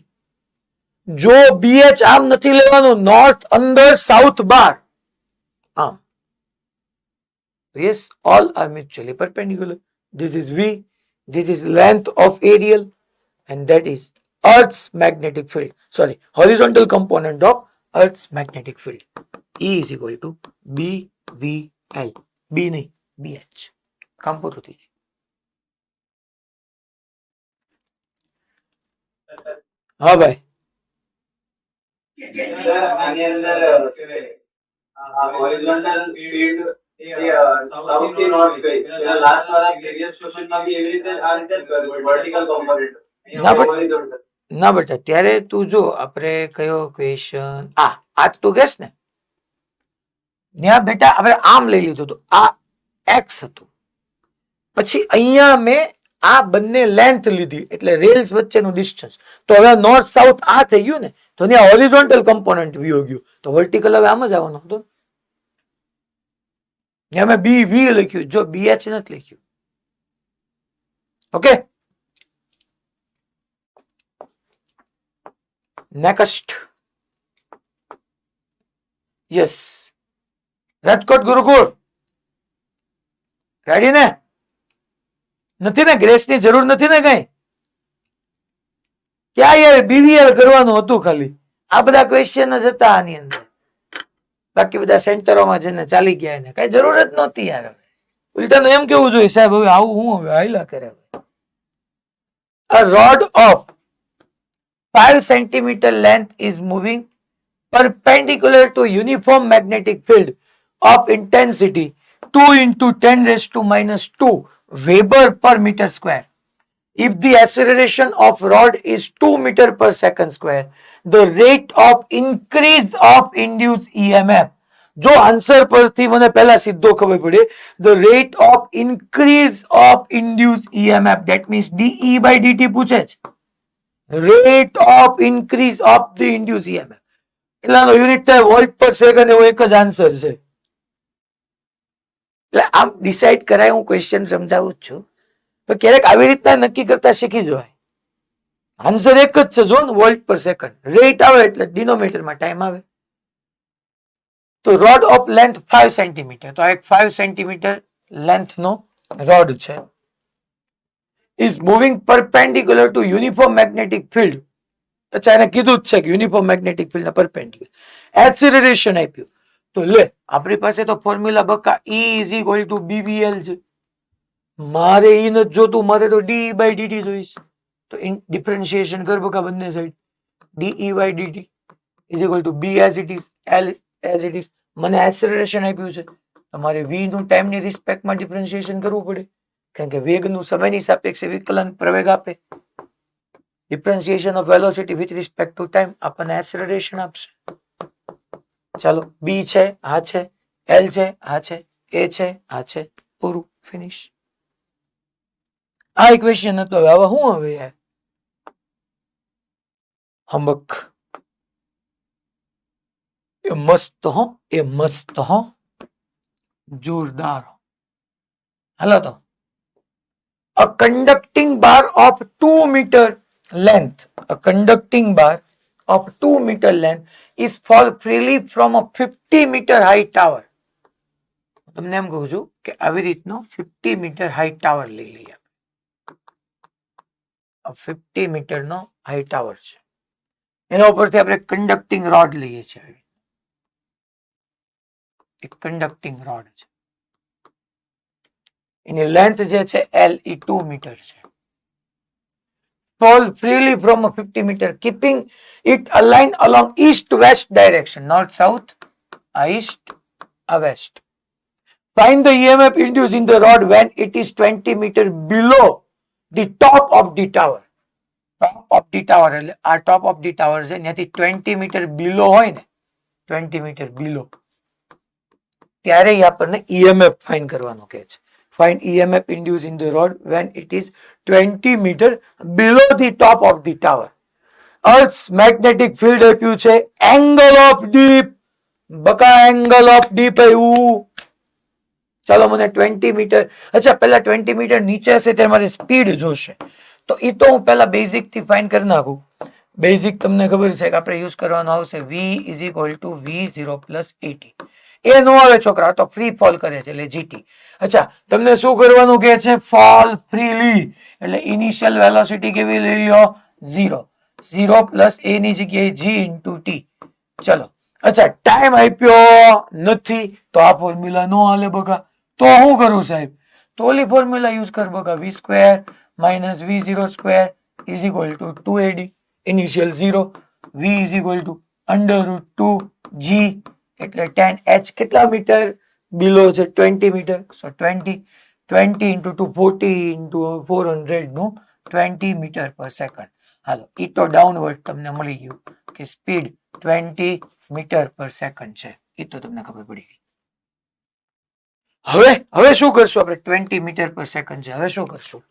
જો બીએચ આમ નથી લેવાનું, નોર્થ અંદર સાઉથ બાર આમ. Yes, all are mutually perpendicular. This is V, this is length of aerial and that is Earth's magnetic field. Sorry, horizontal component of Earth's magnetic field. E is equal to BVL. B नहीं, BH. काम पूરું થઈ ગયું. હા ભાઈ. Sir આની અંદર horizontal field સૌથી not ગઈ. પેલા લાસ્ટ વાળા પ્રીવિયસ ક્વેશ્ચન માં બી એવી રીતે આ રીતે વર્ટિકલ કોમ્પોનન્ટ. ના બટ ના બેટા ત્યારે તું જો આપણે કયો ક્વેશ્ચન આ તું કહેશ ને ત્યાં બેટા હવે આમ લઈ લીધું હતું, આ એક્સ હતું, પછી અહીંયા મેં આ બંને લેન્થ લીધી એટલે રેલ્સ વચ્ચેનું ડિસ્ટન્સ. તો હવે નોર્થ સાઉથ આ થઈ ગયું ને, તો ત્યાં હોરિઝોન્ટલ કમ્પોનન્ટ વ્યો ગયું, તો વર્ટિકલ હવે આમ જ આવવાનું હતું. ત્યાં મેં બી વી લખ્યું, જો બીએચ નથી લખ્યું. Okay, next. યસ, રાજકોટ ગુરુકુળ રેડી ને? નથી ને? ગ્રેસ ની જરૂર નથી ને કઈ? ક્યાં યાર બીવીએલ કરવાનું હતું ખાલી. આ બધા ક્વેશ્ચન જ હતા આની અંદર, બાકી બધા સેન્ટરોમાં જઈને ચાલી ગયા એને કઈ જરૂર જ નહોતી યાર. ઉલટાનું એમ કેવું જોઈએ સાહેબ હવે આવું હું હવે હાઈલા કરે. A rod of 5 centimeter length is moving perpendicular to uniform magnetic field of intensity 2 into 10 raised to minus 2 Weber per meter square. If the acceleration of rod is 2 meter per second square, the rate of increase of induced EMF. જો answer પરથી મને પહેલા સીધો ખબર પડે, the rate of increase of induced EMF, that means DE by DT પૂછે છે. Rate of increase of the induced EMF એટલાનો યુનિટ થાય વોલ્ટ પર સેકન્ડ, એવો એક જ આન્સર છે. એટલે આમ ડિસાઈડ કરાય. હું ક્વેશ્ચન સમજાવું જ છું, પણ ક્યારેક આવી રીતના નક્કી કરતા શીખી જવાય. આન્સર એક જ છે, જો ને વોલ્ટ પર સેકન્ડ. રેટ આવે એટલે ડિનોમિનેટરમાં ટાઈમ આવે. તો રોડ ઓફ લેન્થ 5 સેન્ટીમીટર, તો આ એક 5 સેન્ટીમીટર લેન્થ નો રોડ છે. Is moving perpendicular to uniform magnetic field. અચ્છા, એને કીધું જ છે કે યુનિફોર્મ મેગ્નેટિક ફિલ્ડ ના પરપેન્ડિક્યુલર. એક્સિલરેશન આપ્યું, તો લે આપણી પાસે તો ફોર્મ્યુલા બકા E is equal to BVL છે. મારે E નથી જોતું, મારે તો DE બાય DT જોઈશ. તો ડિફરન્શિએશન કર બકા બંને side. DE by DT is equal to B as it is, L as it is. મને એક્સિલરેશન આપ્યું છે, તમારે v નું ટાઈમની રિસ્પેક્ટમાં ડિફરન્શિએશન કરવું પડે, કારણ કે વેગનું સમયની સાપેક્ષે વિકલન પ્રવેગ આપે. Differentiation of velocity with respect to time આપણને એક્સેલરેશન આપશે. ચાલો, b છે, આ છે, l છે, આ છે, a છે, આ છે, પૂરું, ફિનિશ. આ ઇક્વેશન હતો. હવે શું હવે યાર હંબક એ મસ્ત હો, એ મસ્ત હો, જોરદાર. હાલો તો a conducting bar of 2 meter length, a conducting bar of 2 meter length is fall freely from a 50 meter high tower. તમને એમ કહું છું કે આવી રીતનો 50 મીટર હાઈ ટાવર લઈ લઈએ. 50 મીટર નો હાઈ ટાવર છે, એના ઉપરથી આપણે કન્ડક્ટિંગ રોડ લઈએ છીએ. એક કન્ડક્ટિંગ રોડ છે, એની લેન્થ જે છે L એ 2 મીટર છે. Fall freely from a 50 meter, keeping it aligned along east-west direction, north south, east, west. Find the EMF induced in the rod when it is 20 meter below the top of the tower. Top of the tower એટલે આ top of the tower છે, ત્યાંથી 20 metre below હોય ને, 20 metre below, ત્યારે આપણને EMF find કરવાનો કહે છે. Find EMF induced in the rod when it is 20 meter below the top of the tower. Earth's magnetic field આપ્યું છે, angle of deep, બકા angle of deep આવ્યું. ચાલો મને 20 મીટર, અચ્છા પહેલા 20 મીટર નીચે હશે ત્યારે મારે સ્પીડ જોશે, તો એ તો હું પહેલા બેઝિક થી ફાઇન્ડ કરી નાખું. બેઝિક તમને ખબર છે કે આપણે યુઝ કરવાનો આવશે v is equal two v0 plus at. એ નો આવે છોકરા, તો ફ્રી ફોલ કરે છે એટલે gt. અચ્છા તમને શું કરવાનું કહે છે? ફોલ ફ્રીલી, એટલે ઇનિશિયલ વેલોસિટી કેવી લઈ લો? 0. 0 પ્લસ a ની જગ્યાએ g ઇન્ટુ t. ચલો, અચ્છા ટાઈમ આપ્યો નથી તો આ ફોર્મ્યુલા નો હાલે બગા. તો શું કરું સાહેબ? તો ઓલી ફોર્મ્યુલા યુઝ કર બગા, v square minus v0 square is equal two 2ad. Initial 0, v is equal two √2g એટલે 10h. કેટલા મીટર બિલો છે? 20 મીટર. સો 20 ઇન્ટુ 2 40 ઇન્ટુ 400 નું 20 મીટર પર સેકન્ડ. હાલો, ઈ તો ડાઉનવર્ડ તમને મળી ગયું કે સ્પીડ 20 મીટર પર સેકન્ડ છે, એ તો તમને ખબર પડી ગઈ. હવે શું કરશું આપણે? 20 મીટર પર સેકન્ડ છે, હવે શું કરશું?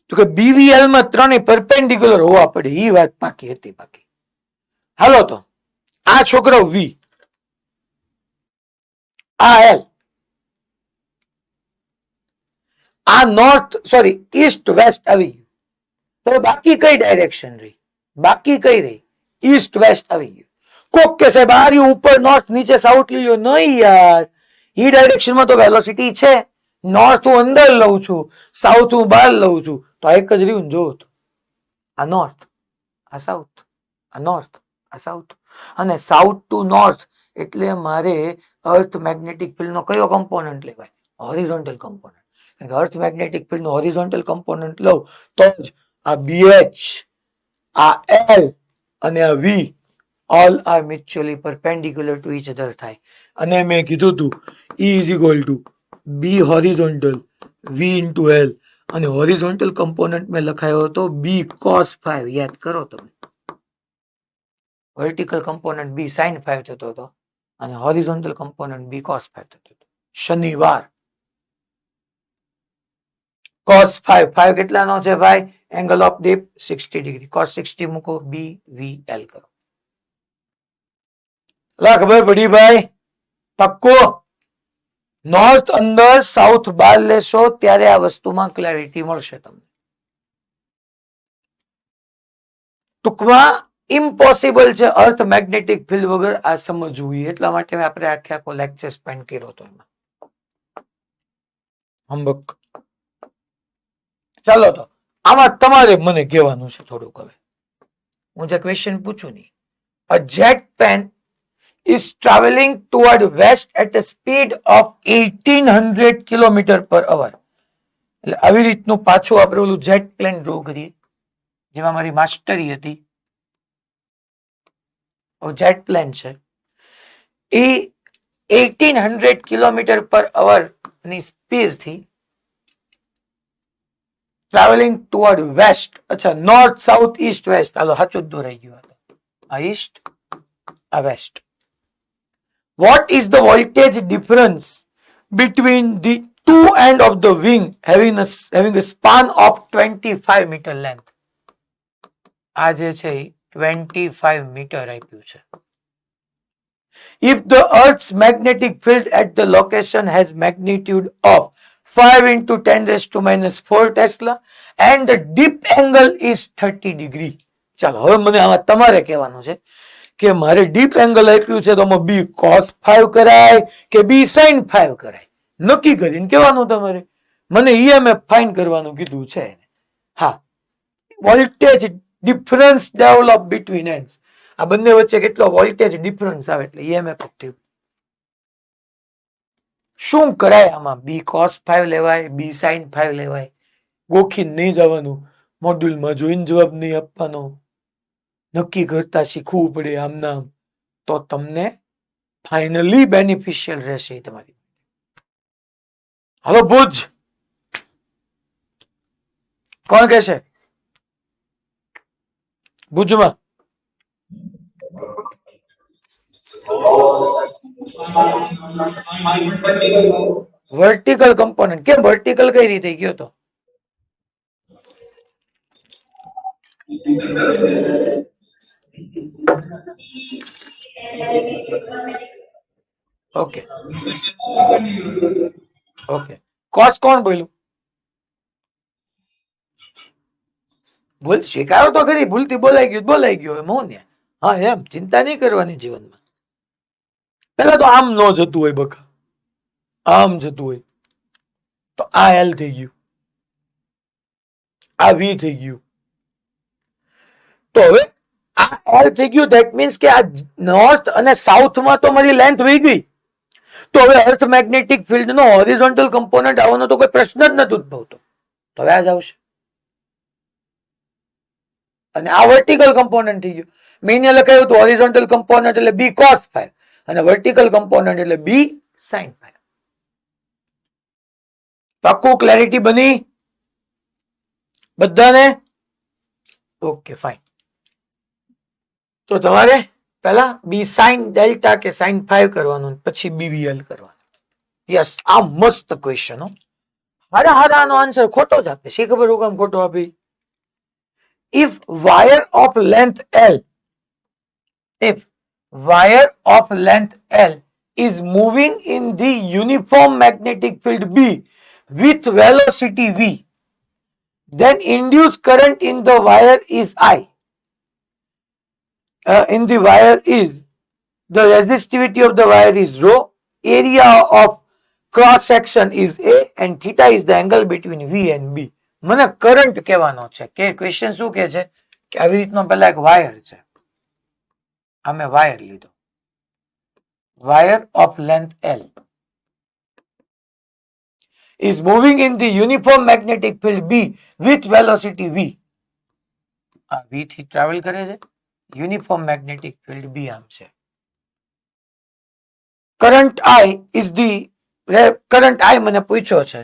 તો કે BVL માં ત્રણેય પરપેન્ડિક્યુલર હોવા પડે, એ વાત પાકી હતી. બાકી હાલો તો આ છોકરો V, આ L, આ નોર્થ સોરી ઈસ્ટ વેસ્ટ આવી ગયું. તો બાકી કઈ ડાયરેક્શન રહી? બાકી કઈ રહી? ઈસ્ટ વેસ્ટ આવી ગયું. કોક કે સાહેબ આ રહ્યું ઉપર નોર્થ, નીચે સાઉથ લઈ લો. નહીં યાર, ઈ ડાયરેક્શનમાં તો વેલોસિટી છે. નોર્થ હું અંદર લઉં છું, સાઉથ હું બહાર લઉં છું, તો આ એક જ રહ્યું. જો તો આ નોર્થ, આ સાઉથ, આ નોર્થ, આ સાઉથ, અને સાઉથ ટુ નોર્થ એટલે મારે અર્થ મેગ્નેટિક ફિલ્ડ નો કયો કમ્પોનન્ટ લેવાય? Horizontal component. કારણ કે અર્થ મેગ્નેટિક ફિલ્ડ નો હોરિઝોન્ટલ કમ્પોનન્ટ લઉં તો જ આ BH, આ L અને આ V all are mutually perpendicular to each other થાય. અને મેં કીધું હતું E is equal to B horizontal V into L, અને હોરિઝોન્ટલ કમ્પોનન્ટ મેં લખાયો હતો B cos 5. યાદ કરો તમે, વર્ટિકલ કમ્પોનન્ટ B sin 5 થતો હતો અને હોરિઝોન્ટલ કમ્પોનન્ટ B cos 5 થતો હતો. શનિવાર cos 5, 5 કેટલાનો છે ભાઈ? Angle of deep 60 degree. cos 60 મૂકો, BVL કરો. ખબર પડી ભાઈ? પક્કો. નોર્થ અંદર, સાઉથ બહાર લેશો ત્યારે આ વસ્તુમાં ક્લેરિટી મળશે તમને. ટૂંકમાં ઇમ્પોસિબલ છે અર્થ મેગ્નેટિક ફિલ્ડ વગર આ સમજવું. એટલા માટે આપણે આખો લેક્ચર સ્પેન્ડ કર્યો હતો એમાં. હંબક. ચાલો તો આમાં તમારે મને કહેવાનું છે થોડુંક. હવે હું જે ક્વેશ્ચન પૂછું નહીં, a jet plane is traveling toward west at a speed of 1800 km per hour. એટલે આવી રીતનું પાછું આપણે ઓલું જેટ પ્લેન ડ્રો કરીએ, જેમાં મારી માસ્ટરી હતી. જેટ પ્લેન છે એ 1800 કિલોમીટર પર અવર ની સ્પીડ થી ટ્રાવેલિંગ ટુવર્ડ વેસ્ટ, અચ્છા નોર્થ સાઉથ ઈસ્ટ વેસ્ટ, હાલો સાચું જ દોરાઈ ગયું હતું, આ ઈસ્ટ આ waste. What is the voltage difference between the two end of the wing having a span of 25 meter length? આ જે છે 25 મીટર આપ્યું છે. If the Earth's magnetic field at the location has magnitude of 5 into 10 raised to minus 4 Tesla and the dip angle is 30 degree. ચાલો હવે મને આમાં તમારે કહેવાનું છે કે મારે ડીપ એંગલ આપ્યું છે તો બી cos 5 કરાય કે બી sin 5 કરાય, નક્કી કરીને કહેવાનું તમારે. મને EMF ફાઇન્ડ કરવાનું કીધું છે. હા, voltage difference develop between ends, આ બંને વચ્ચે કેટલો વોલ્ટેજ ડિફરન્સ આવે એટલે EMF થયું. શું કરાય આમાં? બી cos 5 લેવાય, બી sin 5 લેવાય. ગોખીને નહીં જવાનું, મોડ્યુલમાં જોઈને જવાબ નહીં આપવાનો, નક્કી કરતા શીખવું પડે આમ નામ, તો તમને ફાઇનલી બેનિફિશિયલ રહેશે તમારી. હવે ભુજ કોણ કહેશે? ભુજમાં વર્ટિકલ કમ્પોનન્ટ. કેમ વર્ટિકલ કઈ રીતે ગયો તો? ઓકે ઓકે, કોસ કોણ બોલ્યું? ભૂલ સ્વીકારો તો ખરી, ભૂલથી બોલાઈ ગયું એમ હું ને. હા એમ ચિંતા નહીં કરવાની જીવનમાં. પેલા તો આમ ન જતું હોય બકા, આમ જતું હોય તો આ એલ થઈ ગયું, આ વી થઈ ગયું. તો હવે આ એલ થઈ ગયું, ધેટ મીન્સ કે આ નોર્થ અને સાઉથમાં તો મારી લેન્થ વહી ગઈ. તો હવે અર્થ મેગ્નેટિક ફિલ્ડ નો હોરિઝોન્ટલ કમ્પોનન્ટ આવવાનો તો કોઈ પ્રશ્ન જ નથી ઉદ્ભવતો. તો હવે આ જ આવશે. અને આ વર્ટિકલ કમ્પોનન્ટ થઈ ગયું. મેં લખાયું હતું હોરિઝોન્ટલ કમ્પોનન્ટ એટલે બી cos 5 અને વર્ટિકલ કમ્પોનન્ટ એટલે બી sin 5. પાક્કું? ક્લેરિટી બની બધાને? Okay fine. તો તમારે પહેલા બી sin ડેલ્ટા કે sin 5 કરવાનું, પછી બીવીએલ કરવાનું. યસ, આ મસ્ત ક્વેશ્ચન હો. હારા આનો આન્સર ખોટો જ આપે. શી ખબર હું કામ ખોટો આપી? If wire of length L is moving in the uniform magnetic field B with velocity V, then induced current in the wire is I. The resistivity of the wire is rho, area of cross section is A, and theta is the angle between V and B. મને current કહેવાનો છે. કે question શું કહે છે કે આવી રીતનો પેલા એક વાયર છે, અમે વાયર લીધો, wire of length L is moving in the uniform magnetic field B with velocity V. આ V થી ટ્રાવેલ કરે છે, યુનિફોર્મ મેગ્નેટિક ફિલ્ડ B આમ છે. કરંટ I મને પૂછ્યો છે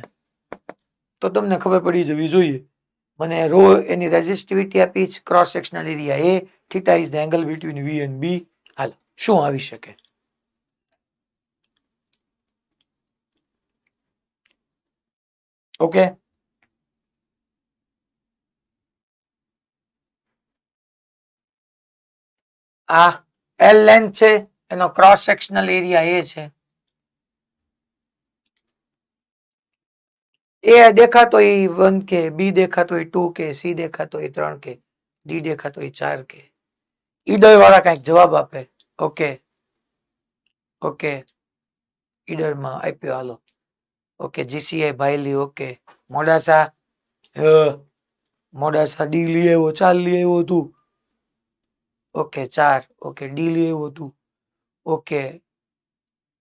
તો તમને ખબર પડી જવી જોઈએ. મને રો એની રેઝિસ્ટિવિટી આપી છે, cross sectional area A, theta is the angle between V and B. હાલ શું આવી શકે? ઓકે, આ L લેન્થ છે, એનો ક્રોસ સેક્શનલ એરિયા A છે. એ દેખાતો એ 1K, બી દેખાતો એ 2K, સી દેખાતો એ 3K, ડી દેખાતો એ 4K. ઈડર વાળા કઈક જવાબ આપે. ઓકે ઓકે, ઈડર માં આપ્યો. હાલો ઓકે, જીસીઆઈ ભાઈલી. ઓકે, મોડાસા ડી લઈ આવ્યો, 4 લઈ આવ્યો તું. ઓકે 4. ઓકે, ડી લઈ આવ્યો તું. ઓકે,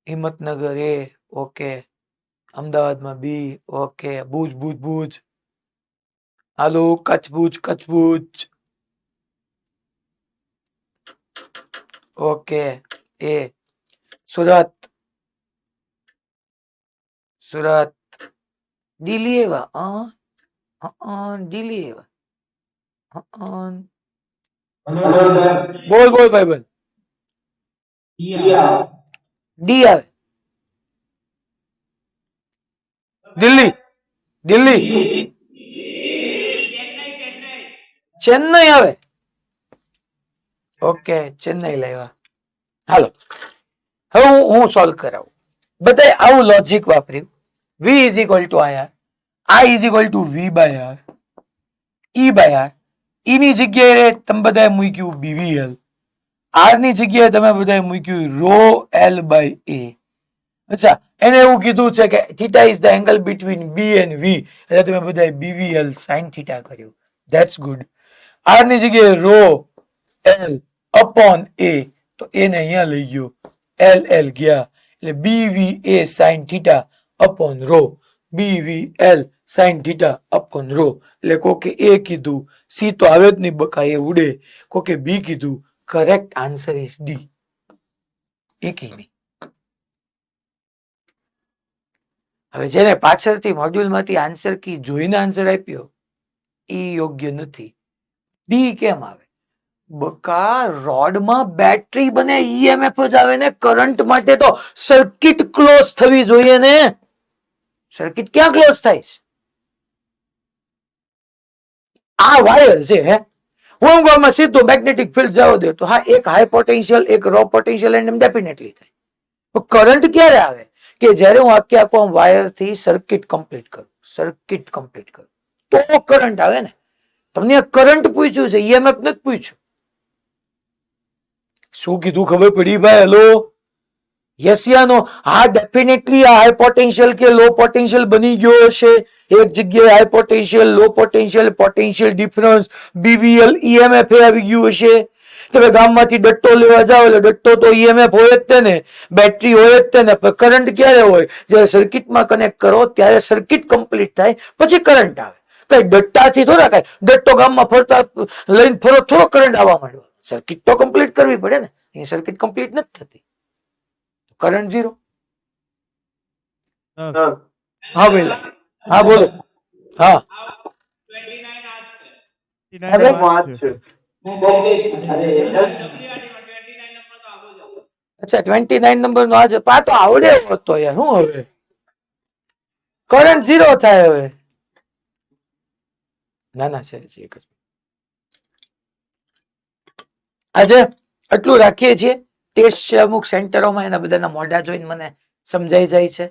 હિંમતનગર એ. ઓકે, અમદાવાદમાં બી. ઓકે, ભુજ. હાલો કચ્છ ભુજ. ઓકે, એ સુરત. સુરત દિલ્હી એવા દિલ્હી એવા બોલ બોલ ભાઈ બોલ ડી આવે દિલ્હી દિલ્હી ચેન્નઈ આવે ઓકે ચેન્નઈ લાવ્યા હાલો હવે હું સોલ્વ કરાવું બધાએ આવું લોજિક વાપર્યું v is equal to ir I is equal to v by r e by r e ની જગ્યાએ તમે બધાએ મૂક્યું bvl r ની જગ્યાએ તમે બધાએ મૂક્યું rho l by a અચ્છા એને એવું કીધું છે કે theta is the angle between b and v એટલે તમે બધાએ bvl sin theta કર્યું that's good r ની જગ્યાએ rho l upon a તો એને અહીંયા લઈ ગયો l ગયા એટલે bva sin theta upon rho bvl sin theta upon rho એટલે કોકે a કીધું c તો આવે જ નહીં બકા એ ઉડે કોકે b કીધું કરેક્ટ આન્સર ઇઝ ડી એકી નહીં હવે જેને પાછળથી મોડ્યુલમાંથી આન્સર કી જોઈને આન્સર આપ્યો એ યોગ્ય નથી ડી કેમ આવે બકા રોડમાં બેટરી બને ઈએમએફ જ આવે ને કરંટ માટે તો સર્કિટ ક્લોઝ થવી જોઈએ ને સર્કિટ ક્યાં ક્લોઝ થાય છે આ વાયર છે હે હું ગામમાં સીધું મેગ્નેટિક ફિલ્ડ જવા દે તો હા એક હાઈ પોટેન્શિયલ એક રો પોટેન્શિયલ એન્ડ ડેફિનેટલી થાય તો કરંટ ક્યારે આવે કે જ્યારે હું આખો વાયર થી સર્કિટ કમ્પ્લીટ કરું તો કરંટ આવે ને તમને કરંટ પૂછ્યું છે ઈએમએફ નથી પૂછ્યું શું કીધું ખબર પડી ભાઈ હેલો યસ યા નો હા ડેફિનેટલી આ હાઈ પોટેન્શિયલ કે લો પોટેન્શિયલ બની ગયો હશે એક જગ્યાએ હાઈ પોટેન્શિયલ લો પોટેન્શિયલ પોટેન્શિયલ ડિફરન્સ બીવીએલ ઈએમએફ આવી ગયું હશે તમે ગામમાંથી ડટ્ટો લેવા જાઓ એટલે ડટ્ટો તો ઈએમએફ હોય જ તે ને બેટરી હોય જ તે ને કરંટ ક્યારે હોય જ્યારે સર્કિટમાં કનેક્ટ કરો ત્યારે સર્કિટ કમ્પ્લીટ થાય પછી કરંટ આવે કઈ ડટ્ટાથી થોડા કઈ ડટ્ટો ગામમાં ફરતા લઈને ફરો થોડો કરંટ આવવા માંડ્યો સર્કિટ તો કમ્પ્લીટ કરવી પડે ને એ સર્કિટ કમ્પ્લીટ નથી થતી કરંટ ઝીરો હા ભાઈ હા બોલો હા હવે અચ્છા 29 નંબર નો આજે પાટો આવડે હતો યાર શું હવે કરંટ ઝીરો થાય હવે ના છે એક જ આજે આટલું રાખીએ છીએ ટેસ્ટ છે અમુક સેન્ટરોમાં એના બધાના મોઢા જોઈને મને સમજાઈ જાય છે